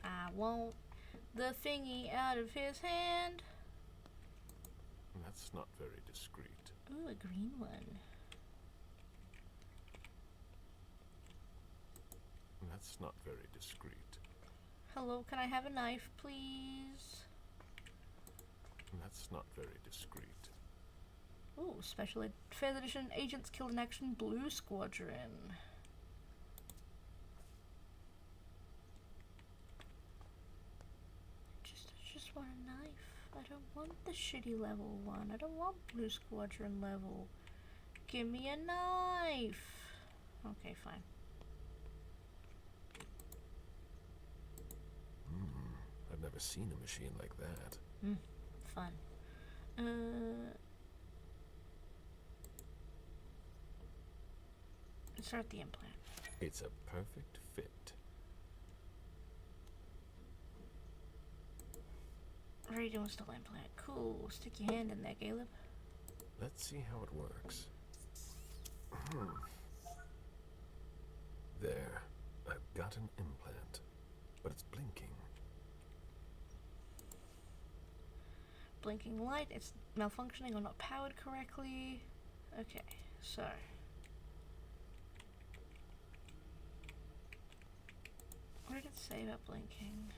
I want the thingy out of his hand. That's not very discreet. Ooh, a green one. That's not very discreet. Hello, can I have a knife, please? That's not very discreet. Ooh, special Fair Edition Agents Killed in Action Blue Squadron. I just want a knife. I don't want the shitty level one. I don't want Blue Squadron level. Give me a knife. Okay, fine. I've never seen a machine like that. Fun. Insert the implant. It's a perfect fit. Radio install implant. Cool. Stick your hand in there, Caleb. Let's see how it works. There. I've got an implant. But it's blinking. Blinking light. It's malfunctioning or not powered correctly. Okay, so. What did it say about blinking?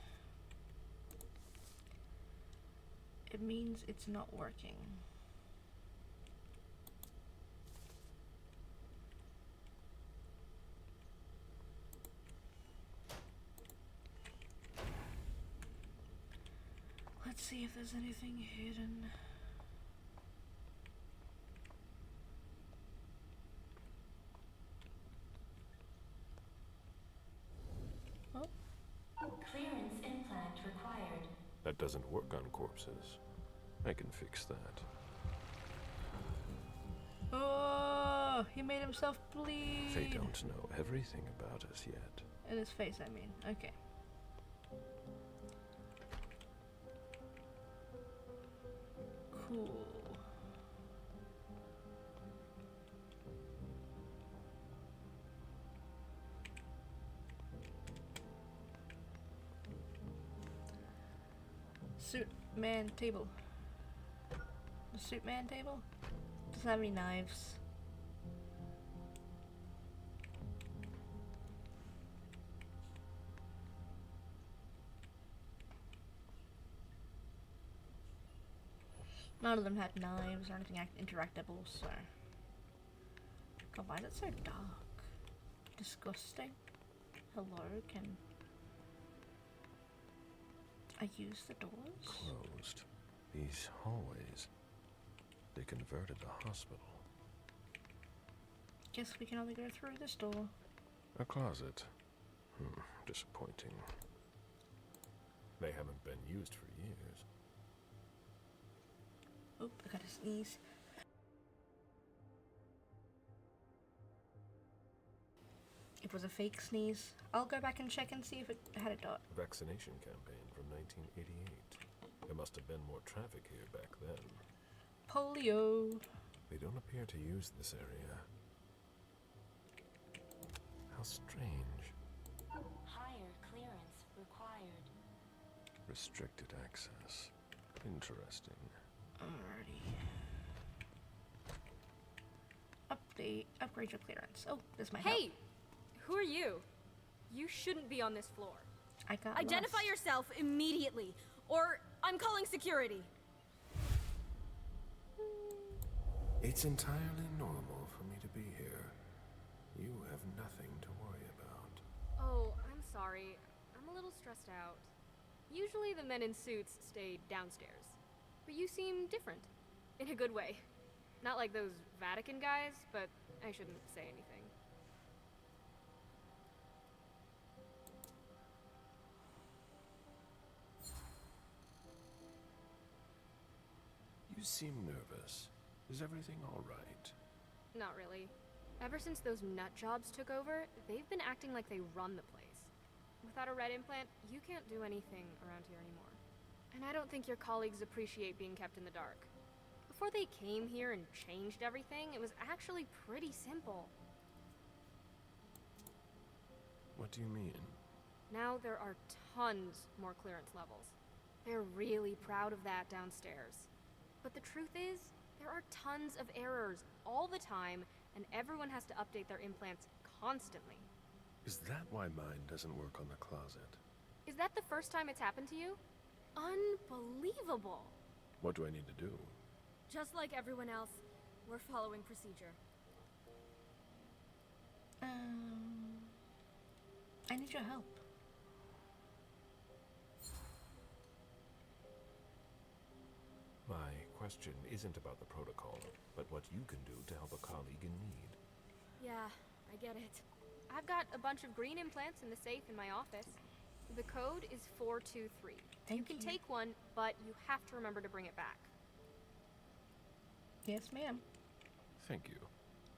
It means it's not working. Let's see if there's anything hidden. Oh. Clearance implant required. That doesn't work on corpses. I can fix that. Oh, he made himself bleed. They don't know everything about us yet. In his face, I mean. Okay. Cool. Suit man table. The suit man table? Doesn't have any knives. None of them had knives or anything interactable, so. God, why is it so dark? Disgusting. Hello, can I use the doors? Closed. These hallways. They converted the hospital. Guess we can only go through this door. A closet. Disappointing. They haven't been used for years. Oh, I gotta sneeze. It was a fake sneeze. I'll go back and check and see if it had a dot. Vaccination campaign from 1988. There must have been more traffic here back then. Polio. They don't appear to use this area. How strange. Higher clearance required. Restricted access. Interesting. Alrighty. Upgrade your clearance. Oh, this might help. Hey! Who are you? You shouldn't be on this floor. I got Identify lost. yourself immediately, or I'm calling security. It's entirely normal for me to be here. You have nothing to worry about. Oh, I'm sorry. I'm a little stressed out. Usually the men in suits stay downstairs. But you seem different. In a good way. Not like those Vatican guys, but I shouldn't say anything. You seem nervous. Is everything all right? Not really. Ever since those nut jobs took over, they've been acting like they run the place. Without a red implant, you can't do anything around here anymore. And I don't think your colleagues appreciate being kept in the dark. Before they came here and changed everything, it was actually pretty simple. What do you mean? Now there are tons more clearance levels. They're really proud of that downstairs. But the truth is, there are tons of errors all the time, and everyone has to update their implants constantly. Is that why mine doesn't work on the closet? Is that the first time it's happened to you? Unbelievable! What do I need to do? Just like everyone else, we're following procedure. I need your help. My question isn't about the protocol, but what you can do to help a colleague in need. Yeah, I get it. I've got a bunch of green implants in the safe in my office. The code is 423. You can take one, but you have to remember to bring it back. Yes, ma'am. Thank you.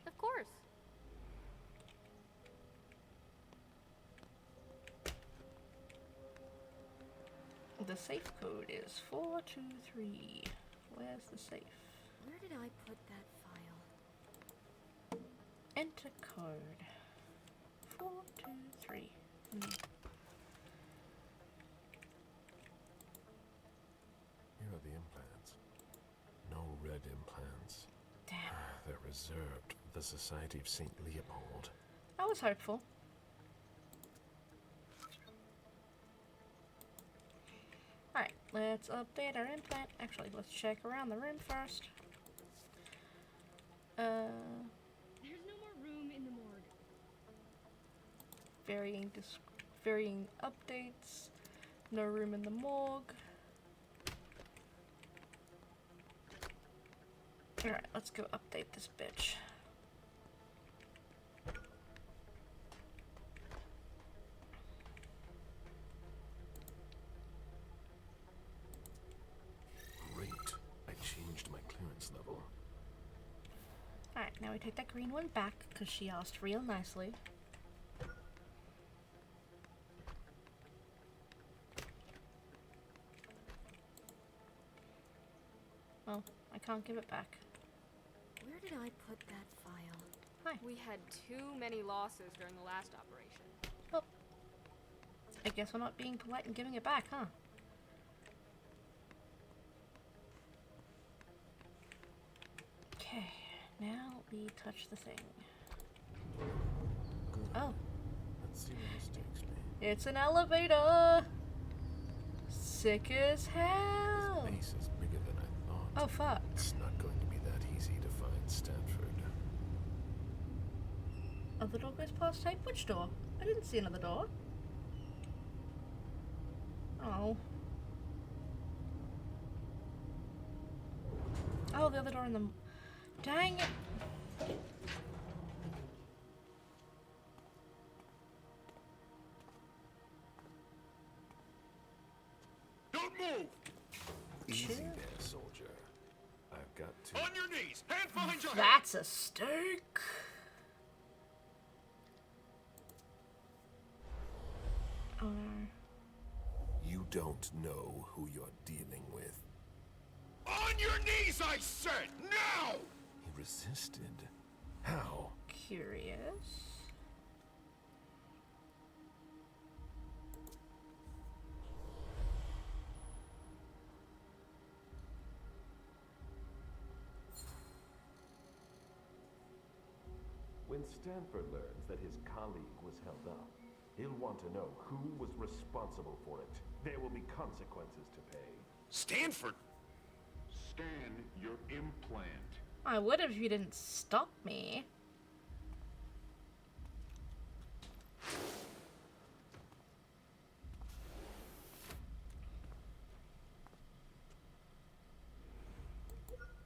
Of course. The safe code is 423. Where's the safe? Where did I put that file? Enter code 423. Here are the implants. No red implants. Damn. They're reserved for the Society of St. Leopold. I was hopeful. Alright, let's update our implant. Actually, let's check around the room first. There's no more room in the morgue. Varying updates. No room in the morgue. Alright, let's go update this bitch. Great. I changed my clearance level. Alright, now we take that green one back because she asked real nicely. Well, I can't give it back. Where did I put that file? Hi. We had too many losses during the last operation. Well, I guess we're not being polite and giving it back, huh? Okay, now we touch the thing. Good. Oh. Let's see where this takes me. It's an elevator! Sick as hell! This base is bigger than I thought. Oh, fuck. It's not going to be that easy to find Stanford. Oh, the door goes past tape? Which door? I didn't see another door. Oh. Oh, the other door in the... Dang it! Don't move! Easy there, soldier. I've got to... On your knees! Hand behind your head! That's a stake! Oh no. You don't know who you're dealing with. On your knees, I said! Now! He resisted. How? Curious. When Stanford learns that his colleague was held up, he'll want to know who was responsible for it. There will be consequences to pay. Stanford! Scan your implant. I would have if you didn't stop me.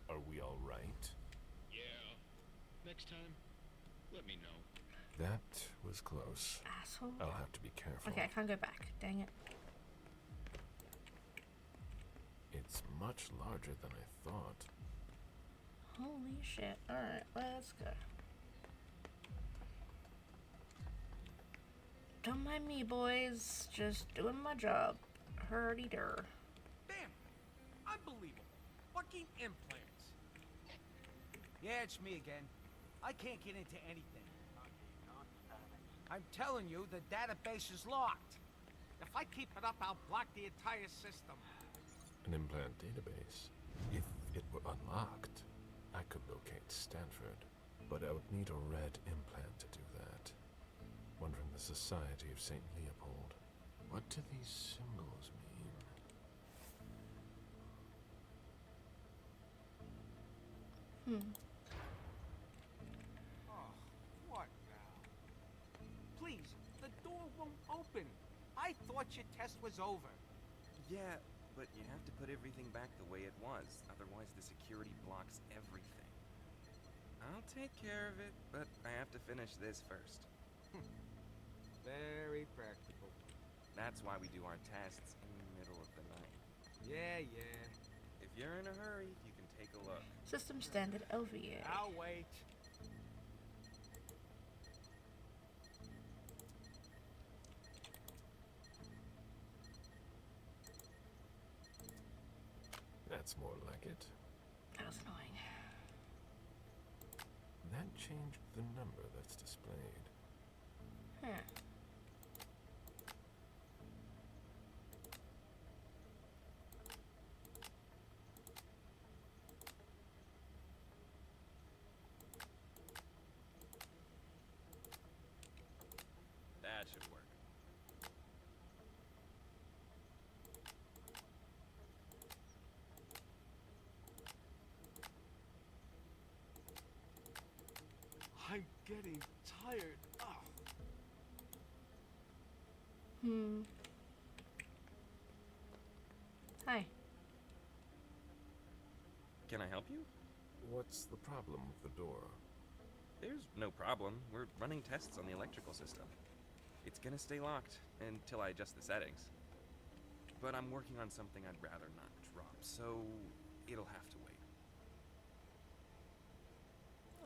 Are we all right? time, let me know. That was close. Asshole. I'll have to be careful. Okay, I can't go back. Dang it. It's much larger than I thought. Holy shit. Alright, let's go. Don't mind me, boys. Just doing my job. Hurdy-dur. Damn! Unbelievable. Fucking implants. Yeah, it's me again. I can't get into anything. I'm telling you, the database is locked. If I keep it up, I'll block the entire system. An implant database. If it were unlocked, I could locate Stanford. But I would need a red implant to do that. One from the Society of St. Leopold. What do these symbols mean? Oh, what now? Please, the door won't open. I thought your test was over. Yeah, but you have to put everything back the way it was. Otherwise, the security blocks everything. I'll take care of it, but I have to finish this first. Very practical. That's why we do our tests in the middle of the night. Yeah. If you're in a hurry, you can take a look. System standard LVA. I'll wait. That's more like it. That was annoying. That changed the number that's displayed. Huh. That should work. I'm getting tired. Oh. Hi. Can I help you? What's the problem with the door? There's no problem. We're running tests on the electrical system. It's gonna stay locked until I adjust the settings. But I'm working on something I'd rather not drop, so it'll have to wait.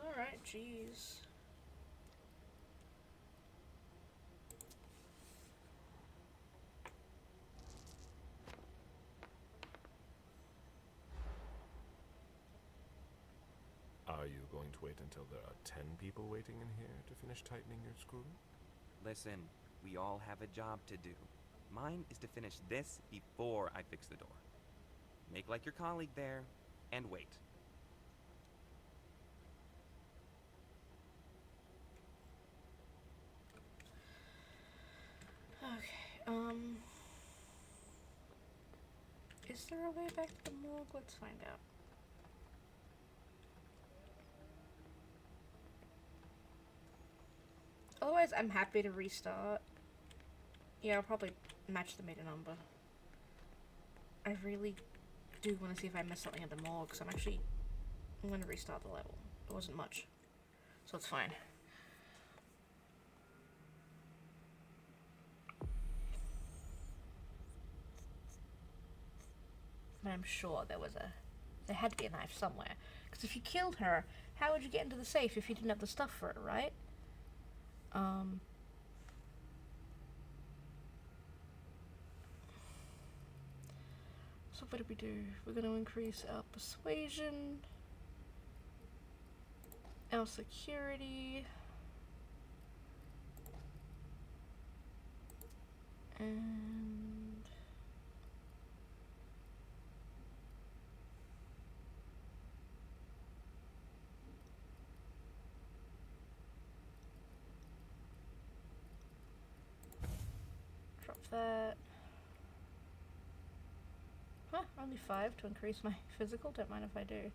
Alright, jeez. Are you going to wait until there are 10 people waiting in here to finish tightening your screw? Listen, we all have a job to do. Mine is to finish this before I fix the door. Make like your colleague there, and wait. Okay, is there a way back to the morgue? Let's find out. Otherwise, I'm happy to restart. Yeah, I'll probably match the meter number. I really do want to see if I missed something at the morgue, because I'm going to restart the level. It wasn't much, so it's fine. But I'm sure there had to be a knife somewhere. Because if you killed her, how would you get into the safe if you didn't have the stuff for it, right? So what do we do? We're going to increase our persuasion, our security, and drop that. Huh, only 5 to increase my physical. Don't mind if I do.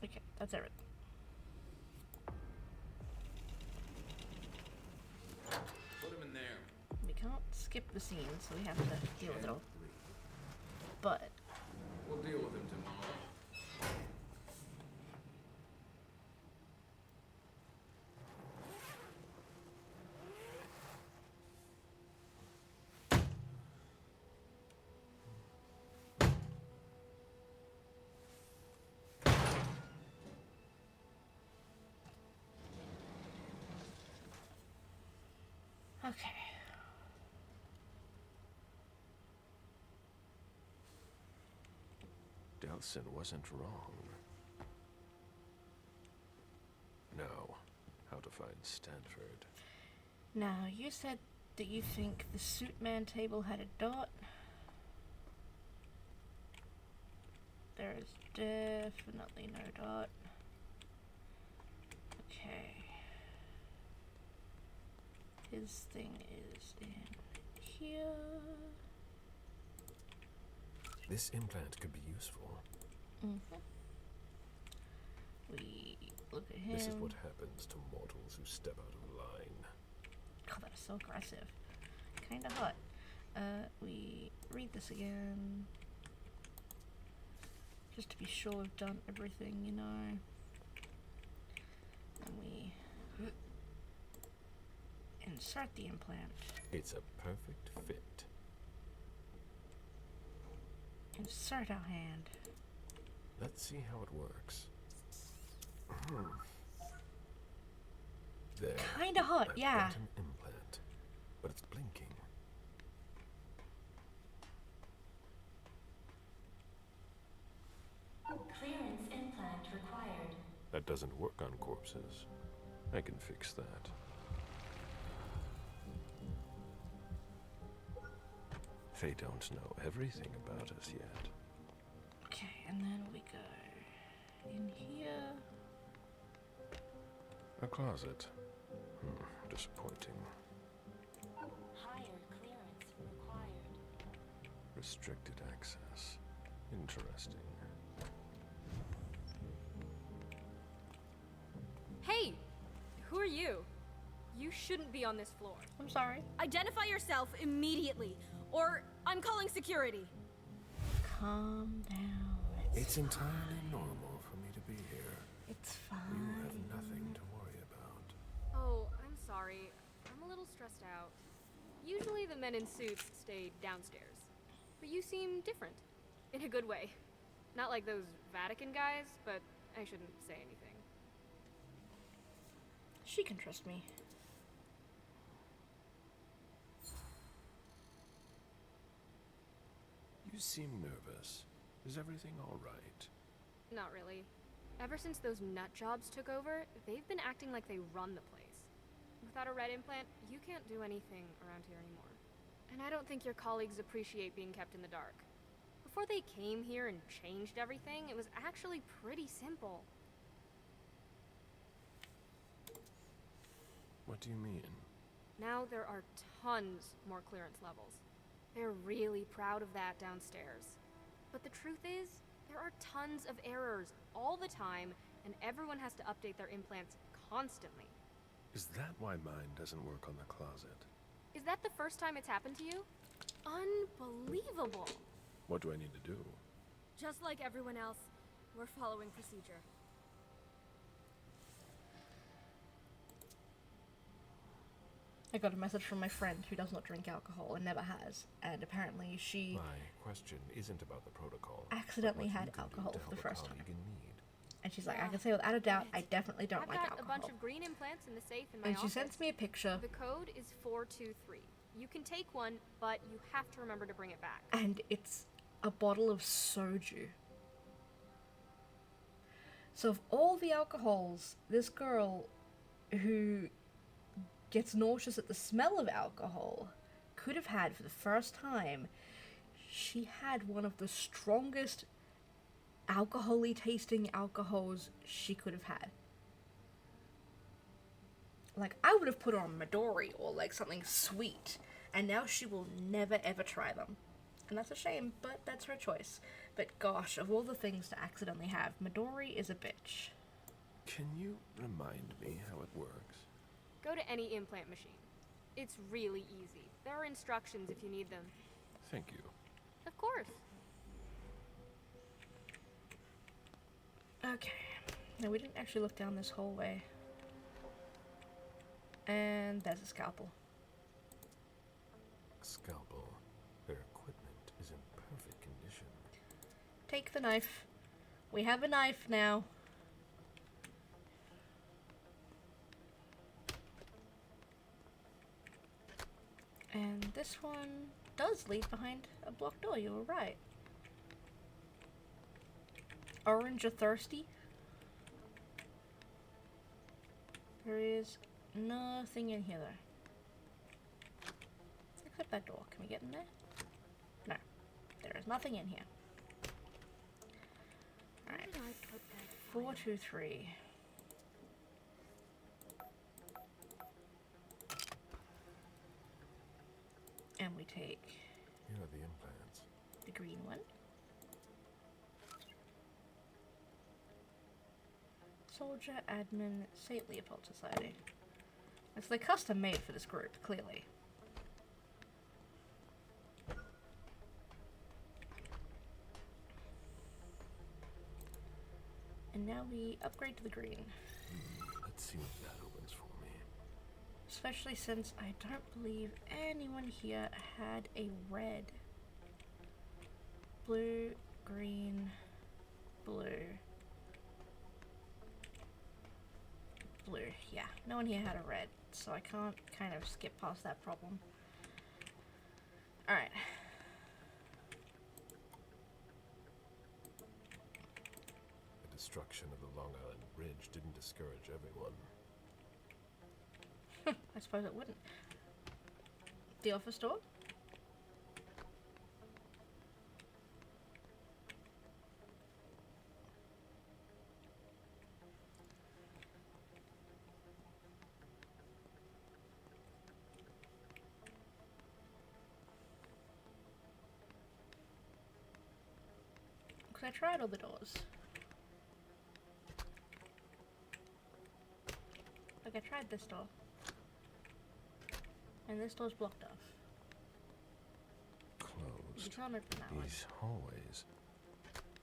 Okay, that's everything. Put him in there. We can't skip the scene, so we have to deal with it all. But We'll deal with him tomorrow. Okay. Delsin wasn't wrong. Now, how to find Stanford. Now, you said that you think the suit man table had a dot. There is definitely no dot. Okay. His thing is in here. This implant could be useful. Mm-hmm. We look at him. This is what happens to mortals who step out of line. God, that is so aggressive. Kinda hot. We read this again. Just to be sure we've done everything, you know. And we insert the implant. It's a perfect fit. Insert our hand. Let's see how it works. There. Kinda hot, I've yeah. got an implant, but it's blinking. Clearance implant required. That doesn't work on corpses. I can fix that. They don't know everything about us yet. Okay, and then we go in here. A closet. Disappointing. Higher clearance required. Restricted access. Interesting. Hey! Who are you? You shouldn't be on this floor. I'm sorry. Identify yourself immediately, or I'm calling security. Calm down. It's entirely normal for me to be here. It's You fine. have nothing to worry about. Oh, I'm sorry. I'm a little stressed out. Usually the men in suits stay downstairs. But you seem different. In a good way. Not like those Vatican guys, but I shouldn't say anything. She can trust me. You seem nervous. Is everything all right? Not really. Ever since those nut jobs took over, they've been acting like they run the place. Without a red implant, you can't do anything around here anymore. And I don't think your colleagues appreciate being kept in the dark. Before they came here and changed everything, it was actually pretty simple. What do you mean? Now there are tons more clearance levels. They're really proud of that downstairs. But the truth is, there are tons of errors all the time, and everyone has to update their implants constantly. Is that why mine doesn't work on the closet? Is that the first time it's happened to you? Unbelievable! What do I need to do? Just like everyone else, we're following procedure. I got a message from my friend who does not drink alcohol and never has, and apparently she My question isn't about the protocol. accidentally but what had you can do alcohol to for the help a first time. colleague in need. And she's like, I can say without a doubt, I definitely don't I've like got alcohol. a bunch of green implants in the safe in my And she office. sends me a picture, The code is 423. You can take one, but you have to remember to bring it back. and it's a bottle of soju. So of all the alcohols, this girl who gets nauseous at the smell of alcohol could have had for the first time, she had one of the strongest alcohol-y tasting alcohols she could have had. Like, I would have put her on Midori or like something sweet, and now she will never ever try them. And that's a shame, but that's her choice. But gosh, of all the things to accidentally have, Midori is a bitch. Can you remind me how it works? Go to any implant machine. It's really easy. There are instructions if you need them. Thank you. Of course. Okay. Now, we didn't actually look down this hallway. And there's a scalpel. Scalpel. Their equipment is in perfect condition. Take the knife. We have a knife now. this one does lead behind a blocked door, you were right. Orange or thirsty? There is nothing in here though. Except that door. Can we get in there? No. There is nothing in here. Alright. 423. And we take Here are the implants. the green one. Soldier, admin, St. Leopold Society. It's like custom made for this group, clearly. And now we upgrade to the green. Let's see what that opens for me. Especially since I don't believe anyone here had a red. Blue, green, blue. Blue, yeah. No one here had a red, so I can't kind of skip past that problem. Alright. The destruction of the Long Island Bridge didn't discourage everyone. I suppose it wouldn't. The office door? Because I tried all the doors. Like I tried this door. And this door's blocked off. Closed. You can't open that one. These hallways,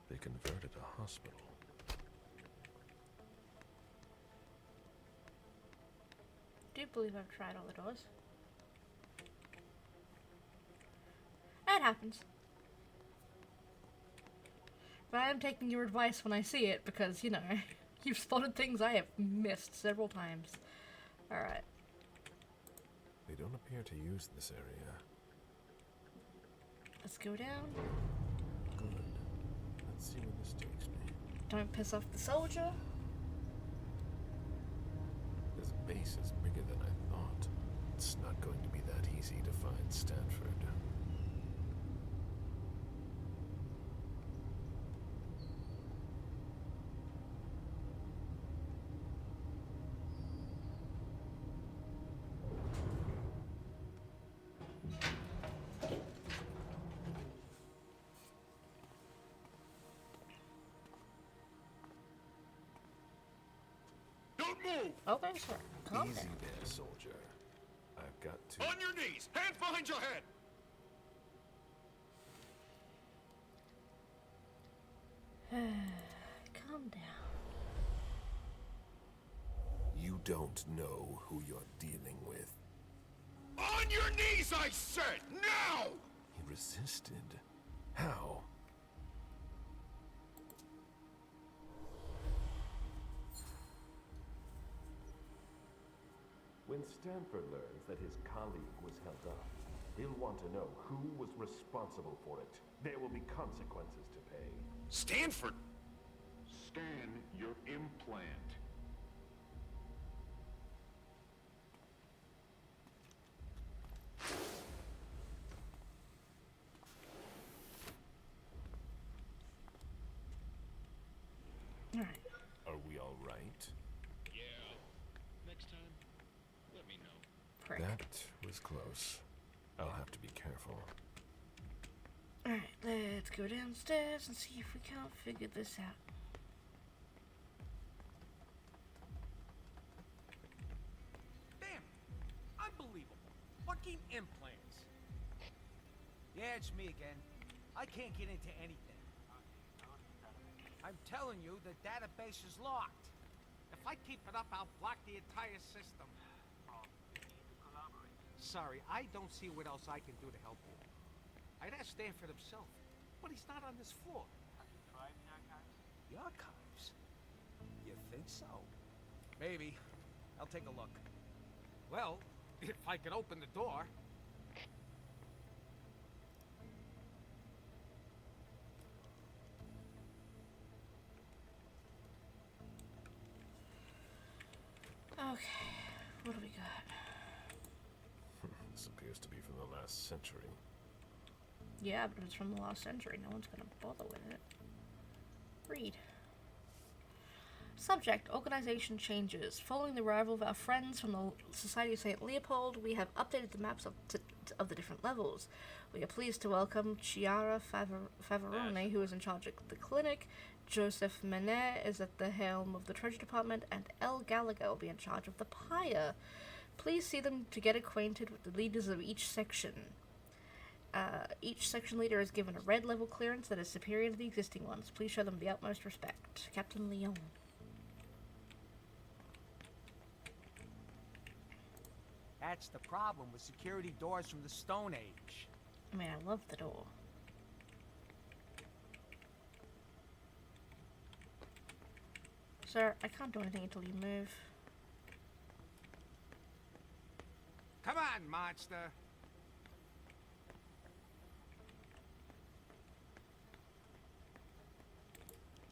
they converted a hospital. I do believe I've tried all the doors. That happens. But I am taking your advice when I see it because, you know, you've spotted things I have missed several times. Alright. They don't appear to use this area. Let's go down. Good. Let's see where this takes me. Don't piss off the soldier. This base is bigger than I thought. It's not going to be that easy to find Stanford. Move! Okay, sir. Calm Easy down. there, soldier. I've got to... On your knees! Hands behind your head! Calm down. You don't know who you're dealing with. On your knees, I said! Now! He resisted. How? When Stanford learns that his colleague was held up, he'll want to know who was responsible for it. There will be consequences to pay. Stanford! Scan your implant. Alright. Are we all right? Yeah. Next time, let me know. Prick. That was close. I'll have to be careful. Alright, let's go downstairs and see if we can't figure this out. Damn! Unbelievable. Fucking implants. Yeah, it's me again. I can't get into anything. I'm telling you, the database is locked. If I keep it up, I'll block the entire system. Sorry, I don't see what else I can do to help you. I'd ask Stanford himself, but he's not on this floor. Have you tried the archives? The archives? You think so? Maybe. I'll take a look. Well, if I could open the door. what do we got? This appears to be from the last century. Yeah, but it's from the last century. No one's gonna bother with it. Read. Subject, organization changes. Following the arrival of our friends from the Society of St. Leopold, we have updated the maps of the different levels. We are pleased to welcome Chiara Favarone, who is in charge of the clinic, Joseph Menet is at the helm of the treasure department, and El Gallagher will be in charge of the pyre. Please see them to get acquainted with the leaders of each section. Each section leader is given a red level clearance that is superior to the existing ones. Please show them the utmost respect. Captain Leon. That's the problem with security doors from the Stone Age. I mean, I love the door. Sir, I can't do anything until you move. Come on, monster!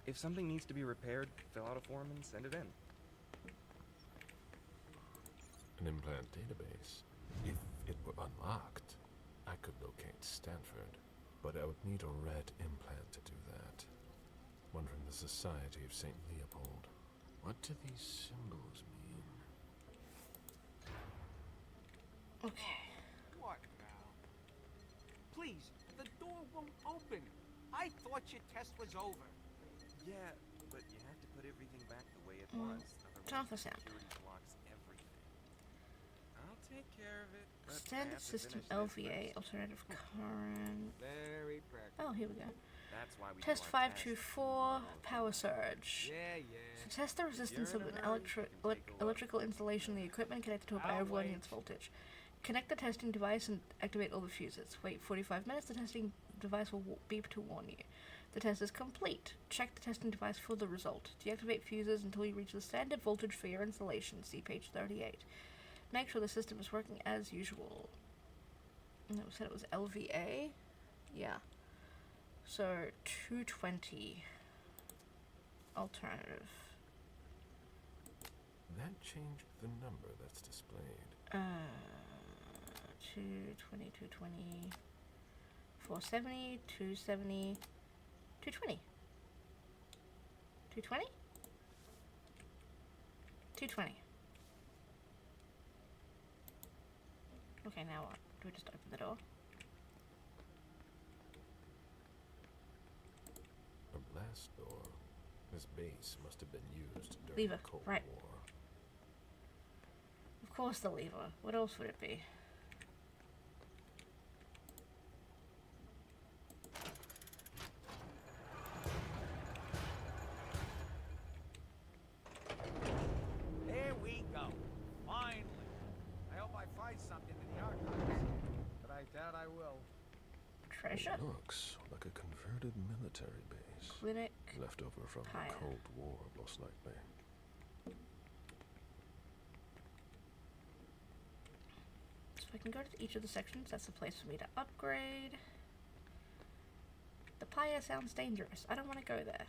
If something needs to be repaired, fill out a form and send it in. An implant database. If it were unlocked, I could locate Stanford, but I would need a red implant to do that. One from the Society of St. Leopold. What do these symbols mean? Okay. What now? Please, the door won't open. I thought your test was over. Yeah, but you have to put everything back the way it was. Turn off the sound. Security blocks everything. I'll take care of it. But I Standard have to system finish this LVA, first. alternative current. Very practical. Oh, here we go. That's why we Test do our 524, power surge. Yeah. To test the resistance of an electrical installation, the equipment connected to it by I'll overloading wait. its voltage. Connect the testing device and activate all the fuses. Wait 45 minutes, the testing device will beep to warn you. The test is complete. Check the testing device for the result. Deactivate fuses until you reach the standard voltage for your installation. See page 38. Make sure the system is working as usual. And it said it was LVA? Yeah. So, 220. Alternative. That changed the number that's displayed. 220, 220. 470, 270, 220. 220? 220. Okay, now what? Do we just open the door? A blast door. This base must have been used during Lever, the Cold right. War. Of course the lever. What else would it be? There we go. Finally. I hope I find something in the archives. But I doubt I will. Treasure? It looks like a converted military base. Clinic. Left over from Pyre. the Cold War, most likely. So I can go to each of the sections. That's the place for me to upgrade. The pyre sounds dangerous. I don't want to go there.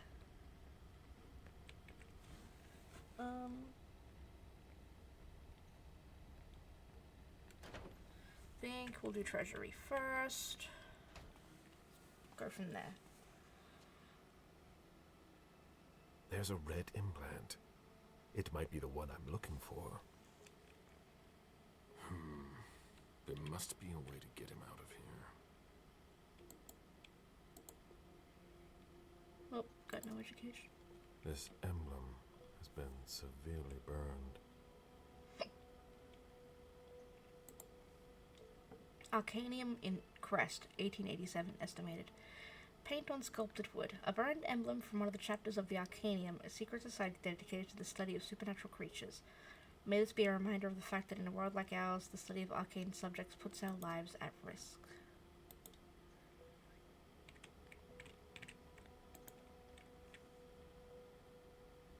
Think we'll do treasury first. Go from there. There's a red implant. It might be the one I'm looking for. There must be a way to get him out of here. Oh, got no education. This emblem has been severely burned. Arcanium in crest, 1887 estimated. Paint on sculpted wood. A burned emblem from one of the chapters of the Arcanium, a secret society dedicated to the study of supernatural creatures. May this be a reminder of the fact that in a world like ours, the study of arcane subjects puts our lives at risk.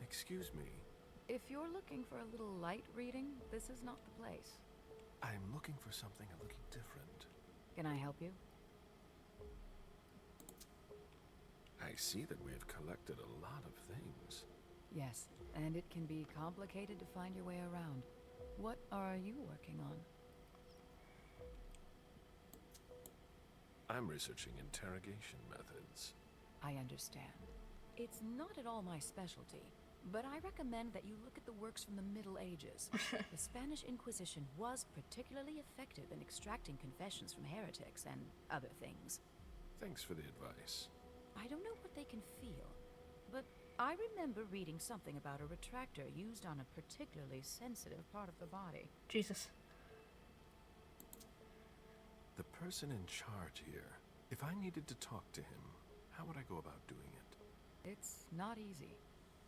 Excuse me. If you're looking for a little light reading, this is not the place. I'm looking for something a little different. Can I help you? I see that we have collected a lot of things. Yes, and it can be complicated to find your way around. What are you working on? I'm researching interrogation methods. I understand. It's not at all my specialty, but I recommend that you look at the works from the Middle Ages. The Spanish Inquisition was particularly effective in extracting confessions from heretics and other things. Thanks for the advice. I don't know what they can feel, but I remember reading something about a retractor used on a particularly sensitive part of the body. Jesus. The person in charge here, if I needed to talk to him, how would I go about doing it? It's not easy.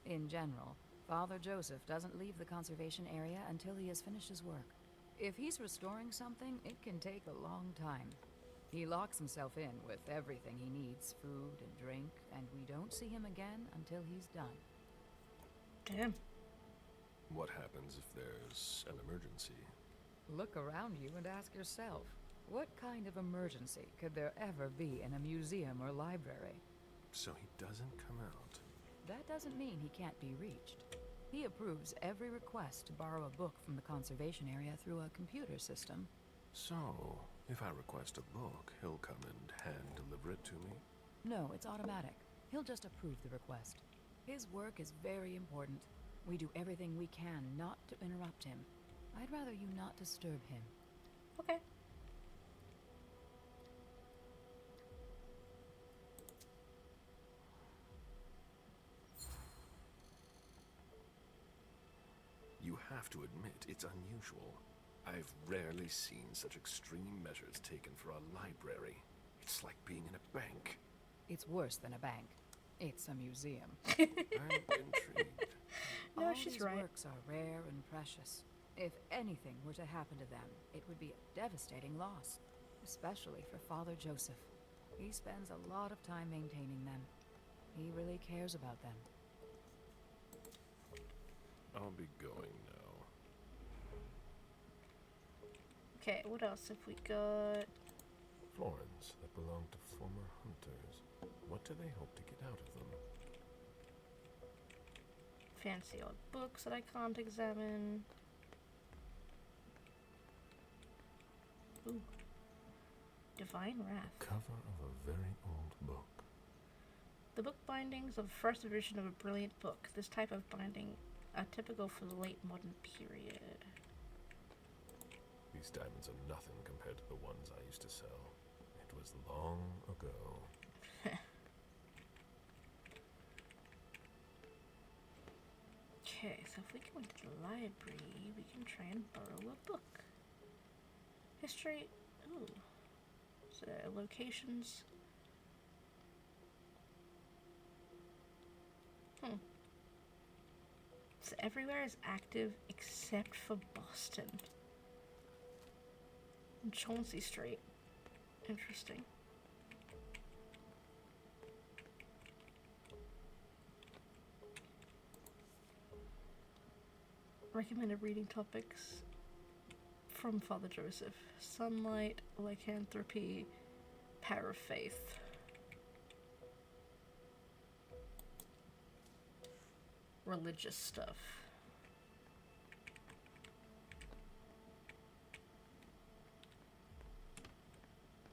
In general, Father Joseph doesn't leave the conservation area until he has finished his work. If he's restoring something, it can take a long time. He locks himself in with everything he needs, food and drink, and we don't see him again until he's done. Damn. What happens if there's an emergency? Look around you and ask yourself, what kind of emergency could there ever be in a museum or library? So he doesn't come out. That doesn't mean he can't be reached. He approves every request to borrow a book from the conservation area through a computer system. So, if I request a book, he'll come and hand-deliver it to me? No, it's automatic. He'll just approve the request. His work is very important. We do everything we can not to interrupt him. I'd rather you not disturb him. Okay. You have to admit, it's unusual. I've rarely seen such extreme measures taken for a library. It's like being in a bank. It's worse than a bank. It's a museum. I'm intrigued. No, All she's these right. works are rare and precious. If anything were to happen to them, it would be a devastating loss, especially for Father Joseph. He spends a lot of time maintaining them. He really cares about them. I'll be going now. Okay, what else have we got? Florins that belong to former hunters. What do they hope to get out of them? Fancy old books that I can't examine. Ooh. Divine Wrath. Cover of a very old book. The book bindings of first edition of a brilliant book. This type of binding are typical for the late modern period. These diamonds are nothing compared to the ones I used to sell. It was long ago. Okay, so if we go into the library, we can try and borrow a book. History. Ooh. So locations. So everywhere is active except for Boston. And Chauncey Street. Interesting. Recommended reading topics from Father Joseph: sunlight, lycanthropy, power of faith. Religious stuff.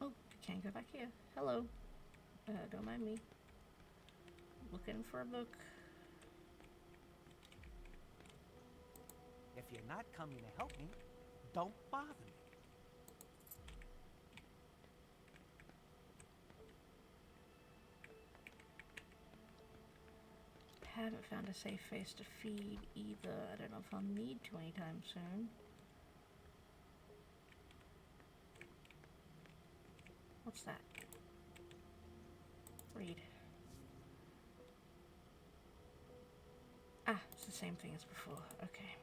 Oh, can't go back here. Hello. Don't mind me. Looking for a book. If you're not coming to help me, don't bother me. Haven't found a safe face to feed either. I don't know if I'll need to anytime soon. What's that? Read. Ah, it's the same thing as before. Okay.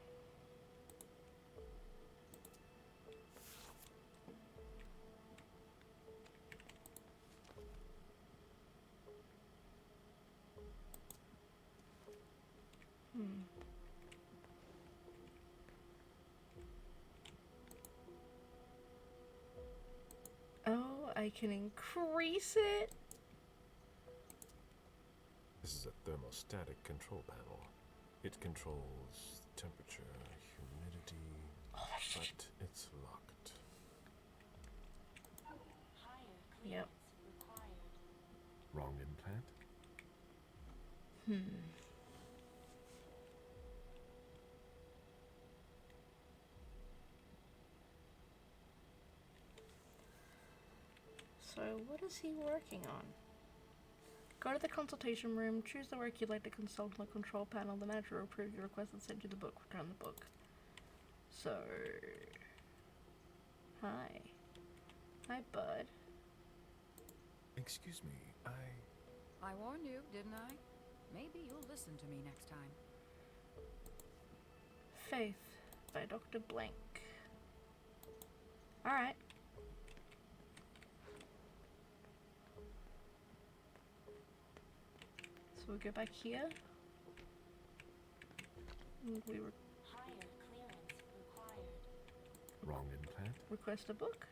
Oh, I can increase it. This is a thermostatic control panel. It controls temperature, humidity. but it's locked. Yep. Wrong implant? So, what is he working on? Go to the consultation room, choose the work you'd like to consult on the control panel. The manager will approve your request and send you the book. Return the book. So, hi. Hi, bud. Excuse me, I warned you, didn't I? Maybe you'll listen to me next time. Faith by Dr. Blank. Alright. So we'll go back here. And we Wrong implant? request a book.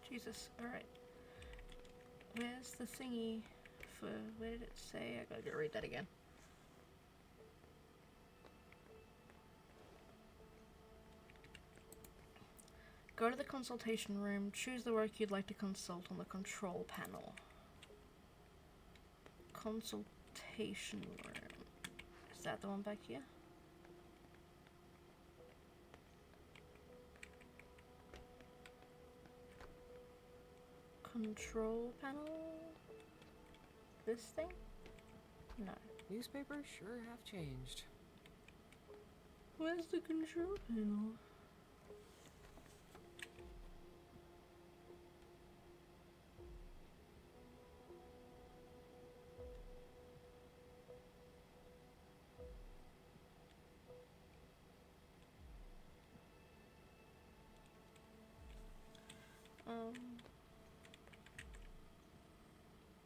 Jesus, alright. Where's the thingy for, where did it say? I gotta go read that again. Go to the consultation room, choose the work you'd like to consult on the control panel. Consultation room. Is that the one back here? Control panel? This thing? No. Newspapers sure have changed. Where's the control panel?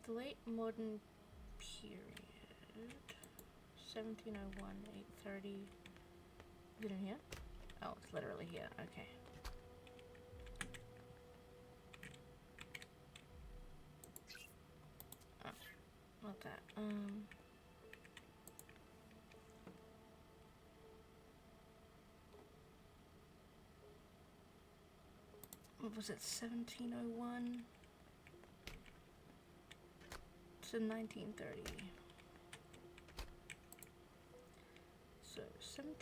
The late modern period, 1701, 830. Is it in here? Oh, it's literally here. Okay. Oh, not that. What was it? 1701 to 1930. So 17.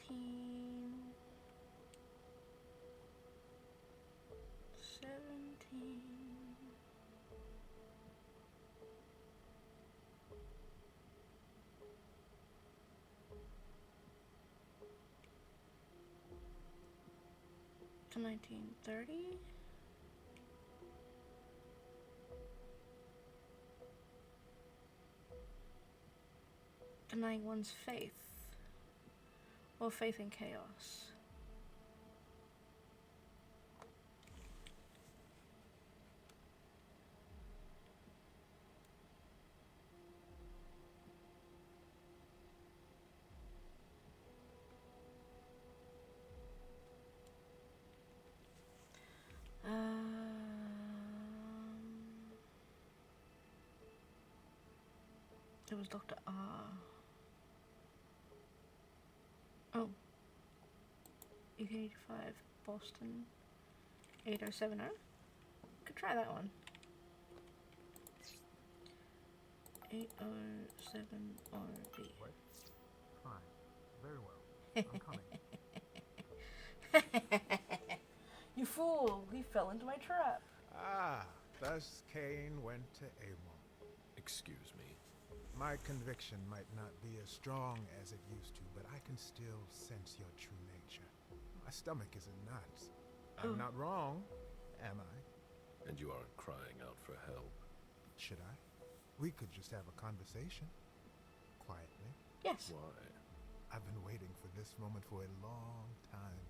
To 1930. Denying one's faith, or faith in chaos. It was Dr. R. Oh. 1885, Boston, 8070. Could try that one. 807RB. What? Fine. Very well. I'm coming. You fool! He fell into my trap. Ah, thus Cain went to Abel. Excuse me. My conviction might not be as strong as it used to, but I can still sense your true nature. My stomach is in knots. I'm not wrong, am I? And you aren't crying out for help. Should I? We could just have a conversation. Quietly. Yes. Why? I've been waiting for this moment for a long time.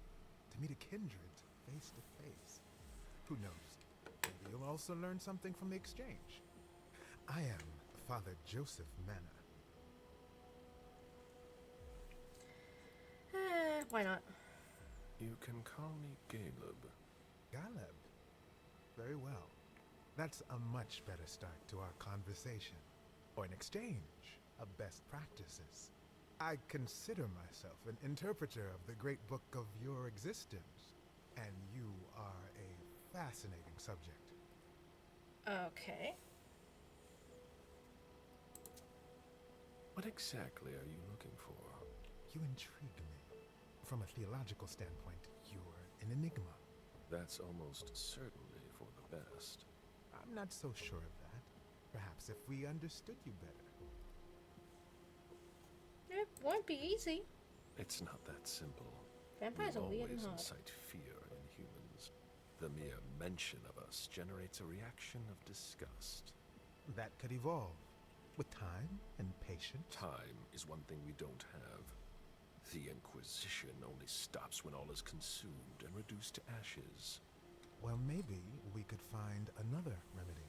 To meet a kindred face to face. Who knows? Maybe you'll also learn something from the exchange. I am Father Joseph Manor. why not? You can call me Caleb. Caleb? Very well. That's a much better start to our conversation, or an exchange of best practices. I consider myself an interpreter of the great book of your existence, and you are a fascinating subject. Okay. What exactly are you looking for? You intrigue me. From a theological standpoint, you're an enigma. That's almost certainly for the best. I'm not so sure of that. Perhaps if we understood you better. It won't be easy. It's not that simple. Vampires We are weird and always hard. incite fear in humans. The mere mention of us generates a reaction of disgust. That could evolve. With time and patience. Time is one thing we don't have. The Inquisition only stops when all is consumed and reduced to ashes. Well, maybe we could find another remedy.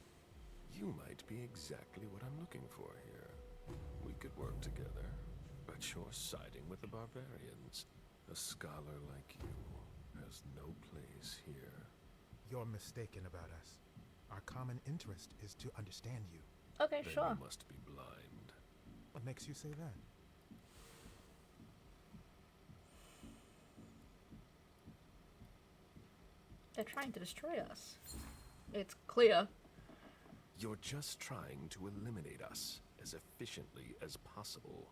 You might be exactly what I'm looking for here. We could work together, but you're siding with the barbarians. A scholar like you has no place here. You're mistaken about us. Our common interest is to understand you. Okay, Then sure. You must be blind. What makes you say that? They're trying to destroy us. It's clear. You're just trying to eliminate us as efficiently as possible.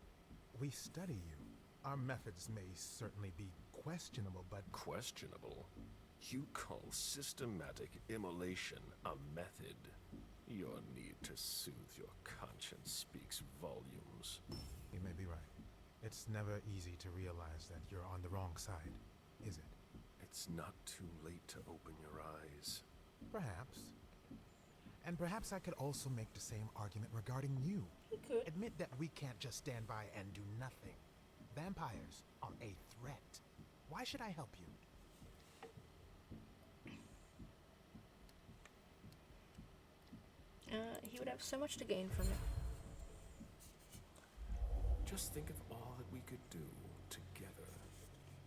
We study you. Our methods may certainly be questionable, but... Questionable? You call systematic immolation a method? Your need to soothe your conscience speaks volumes. You may be right. It's never easy to realize that you're on the wrong side, is it? It's not too late to open your eyes. Perhaps. And perhaps I could also make the same argument regarding you. You could. Admit that we can't just stand by and do nothing. Vampires are a threat. Why should I help you? He would have so much to gain from it. Just think of all that we could do together.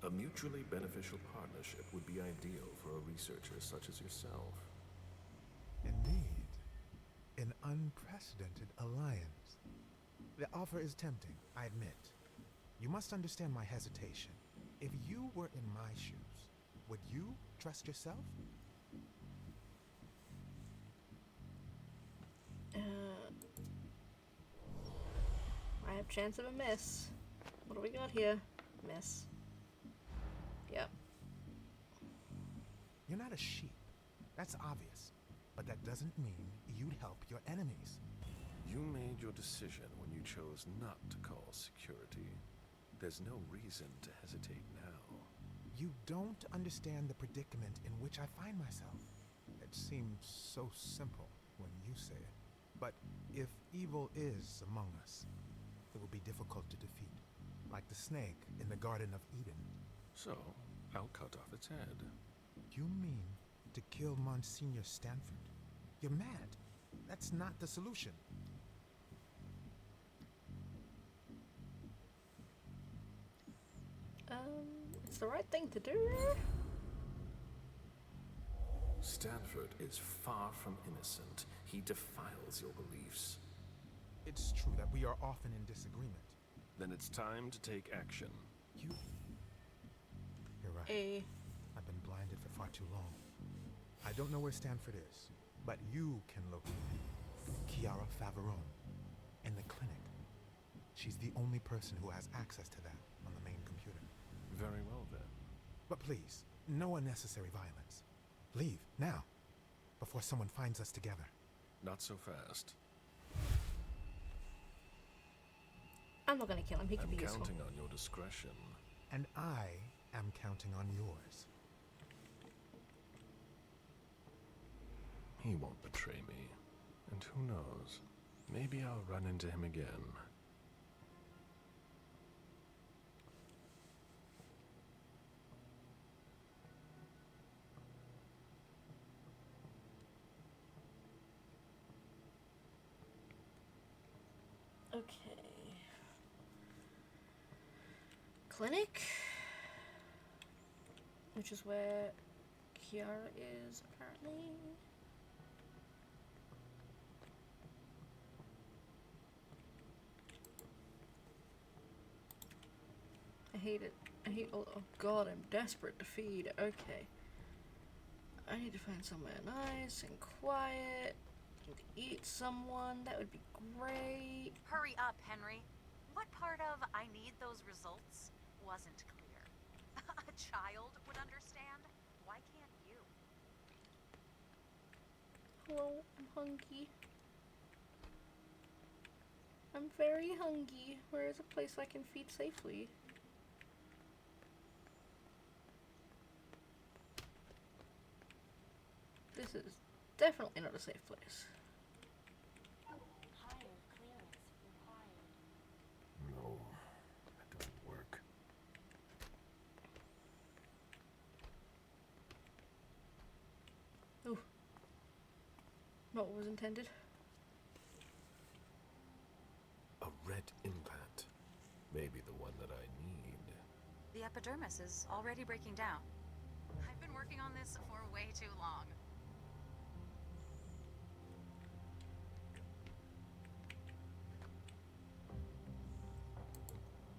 A mutually beneficial partnership would be ideal for a researcher such as yourself. Indeed. An unprecedented alliance. The offer is tempting, I admit. You must understand my hesitation. If you were in my shoes, would you trust yourself? I have chance of a miss. What do we got here? Miss. Yep. You're not a sheep. That's obvious. But that doesn't mean you'd help your enemies. You made your decision when you chose not to call security. There's no reason to hesitate now. You don't understand the predicament in which I find myself. It seems so simple when you say it. But if evil is among us, it will be difficult to defeat. Like the snake in the Garden of Eden. So, I'll cut off its head. You mean to kill Monsignor Stanford? You're mad. That's not the solution. It's the right thing to do. Stanford is far from innocent. He defiles your beliefs. It's true that we are often in disagreement. Then it's time to take action. You're right. I've been blinded for far too long. I don't know where Stanford is, but you can locate Chiara Favarone in the clinic. She's the only person who has access to that on the main computer. Very well, then. But please, no unnecessary violence. Leave, now, before someone finds us together. Not so fast. I'm not gonna kill him, he could I'm be useful. counting on your discretion. And I am counting on yours. He won't betray me. And who knows? Maybe I'll run into him again. Okay. Clinic? which is where Kiara is apparently. I hate it. I hate all. Oh god, I'm desperate to feed. Okay. I need to find somewhere nice and quiet. And eat someone. That would be great. Hurry up, Henry. What part of I need those results wasn't clear? A child would understand. Why can't you? Hello, I'm hungry. I'm very hungry. Where is a place I can feed safely? This is definitely not a safe place. Higher clearance required. No, that doesn't work. Ooh. Not what was intended. A red implant. Maybe the one that I need. The epidermis is already breaking down. I've been working on this for way too long.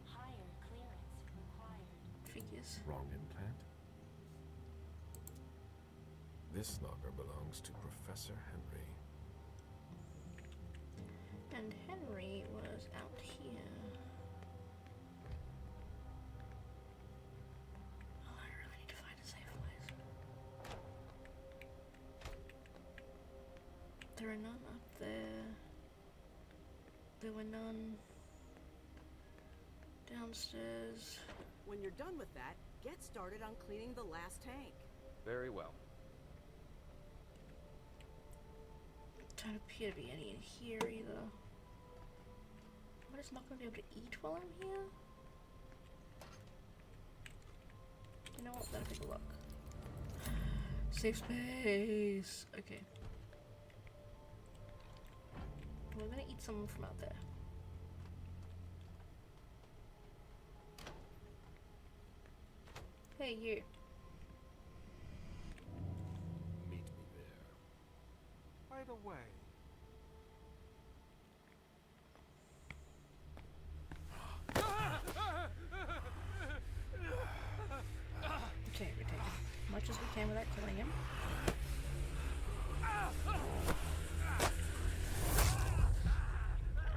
Higher clearance required. Figures. Wrong implant? This locker belongs to Professor Henry. And Henry was out here. Oh, I really need to find a safe place. There are none up there. There were none downstairs. When you're done with that, get started on cleaning the last tank. Very well. Don't appear to be any in here either. I'm just not gonna be able to eat while I'm here. You know what? Let's take a look. Safe space. Okay. We're gonna eat some from out there. Hey, you. Meet me there. Right away. Okay, we take as much as we can without killing him.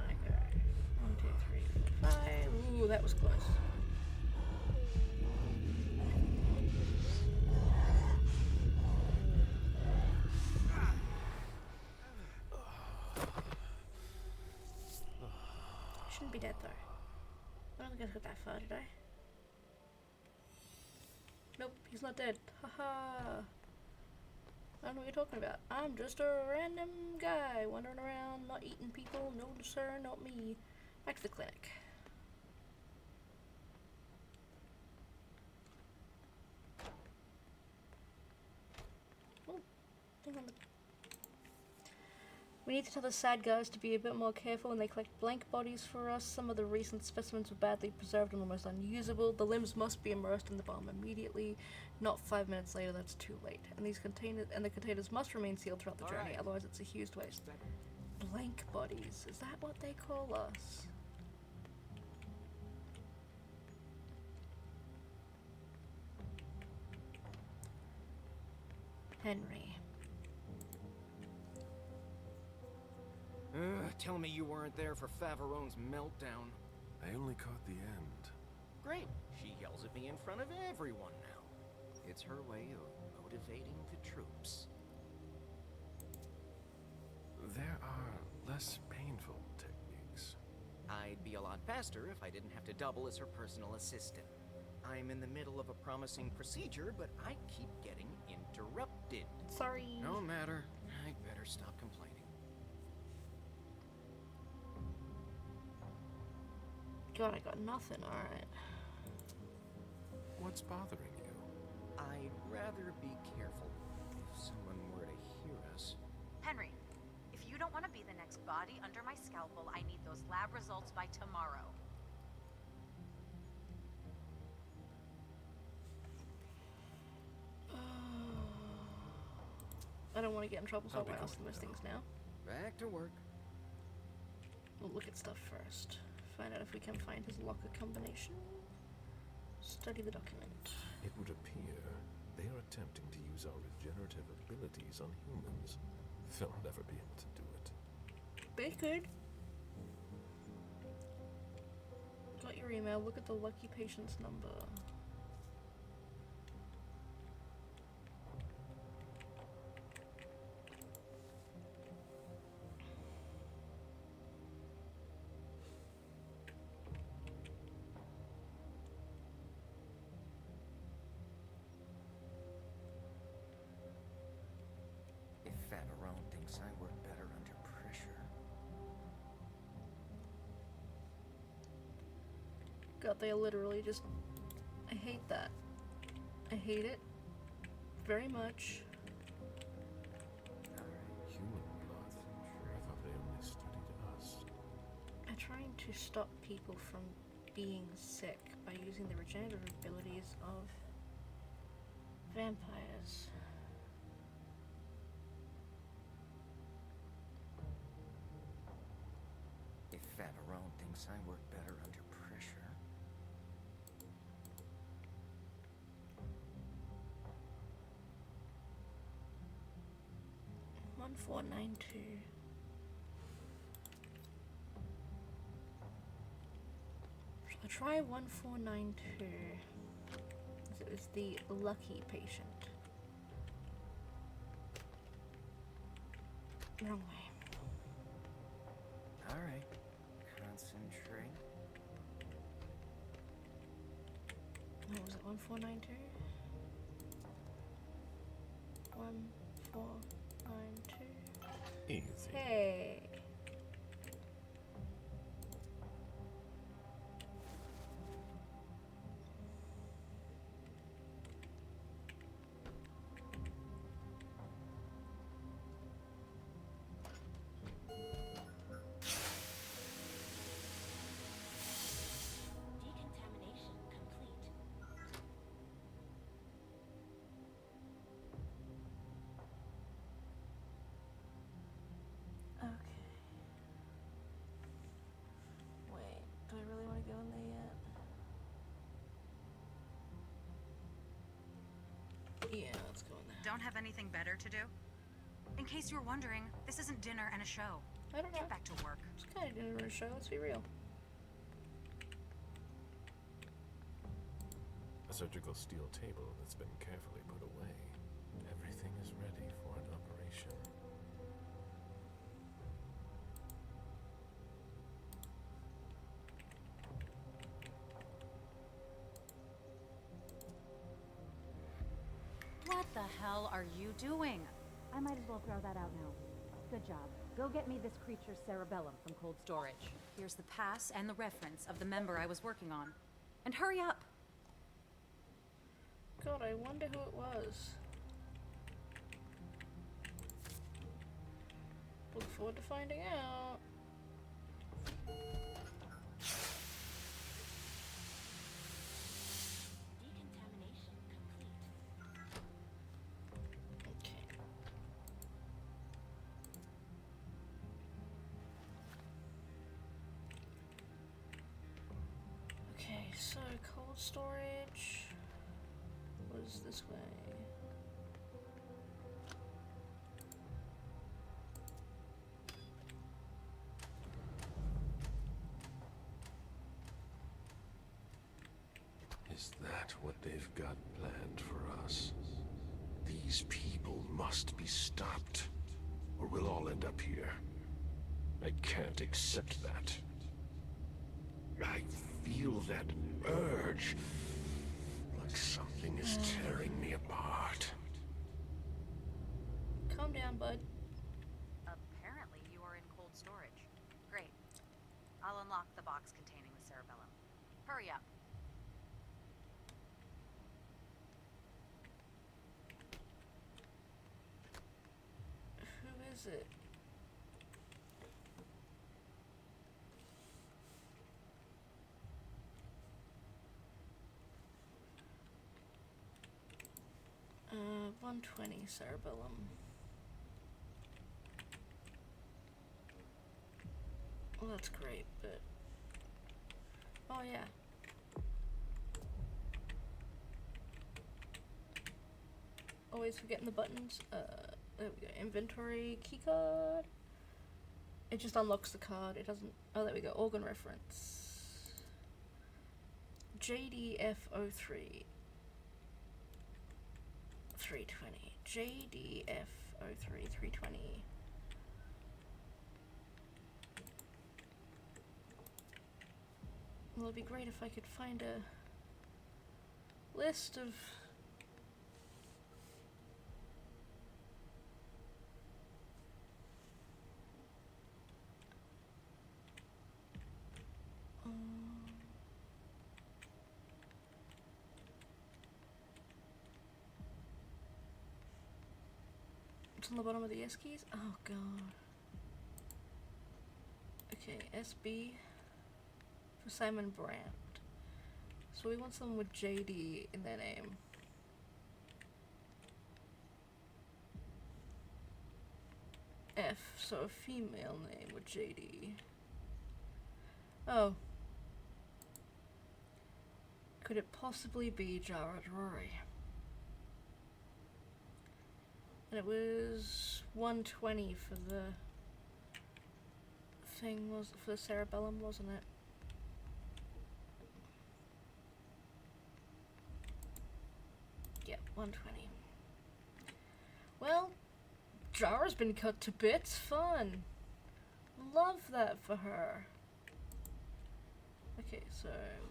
Okay. 1, 2, 3, 4, 5. Ooh, that was close. Shouldn't be dead though. I don't think I got that far, did I? Nope, he's not dead. Haha. I don't know what you're talking about. I'm just a random guy wandering around, not eating people. No, sir, not me. Back to the clinic. Oh, thing on the. We need to tell the sad guys to be a bit more careful when they collect blank bodies for us. Some of the recent specimens were badly preserved and almost unusable. The limbs must be immersed in the bomb immediately. Not 5 minutes later, that's too late. And the containers must remain sealed throughout the journey, otherwise it's a huge waste. Blank bodies, is that what they call us? Henry. Tell me you weren't there for Faverone's meltdown. I only caught the end. Great. She yells at me in front of everyone now. It's her way of motivating the troops. There are less painful techniques. I'd be a lot faster if I didn't have to double as her personal assistant. I'm in the middle of a promising procedure, but I keep getting interrupted. Sorry. No matter. I better stop complaining. God, I got nothing, alright. What's bothering you? I'd rather be careful if someone were to hear us. Henry, if you don't want to be the next body under my scalpel, I need those lab results by tomorrow. I don't want to get in trouble, so I'll I be won't ask going them those now. things now. Back to work. We'll look at stuff first. Find out if we can find his locker combination. Study the document. It would appear they are attempting to use our regenerative abilities on humans. They'll never be able to do it. They could. Got your email. Look at the lucky patient's number. If Favarone thinks I work better under pressure. God, they literally just... I hate that. I hate it. Very much. Human blood. Sure, I thought they only studied us. I'm trying to stop people from being sick by using the regenerative abilities of vampires. If Favarone thinks I work better under pressure. 1492. Shall I try 1492? It was the lucky patient. Wrong way. Alright. Concentrate. What was it? 1492? 1492. Easy. Hey. Decontamination complete. Okay. Wait, do I really want to go in there yet? Yeah, let's go in there. Don't have anything better to do? In case you were wondering, this isn't dinner and a show. I don't know. Get back to work. It's kind of dinner and a show, let's be real. A surgical steel table that's been carefully put away. Everything is ready for an operation. What the hell are you doing? I might as well throw that out now. Good job. Go get me this creature's cerebellum from cold storage. Here's the pass and the reference of the member I was working on. And hurry up! God, I wonder who it was. Look forward to finding out. Decontamination complete. Okay. Okay, so cold storage was this way. Is that what they've got planned for us? These people must be stopped, or we'll all end up here. I can't accept that. I feel that urge, like something is tearing me apart. Calm down, bud. Apparently you are in cold storage. Great. I'll unlock the box containing the cerebellum. Hurry up. Who is it? Uh, 120 cerebellum. Well, that's great, but... Oh, yeah. Always forgetting the buttons. There we go. Inventory, keycard. It just unlocks the card. It doesn't... Oh, there we go. Organ reference. JDF03. 320. JDF03 320. Well, it'd be great if I could find a list of it's on the bottom of the S keys. Oh god. Okay, SB for Simon Brandt. So we want someone with JD in their name. F, so a female name with JD. Oh. Could it possibly be Jared Rory? And it was 120 for the thing, was for the cerebellum, wasn't it? Yep, 120. Well, Jara's been cut to bits. Fun. Love that for her. Okay, so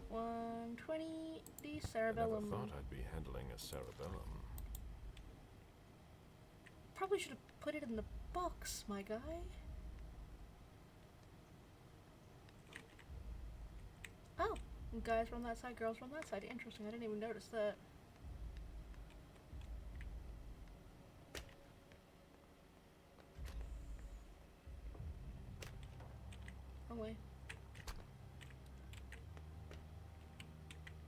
120, the cerebellum. I never thought I'd be handling a cerebellum. Probably should have put it in the box, my guy. Oh, guys from that side, girls from that side. Interesting, I didn't even notice that. Wrong way.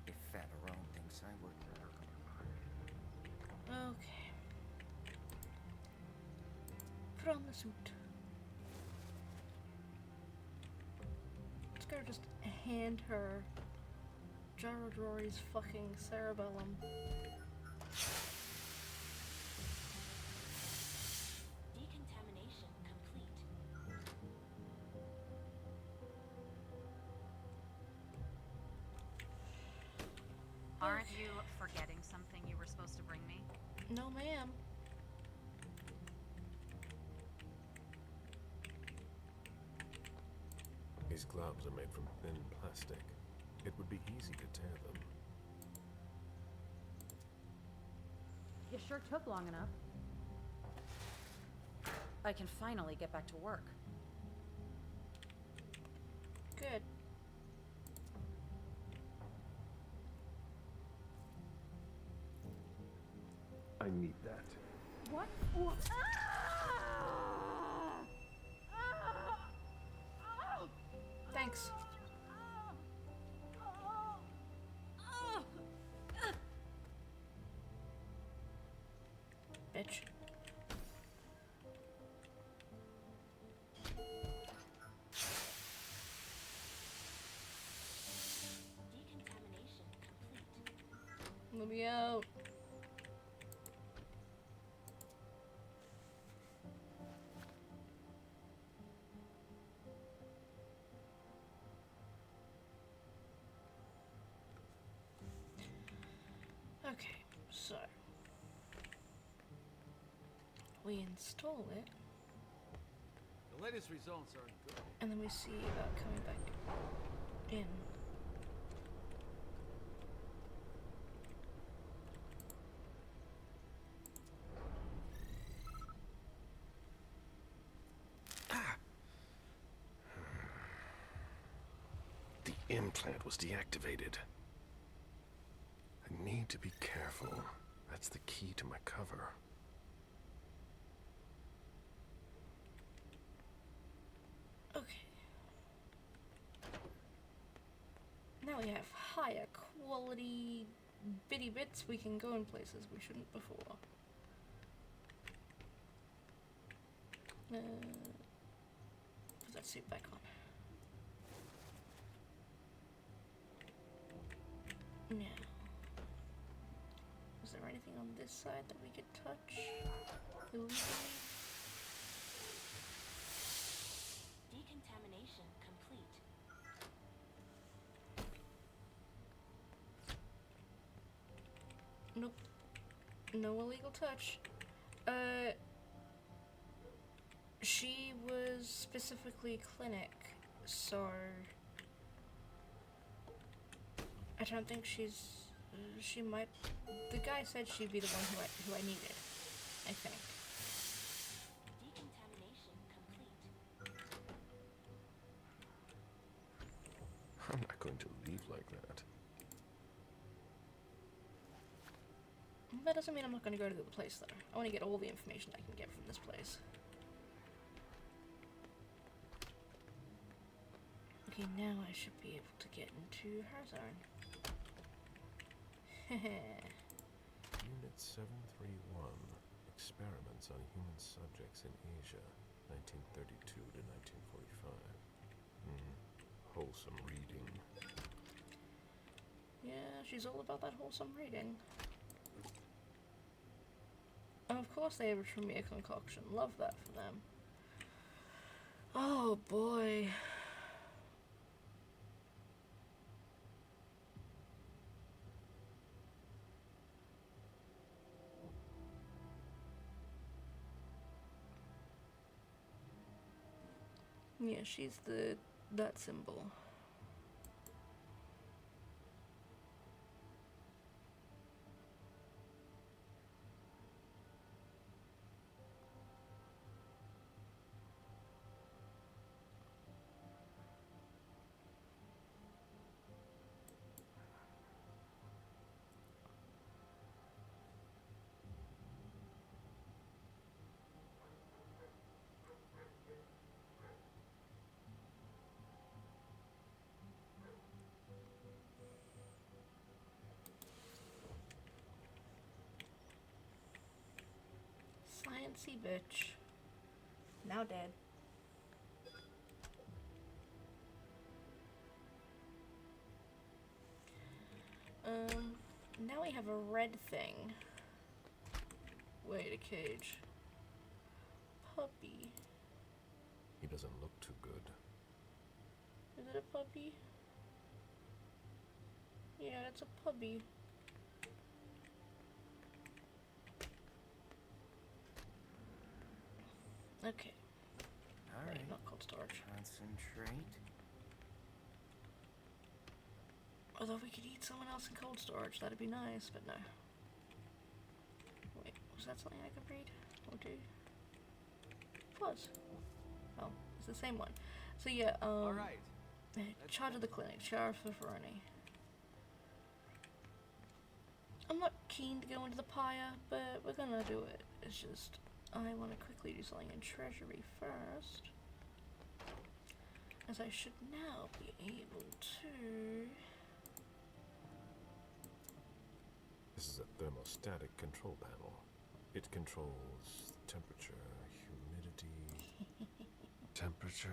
If Faberone thinks I work for her. Okay. Put on the suit. Let's go just hand her Jared Rory's fucking cerebellum. Decontamination complete. Aren't you forgetting something you were supposed to bring me? No, ma'am. These gloves are made from thin plastic. It would be easy to tear them. You sure took long enough. I can finally get back to work. Good. I need that. What? Thanks. Bitch. Decontamination complete. Let me out. Okay, so we install it, The latest results aren't good. and then we see about coming back in. The implant was deactivated. I need to be careful. That's the key to my cover. Okay. Now we have higher quality bitty bits. We can go in places we shouldn't before. Put that suit back on. No. Is there anything on this side that we could touch? Illegally? Decontamination complete. Nope. No illegal touch. She was specifically clinic, so I don't think she's. She might. The guy said she'd be the one who I needed. I think. Decontamination complete. I'm not going to leave like that. That doesn't mean I'm not going to go to the place, though. I want to get all the information I can get from this place. Okay, now I should be able to get into her zone. Unit 731. Experiments on human subjects in Asia, 1932 to 1945. Wholesome reading. Yeah, she's all about that wholesome reading. And of course they have a Tremere concoction. Love that for them. Oh boy. Yeah, she's that symbol. Science-y bitch. Now dead. Now we have a red thing. Wait, a cage. Puppy. He doesn't look too good. Is it a puppy? Yeah, it's a puppy. Okay. All right. Not cold storage. Concentrate. Although we could eat someone else in cold storage, that'd be nice, but no. Wait, was that something I could read? Or do? It was. Oh, it's the same one. So yeah, Alright. Charge of the clinic, Sheriff of Veroni. I'm not keen to go into the pyre, but we're gonna do it. It's just, I want to quickly do something in Treasury first. As I should now be able to... This is a thermostatic control panel. It controls temperature, humidity. Temperature,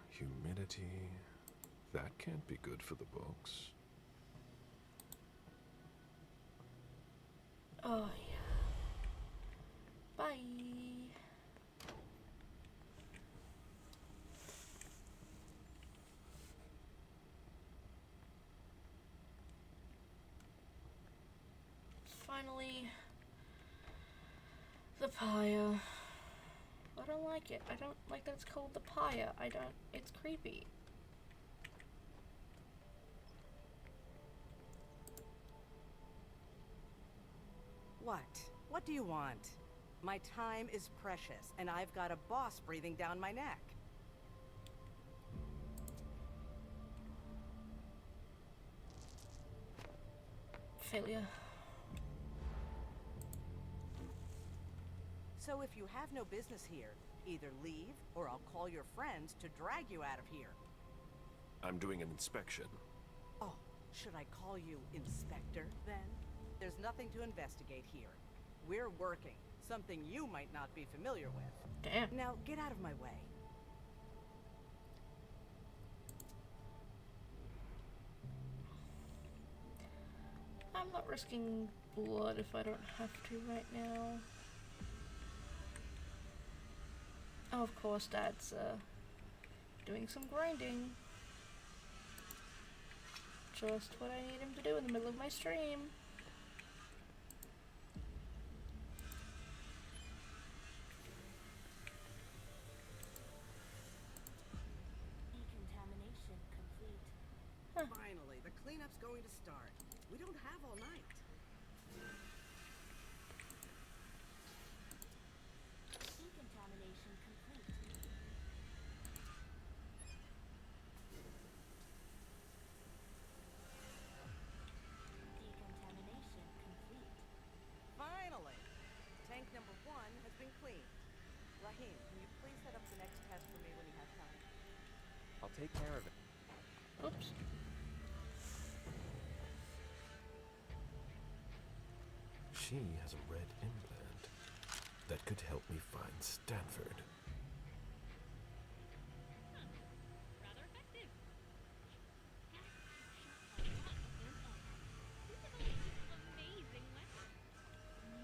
humidity. That can't be good for the books. Oh yeah. Bye. Finally, the pyre. I don't like it. I don't like that it's called the pyre. It's creepy. What? What do you want? My time is precious, and I've got a boss breathing down my neck. Failure. So if you have no business here, either leave, or I'll call your friends to drag you out of here. I'm doing an inspection. Oh, should I call you Inspector, then? There's nothing to investigate here. We're working, something you might not be familiar with. Damn. Now, get out of my way. I'm not risking blood if I don't have to right now. Oh, of course, Dad's doing some grinding. Just what I need him to do in the middle of my stream. Decontamination complete. Finally, the cleanup's going to start. We don't have all night. Decontamination complete. Decontamination complete. Finally! Tank number 1 has been cleaned. Rahim, can you please set up the next test for me when you have time? I'll take care of it. Oops. She has a red implant that could help me find Stanford. Rather effective. Amazing weapon.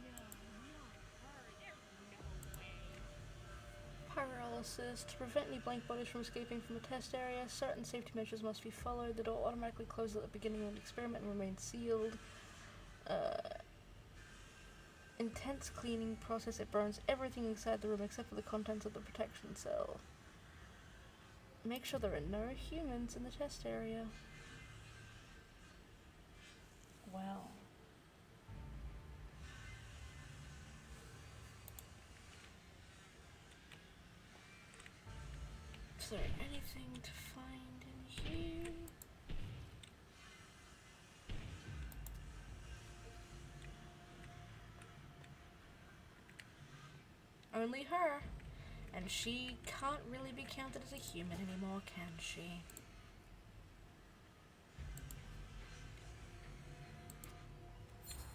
No, not her. There's no way. Pyrolysis. To prevent any blank bodies from escaping from the test area, certain safety measures must be followed. The door automatically closes at the beginning of the experiment and remains sealed. Intense cleaning process. It burns everything inside the room except for the contents of the protection cell. Make sure there are no humans in the test area. Wow. Is there anything to find in here? Only her. And she can't really be counted as a human anymore, can she?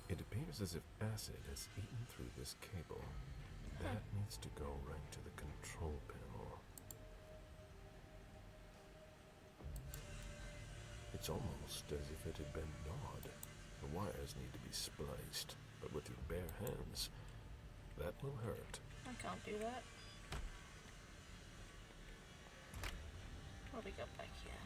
It appears as if acid has eaten through this cable. That needs to go right to the control panel. It's almost as if it had been gnawed. The wires need to be spliced, but with your bare hands, that will hurt. I can't do that. What do we got back here?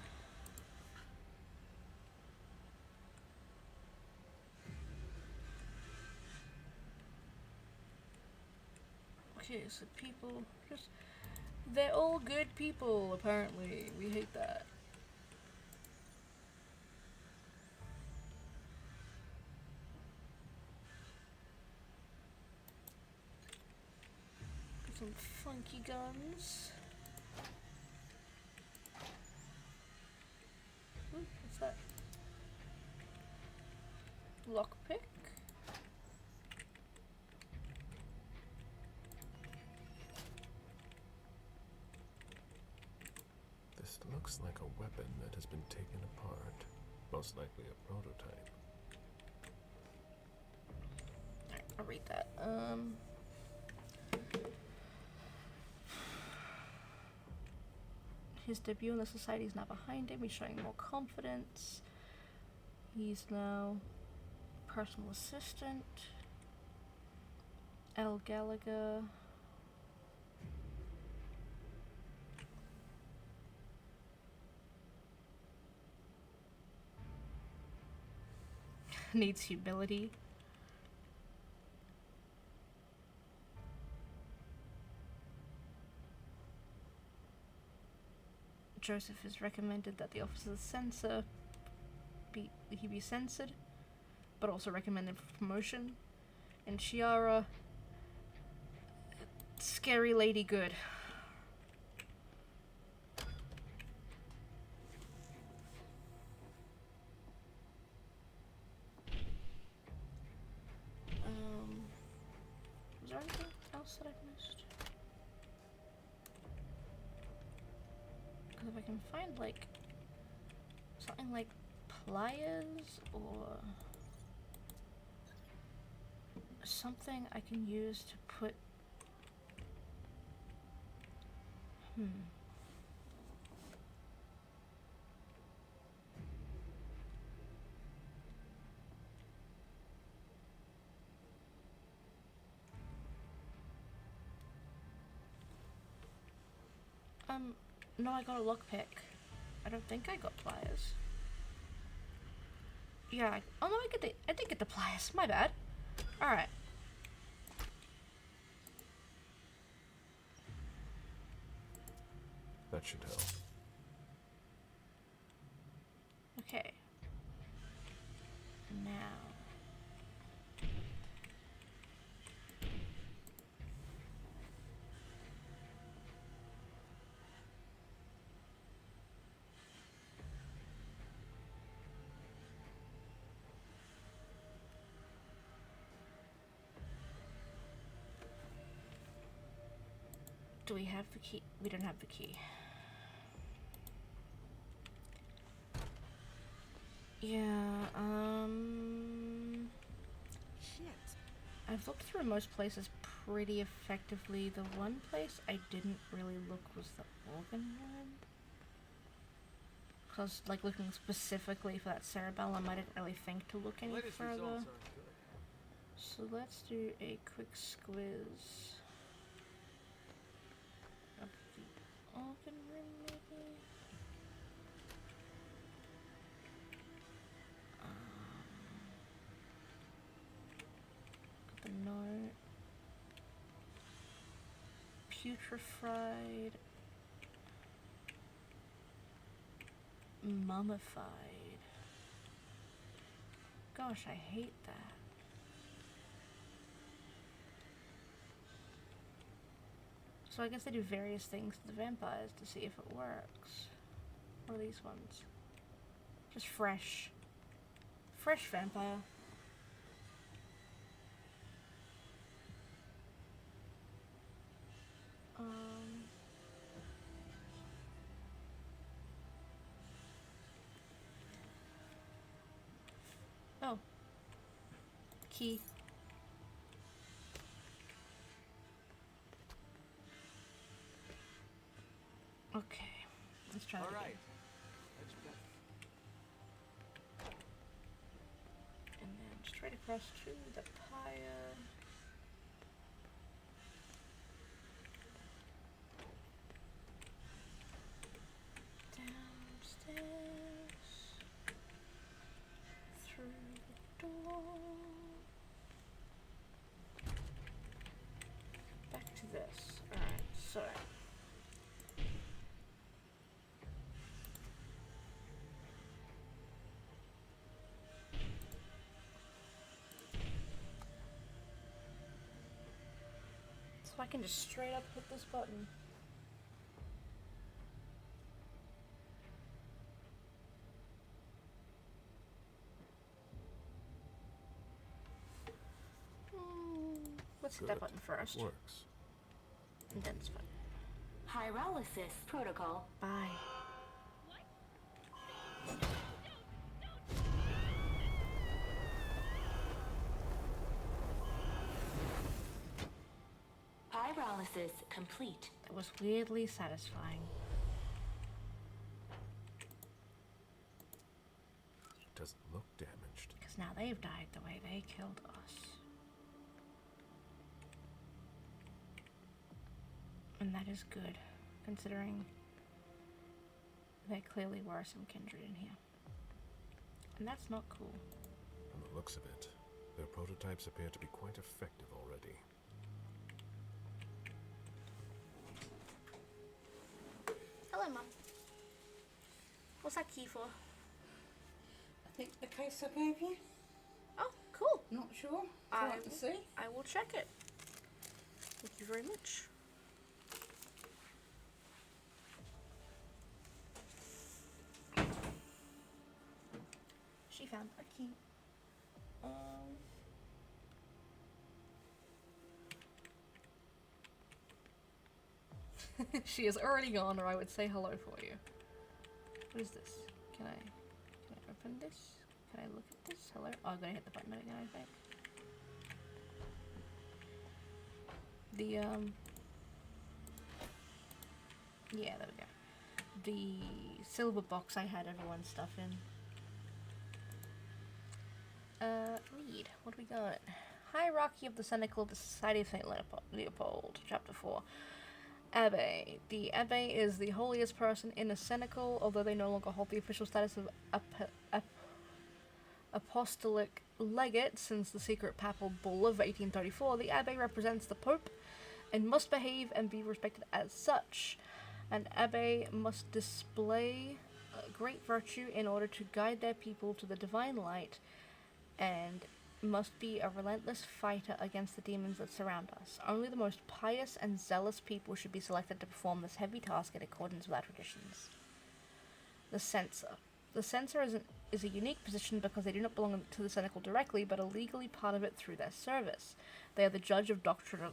Okay, so people just... They're all good people, apparently. We hate that. Some funky guns. Ooh, what's that? Lockpick. This looks like a weapon that has been taken apart. Most likely a prototype. Alright, I'll read that. His debut in the society is now behind him. He's showing more confidence. He's now personal assistant. L. Gallagher. Needs humility. Joseph has recommended that the officer's censor be censored, but also recommended for promotion. And Chiara, scary lady good. Was there anything else that I've missed? Because if I can find like something like pliers or something I can use to put No, I got a lockpick. I don't think I got pliers. Yeah, oh no, I did get the pliers. My bad. Alright. That should help. Okay. Now. Do we have the key? We don't have the key. Yeah, Shit. I've looked through most places pretty effectively. The one place I didn't really look was the organ room. Because, like, looking specifically for that cerebellum, I didn't really think to look any further. So let's do a quick squiz of the organ room, maybe? Got the note. Putrefied. Mummified. Gosh, I hate that. So I guess they do various things to the vampires to see if it works. What are these ones? Just fresh. Fresh vampire. Oh. Key. Okay. Let's try that again. And then straight across to the pyre. Downstairs. Through the door. Back to this. Alright, so. So I can just straight up hit this button. Let's hit that button first. Works. And then this button. Pyrolysis protocol. Bye. Pyrolysis complete. That was weirdly satisfying. It doesn't look damaged. Because now they've died the way they killed us. And that is good, considering there clearly were some kindred in here. And that's not cool. From the looks of it, their prototypes appear to be quite effective already. Hello, Mum. What's that key for? I think the case I gave you. Oh, cool. Not sure. Try to see. I will check it. Thank you very much. She found a key. She is already gone, or I would say hello for you. What is this? Can I open this? Can I look at this? Hello? Oh, I'm gonna hit the button again, I think. Yeah, there we go. The silver box I had everyone's stuff in. Read. What do we got? Hierarchy of the Cynical, the Society of St. Leopold, Chapter 4. Abbe. The Abbe is the holiest person in the Cenacle, although they no longer hold the official status of apostolic legate since the secret papal bull of 1834. The Abbe represents the Pope and must behave and be respected as such. An Abbe must display great virtue in order to guide their people to the divine light, and must be a relentless fighter against the demons that surround us. Only the most pious and zealous people should be selected to perform this heavy task in accordance with our traditions. The Censor. The Censor is a unique position because they do not belong to the Cenacle directly, but are legally part of it through their service. They are the judge of doctrinal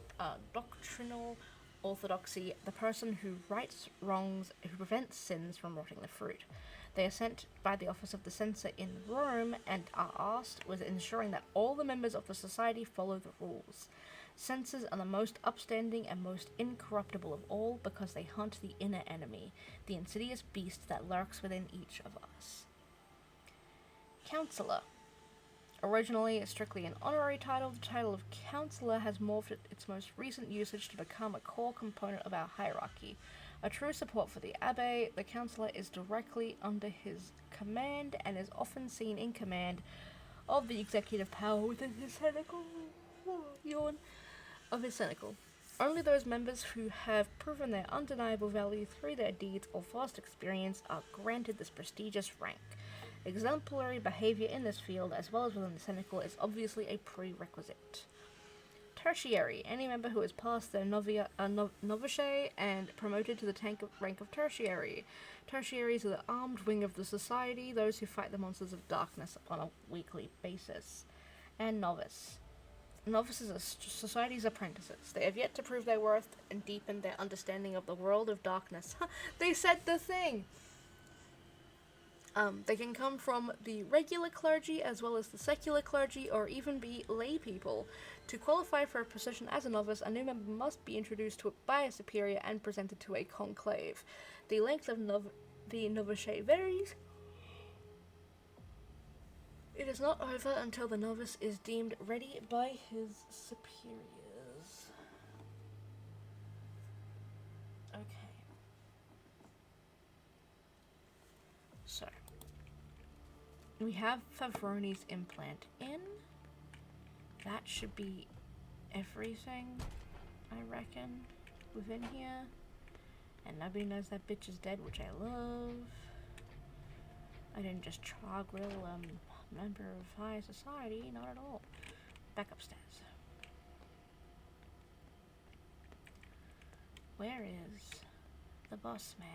orthodoxy, the person who rights wrongs, who prevents sins from rotting the fruit. They are sent by the office of the censor in Rome and are tasked with ensuring that all the members of the society follow the rules. Censors are the most upstanding and most incorruptible of all because they hunt the inner enemy, the insidious beast that lurks within each of us. Counselor. Originally strictly an honorary title, the title of Counselor has morphed its most recent usage to become a core component of our hierarchy. A true support for the Abbe, the Counselor is directly under his command and is often seen in command of the executive power within his Cenacle. Only those members who have proven their undeniable value through their deeds or vast experience are granted this prestigious rank. Exemplary behavior in this field, as well as within the Cenacle, is obviously a prerequisite. Tertiary. Any member who has passed their novitiate and promoted to the rank of tertiary. Tertiaries are the armed wing of the society, those who fight the monsters of darkness on a weekly basis. And novice. Novices are society's apprentices. They have yet to prove their worth and deepen their understanding of the world of darkness. They said the thing! They can come from the regular clergy as well as the secular clergy, or even be lay people. To qualify for a position as a novice, a new member must be introduced to it by a superior and presented to a conclave. The length of the novitiate varies. It is not over until the novice is deemed ready by his superiors. Okay. So, we have Favroni's implant in. That should be everything, I reckon, within here. And nobody knows that bitch is dead, which I love. I didn't just troggle member of high society, not at all. Back upstairs. Where is the boss man?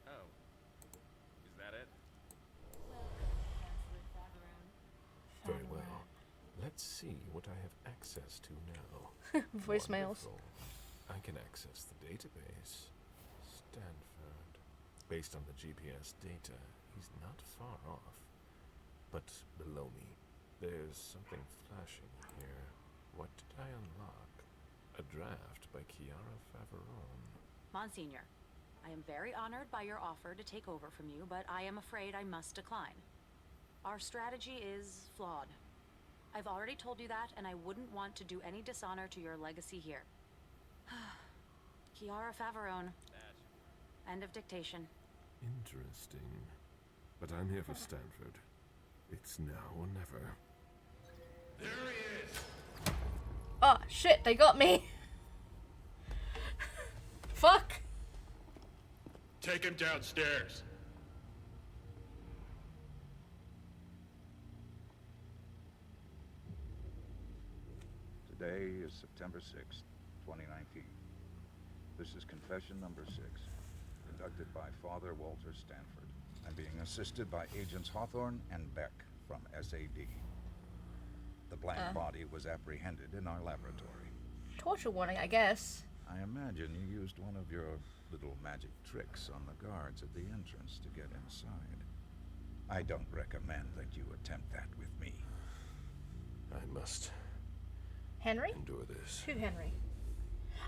Oh. Is that it? Very well. Let's see what I have access to now. Voicemails. Wonderful. I can access the database. Stanford. Based on the GPS data, he's not far off. But below me, there's something flashing here. What did I unlock? A draft by Chiara Faveron. Monsignor, I am very honored by your offer to take over from you, but I am afraid I must decline. Our strategy is flawed. I've already told you that, and I wouldn't want to do any dishonor to your legacy here. Chiara Faveron. End of dictation. Interesting. But I'm here for Stanford. It's now or never. There he is! Oh, shit, they got me! Fuck! Take him downstairs. Today is September 6th, 2019. This is confession number 6, conducted by Father Walter Stanford. I'm being assisted by Agents Hawthorne and Beck from SAD. The blank body was apprehended in our laboratory. Torture warning, I guess. I imagine you used one of your little magic tricks on the guards at the entrance to get inside. I don't recommend that you attempt that with me. I must Henry? endure this. Who Henry?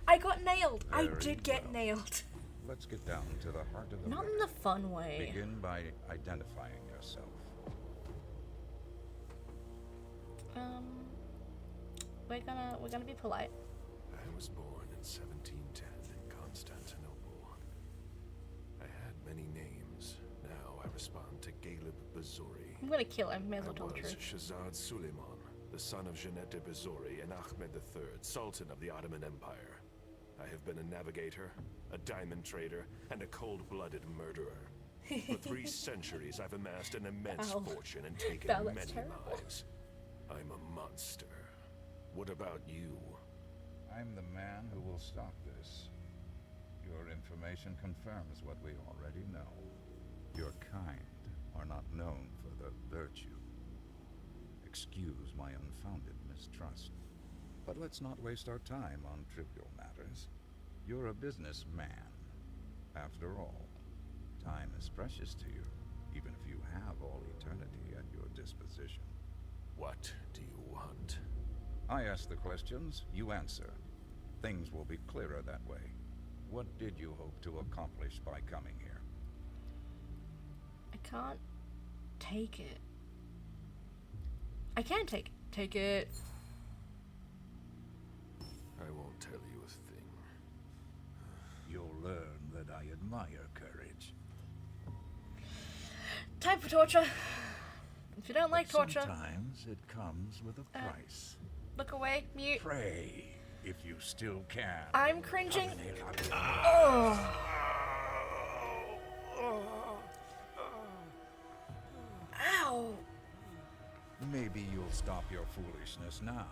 I got nailed! I Very did get well. nailed. Let's get down to the heart of the Not matter. in the fun way. Begin by identifying yourself. We're gonna be polite. I was born in 1710 in Constantinople. I had many names. Now I respond to Galib Bazori. I'm gonna kill him. May as well I tell the was truth. Shahzad Suleiman, the son of Jeanette de Bazori and Ahmed III, Sultan of the Ottoman Empire. I have been a navigator, a diamond trader, and a cold-blooded murderer. For 3 centuries, I've amassed an immense fortune and taken many lives. I'm a monster. What about you? I'm the man who will stop this. Your information confirms what we already know. Your kind are not known for their virtue. Excuse my unfounded mistrust. But let's not waste our time on trivial matters. You're a businessman. After all, time is precious to you, even if you have all eternity at your disposition. What do you want? I ask the questions, you answer. Things will be clearer that way. What did you hope to accomplish by coming here? I can't take it. I can take it. I won't tell you a thing. You'll learn that I admire courage. Time for torture. If you don't like But torture, sometimes it comes with a price. look away, mute. Pray, if you still can. I'm cringing. Oh. Ow. Maybe you'll stop your foolishness now.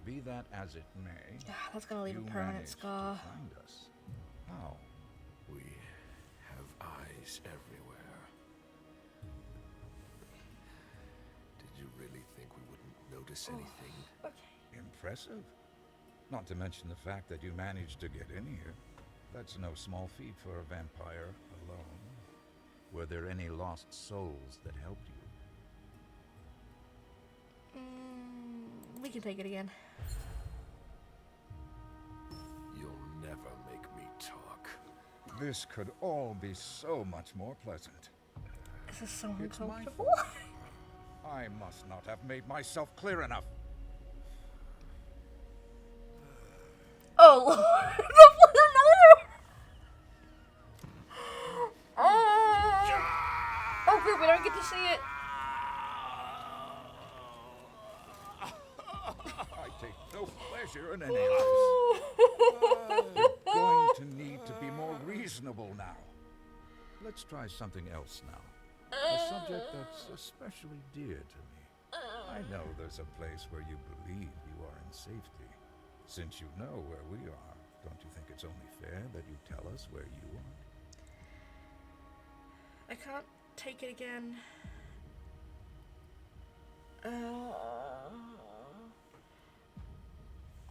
Be that as it may, That's gonna leave a permanent managed scar. to find us. How? We have eyes everywhere. Did you really think we wouldn't notice anything? Impressive. Not to mention the fact that you managed to get in here. That's no small feat for a vampire alone. Were there any lost souls that helped you? We can take it again. You'll never make me talk. This could all be so much more pleasant. This is so It's my uncomfortable. fault. I must not have made myself clear enough. Oh Lord! No! Oh, good, we don't get to see it. I take no pleasure in any of this. You're going to need to be more reasonable now. Let's try something else now. A subject that's especially dear to me. I know there's a place where you believe you are in safety. Since you know where we are, don't you think it's only fair that you tell us where you are? I can't take it again.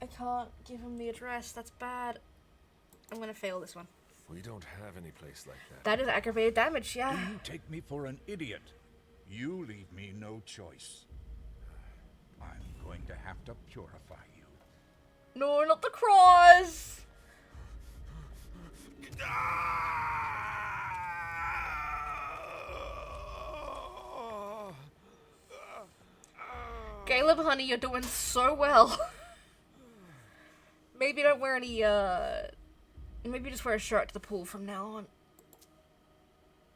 I can't give him the address. That's bad. I'm gonna fail this one. We don't have any place like that. That is aggravated damage, yeah. Do you take me for an idiot? You leave me no choice. I'm going to have to purify you. No, not the cross! Caleb, honey, you're doing so well. Maybe don't wear any, maybe just wear a shirt to the pool from now on.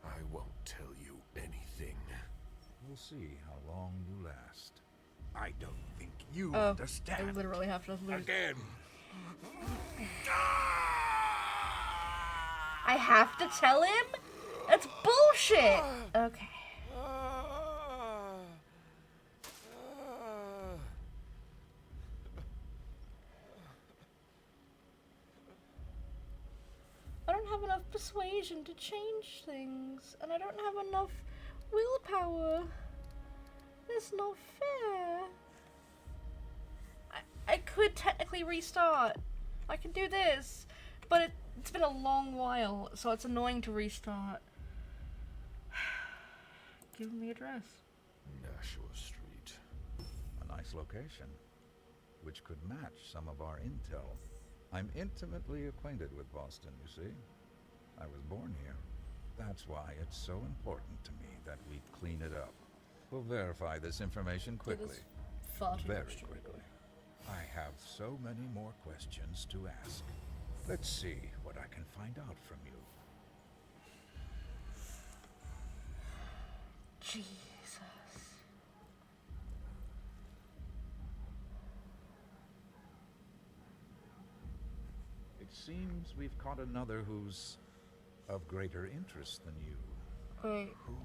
I won't tell you anything. We'll see how long you last. I don't think you I understand. literally have to lose. Again. I have to tell him? That's bullshit! Okay. I don't have enough persuasion to change things, and I don't have enough willpower. That's not fair. I could technically restart. I can do this, but it's been a long while, so it's annoying to restart. Give him the address. Nashua Street. A nice location, which could match some of our intel. I'm intimately acquainted with Boston, you see. I was born here. That's why it's so important to me that we clean it up. We'll verify this information quickly. Far too Very much to quickly. I have so many more questions to ask. Let's see what I can find out from you. Jesus. It seems we've caught another who's of greater interest than you. Wait. Who?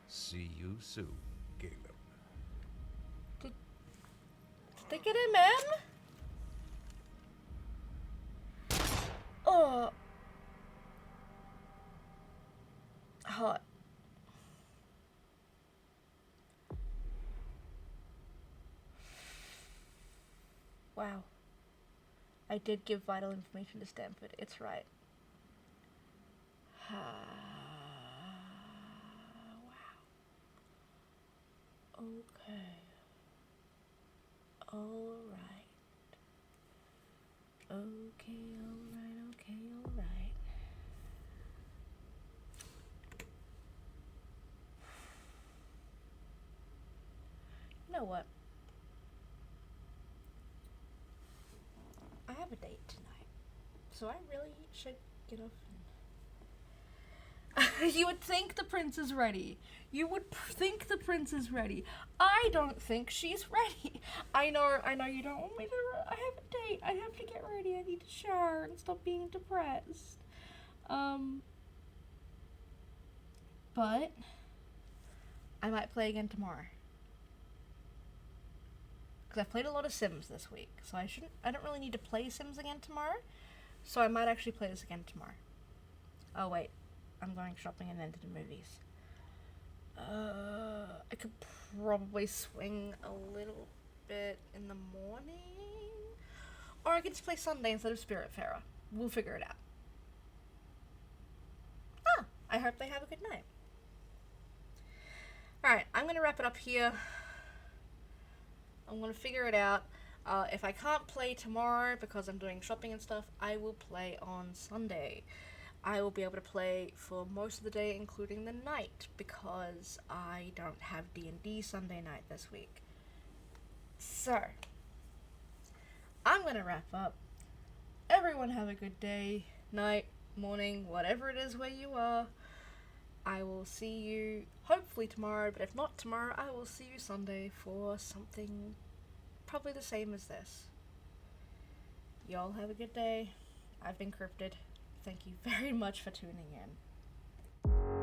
See you soon, Caleb. Did they get him in? Oh. Hot. Wow. I did give vital information to Stanford. It's right. Wow. Okay. Alright. Okay, alright. You know what? I have a date tonight, so I really should get off. You would think the prince is ready. You would think the prince is ready. I don't think she's ready. I know you don't want me to. I have a date. I have to get ready. I need to shower and stop being depressed. But I might play again tomorrow. Because I've played a lot of Sims this week, so I don't really need to play Sims again tomorrow. So I might actually play this again tomorrow. Oh wait, I'm going shopping and then to the movies. I could probably swing a little bit in the morning, or I could just play Sunday instead of Spiritfarer. We'll figure it out. I hope they have a good night. Alright, I'm going to wrap it up here. I'm going to figure it out. If I can't play tomorrow because I'm doing shopping and stuff, I will play on Sunday. I will be able to play for most of the day, including the night, because I don't have D&D Sunday night this week. So, I'm going to wrap up. Everyone have a good day, night, morning, whatever it is where you are. I will see you hopefully tomorrow, but if not tomorrow, I will see you Sunday for something probably the same as this. Y'all have a good day. I've been Cryptid. Thank you very much for tuning in.